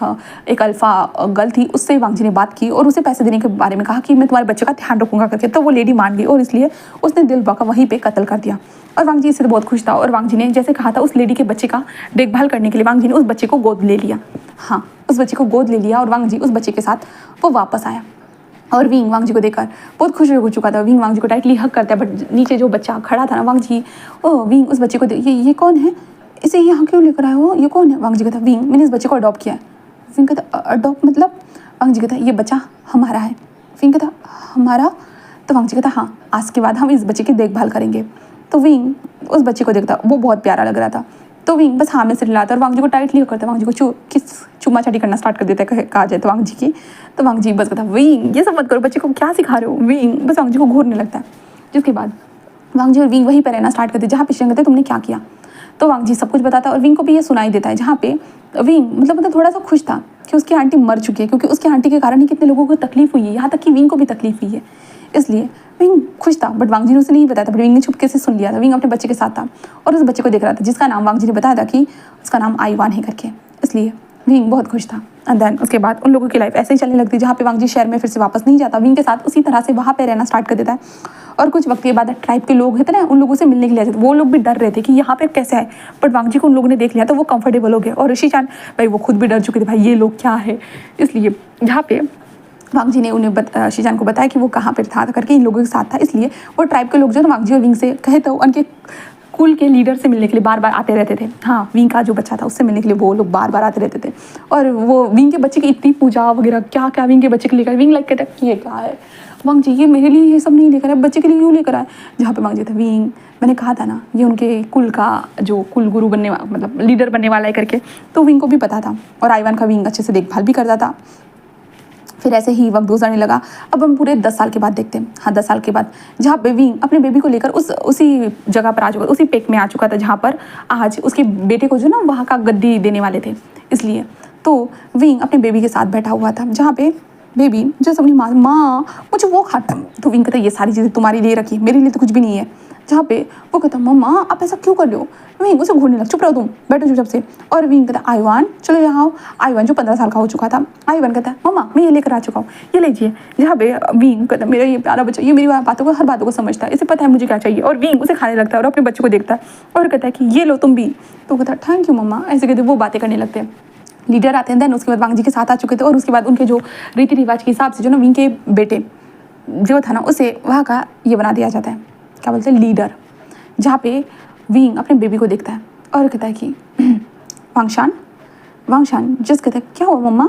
एक अल्फा गर्ल थी, उससे वांग जी ने बात की और उसे पैसे देने के बारे में कहा कि मैं तुम्हारे बच्चे का ध्यान रखूंगा करके। तो वो लेडी मान गई, और इसलिए उसने दिलरुबा का वहीं पर कत्ल कर दिया। और वांग जी इससे बहुत खुश था, और वांग जी ने जैसे कहा था उस लेडी के बच्चे का देखभाल करने के लिए वांग जी ने उस बच्चे को गोद ले लिया। हाँ, उस बच्चे को गोद ले लिया, और वांग जी उस बच्चे के साथ वो वापस आया। और विंग वांग जी को देखकर बहुत खुश हो चुका था। विंग वांग जी को टाइटली हक करता है, बट नीचे जो बच्चा खड़ा था ना, वांग जी विंग उस बच्चे को ये कौन है, इसे यहाँ क्यों लेकर आए हो, ये कौन है। वांग जी कहता विंग मैंने इस बच्चे को अडॉप्ट किया है। विंग कहता अडॉप्ट मतलब। वांग जी कहता ये बच्चा हमारा है। विंग कहता हमारा। तो वांग जी कहता हाँ, आज के बाद हम इस बच्चे की देखभाल करेंगे। तो विंग उस बच्चे को देखता, वो बहुत प्यारा लग रहा था, तो विंग बस हाँ में से लाता और वांग जी को टाइटली करता है। वांग जी को चुम्मा चाटी करना स्टार्ट कर देता है, कहा जाए तो वांग जी की। तो वांग जी बस कहता विंग ये सब मत करो, बच्चे को क्या सिखा रहे हो। विंग बस वांग जी को घूरने लगता है, जिसके बाद वांग जी और विंग वहीं पर रहना स्टार्ट करते जहाँ पे शियांग कहते तुमने क्या किया। तो वांग जी सब कुछ बताता है, और विंग को भी ये सुनाई देता है, जहाँ पे विंग मतलब थोड़ा सा खुश था कि उसकी आंटी मर चुकी है, क्योंकि उसकी आंटी के कारण ही कितने लोगों को तकलीफ हुई है, यहाँ तक कि विंग को भी तकलीफ हुई है। इसलिए विंग खुश था, बट वांग जी ने उसे नहीं बताया था, बट विंग ने चुपके से सुन लिया था। विंग अपने बच्चे के साथ था और उस बच्चे को देख रहा था, जिसका नाम वांग जी ने बताया था कि उसका नाम आईवान है करके। इसलिए विंग बहुत खुश था। एंड देन उसके बाद उन लोगों की लाइफ ऐसे ही चलने लगती, जहाँ पे वांग जी शहर में फिर से वापस नहीं जाता, विंग के साथ उसी तरह से वहाँ पे रहना स्टार्ट कर देता है। और कुछ वक्त के बाद ट्राइब के लोग हैं ना, उन लोगों से मिलने के लिए आते थे, वो लोग भी डर रहे थे कि यहाँ पे कैसे है, बट वांग जी को उन लोगों ने देख लिया तो वो कंफर्टेबल हो गए। और ऋषि चान भाई वो खुद भी डर चुके थे, भाई ये लोग क्या है। इसलिए जहाँ पे वांग जी ने उन्हें शीजान को बताया कि वो कहाँ पर था करके इन लोगों के साथ था, इसलिए वो ट्राइब के लोग जो वांग जी और विंग से कहे तो उनके कुल के लीडर से मिलने के लिए बार बार आते रहते थे। हाँ, विंग का जो बच्चा था उससे मिलने के लिए वो लोग बार बार आते रहते थे, और वो विंग के बच्चे की इतनी पूजा वगैरह क्या क्या विंग के बच्चे के लेकर। विंग लाइक कहता है ये क्या है वांग जी, ये मेरे लिए ये सब नहीं लेकर आए, बच्चे के लिए क्यों लेकर आए। जहाँ पे वांग जी था विंग मैंने कहा था ना ये उनके कुल का जो कुल गुरु बनने वाला मतलब लीडर बनने वाला है करके, तो विंग को भी पता था, और आईवान का विंग अच्छे से देखभाल भी करता था। फिर ऐसे ही वक्त गुजरने लगा। अब हम पूरे 10 साल के बाद देखते हैं। हाँ, 10 साल के बाद जहाँ पे विंग अपने बेबी को लेकर उसी जगह पर आ चुका, उसी पेक में आ चुका था जहाँ पर आज उसके बेटे को जो ना वहाँ का गद्दी देने वाले थे। इसलिए तो विंग अपने बेबी के साथ बैठा हुआ था, जहाँ पे बेबी जैसे अपनी माँ मुझे वो खाता है, तो विंग कहता है ये सारी चीज़ें तुम्हारे लिए रखी, मेरे लिए तो कुछ भी नहीं है। जहाँ पे वो कहता मम्मा आप ऐसा क्यों कर रहे हो। विंग उसे घूरने लग, चुप रहो तुम, बैठो चुपचाप से। और विंग कहता आईवान चलो यहाँ आओ। आईवान जो 15 साल का हो चुका था, आईवान कहता है मम्मा मैं ये लेकर आ चुका हूँ, ये लीजिए। जहाँ पे विंग कहता मेरा ये प्यारा बच्चा, ये मेरी बातों को हर बातों को समझता है, इसे पता है मुझे क्या चाहिए। और विंग उसे खाने लगता है और अपने बच्चे को देखता है और कहता है कि ये लो तुम भी। तो कहता थैंक यू मम्मा, ऐसे कहते वो बातें करने लगते हैं। लीडर आते हैं, देन उसके बाद वांग जी के साथ आ चुके थे, और उसके बाद उनके जो रीति रिवाज के हिसाब से जो ना विंग के बेटे जो था ना उसे वहाँ का ये बना दिया जाता है, क्या बोलते हैं, लीडर। जहाँ पे विंग अपने बेबी को देखता है और कहता है कि वांगशान जस्ट कहता है क्या हुआ मम्मा।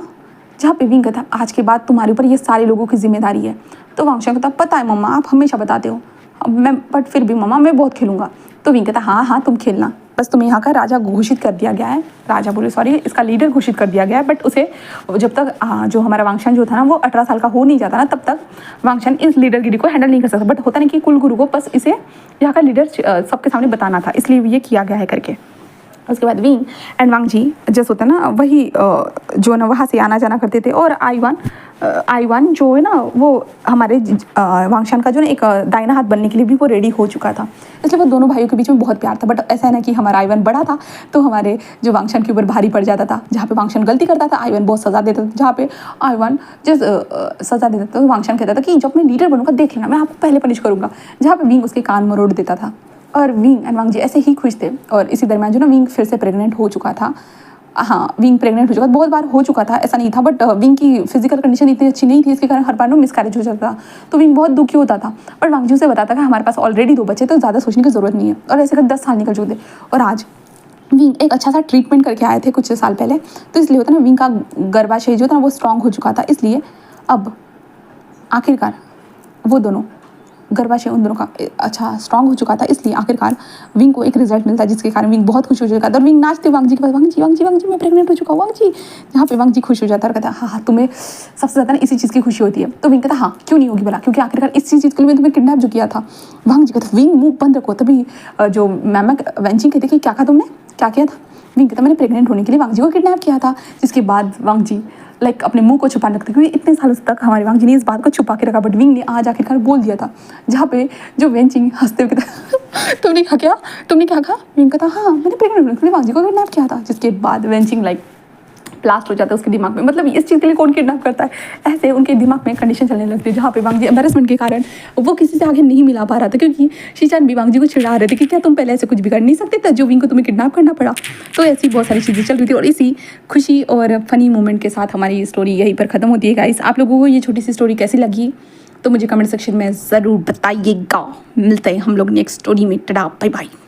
जहाँ पे विंग कहता है आज के बाद तुम्हारे ऊपर ये सारे लोगों की जिम्मेदारी है। तो वांगशान कहता पता है मम्मा, आप हमेशा बताते हो, अब मैं बट फिर भी मम्मा मैं बहुत खेलूँगा। तो विंग कहता हाँ हाँ तुम खेलना, बस तुम्हें यहाँ का राजा घोषित कर दिया गया है, राजा बोले सॉरी, इसका लीडर घोषित कर दिया गया है, बट उसे जब तक जो हमारा वांगशान जो था ना वो 18 साल का हो नहीं जाता ना, तब तक वांगशान इस लीडरगिरी को हैंडल नहीं कर सकता। बट होता नहीं कि कुलगुरु को बस इसे यहाँ का लीडर सबके सामने बताना था, इसलिए ये किया गया है करके। उसके बाद विंग एंड वांगजी जैसे होता है ना वही जो ना वहाँ से आना जाना करते थे। और आईवान जो है ना वो हमारे वांगशान का जो ना एक दाहिना हाथ बनने के लिए भी वो रेडी हो चुका था, इसलिए वो दोनों भाइयों के बीच में बहुत प्यार था। बट ऐसा है ना कि हमारा आईवान बड़ा था तो हमारे जो वांगशान के ऊपर भारी पड़ जाता था। जहाँ पे वांगशान गलती करता था आईवान बहुत सज़ा देता था, जहाँ पे आईवान जिस सज़ा देता था तो वांगशान कहता था कि जब मैं लीडर बनूंगा देख लेना, मैं आपको पहले पनिश करूँगा। जहाँ पे विंग उसके कान मरोड़ देता था। और विंग एंड वांगजी ऐसे ही खुश थे। और इसी दरमियान जो ना विंग फिर से प्रेग्नेंट हो चुका था। हाँ, विंग प्रेग्नेंट हो चुका, बहुत बार हो चुका था, ऐसा नहीं था, बट विंग की फिजिकल कंडीशन इतनी अच्छी नहीं थी, इसके कारण हर बार मिसकैरेज हो जाता था। तो विंग बहुत दुखी होता था, बट वांगजी उसे बताता कि हमारे पास ऑलरेडी 2 बच्चे, तो ज़्यादा सोचने की ज़रूरत नहीं है। और ऐसे कर 10 साल निकल चुके थे। और आज विंग एक अच्छा सा ट्रीटमेंट करके आए थे कुछ साल पहले, तो इसलिए होता ना विंग का गर्भाशय जो था ना वो स्ट्रॉन्ग हो चुका था। इसलिए अब आखिरकार वो दोनों गर्भाशय उन दोनों का अच्छा स्ट्रॉन्ग हो चुका था, इसलिए आखिरकार विंग को एक रिजल्ट मिलता है, जिसके कारण विंग बहुत खुश हो चुका था। और विंग नाचते वांगजी के पास, वांगजी वांगजी वांगजी मैं प्रेग्नेंट हो चुका हूँ वांगजी। जहाँ पे वांगजी खुश हो जाता है और कहता है हाँ तुम्हें सबसे ज़्यादा ना इसी चीज़ की खुशी होती है। तो विंग कहता हाँ क्यों नहीं होगी भला, क्योंकि आखिरकार इसी चीज़ के लिए तुम्हें किडनैप जो किया था। वांगजी कहता विंग मुँह बंद रखो। तभी जो मैम वेंचिंग कहते कि क्या कहा तुमने, क्या किया था। विंग कहता मैंने प्रेग्नेंट होने के लिए वांगजी को किडनैप किया था। जिसके बाद वांगजी अपने मुंह को छुपा रखते, क्योंकि इतने सालों तक हमारे वांगजी ने इस बात को छुपा के रखा, बट विंग ने आज आखिरकार बोल दिया था। जहाँ पे जो वेंचिंग हंसते हुए कहता तुमने कहा क्या, तुमने क्या कहा। विंग कहता हाँ मैंने प्रेग्नेंट होने के लिए वांगजी को किडनैप किया था। जिसके बाद वेंचिंग ब्लास्ट हो जाता है उसके दिमाग में, मतलब इस चीज़ के लिए कौन किडनैप करता है, ऐसे उनके दिमाग में कंडीशन चलने लगती है। जहाँ पे वांगजी एम्बैरेसमेंट के कारण वो किसी से आगे नहीं मिला पा रहा था, क्योंकि शीचान भी वांगजी को चिढ़ा रहे थे कि क्या तुम पहले ऐसे कुछ भी कर नहीं सकते थे जो विंग को तुम्हें किडनैप करना पड़ा। तो ऐसी बहुत सारी चीज़ें चल रही थी। और इसी खुशी और फनी मोमेंट के साथ हमारी स्टोरी यहीं पर ख़त्म होती है गाइस। आप लोगों को ये छोटी सी स्टोरी कैसी लगी तो मुझे कमेंट सेक्शन में ज़रूर बताइएगा। मिलते हैं हम लोग नेक्स्ट स्टोरी में। Tata bye bye.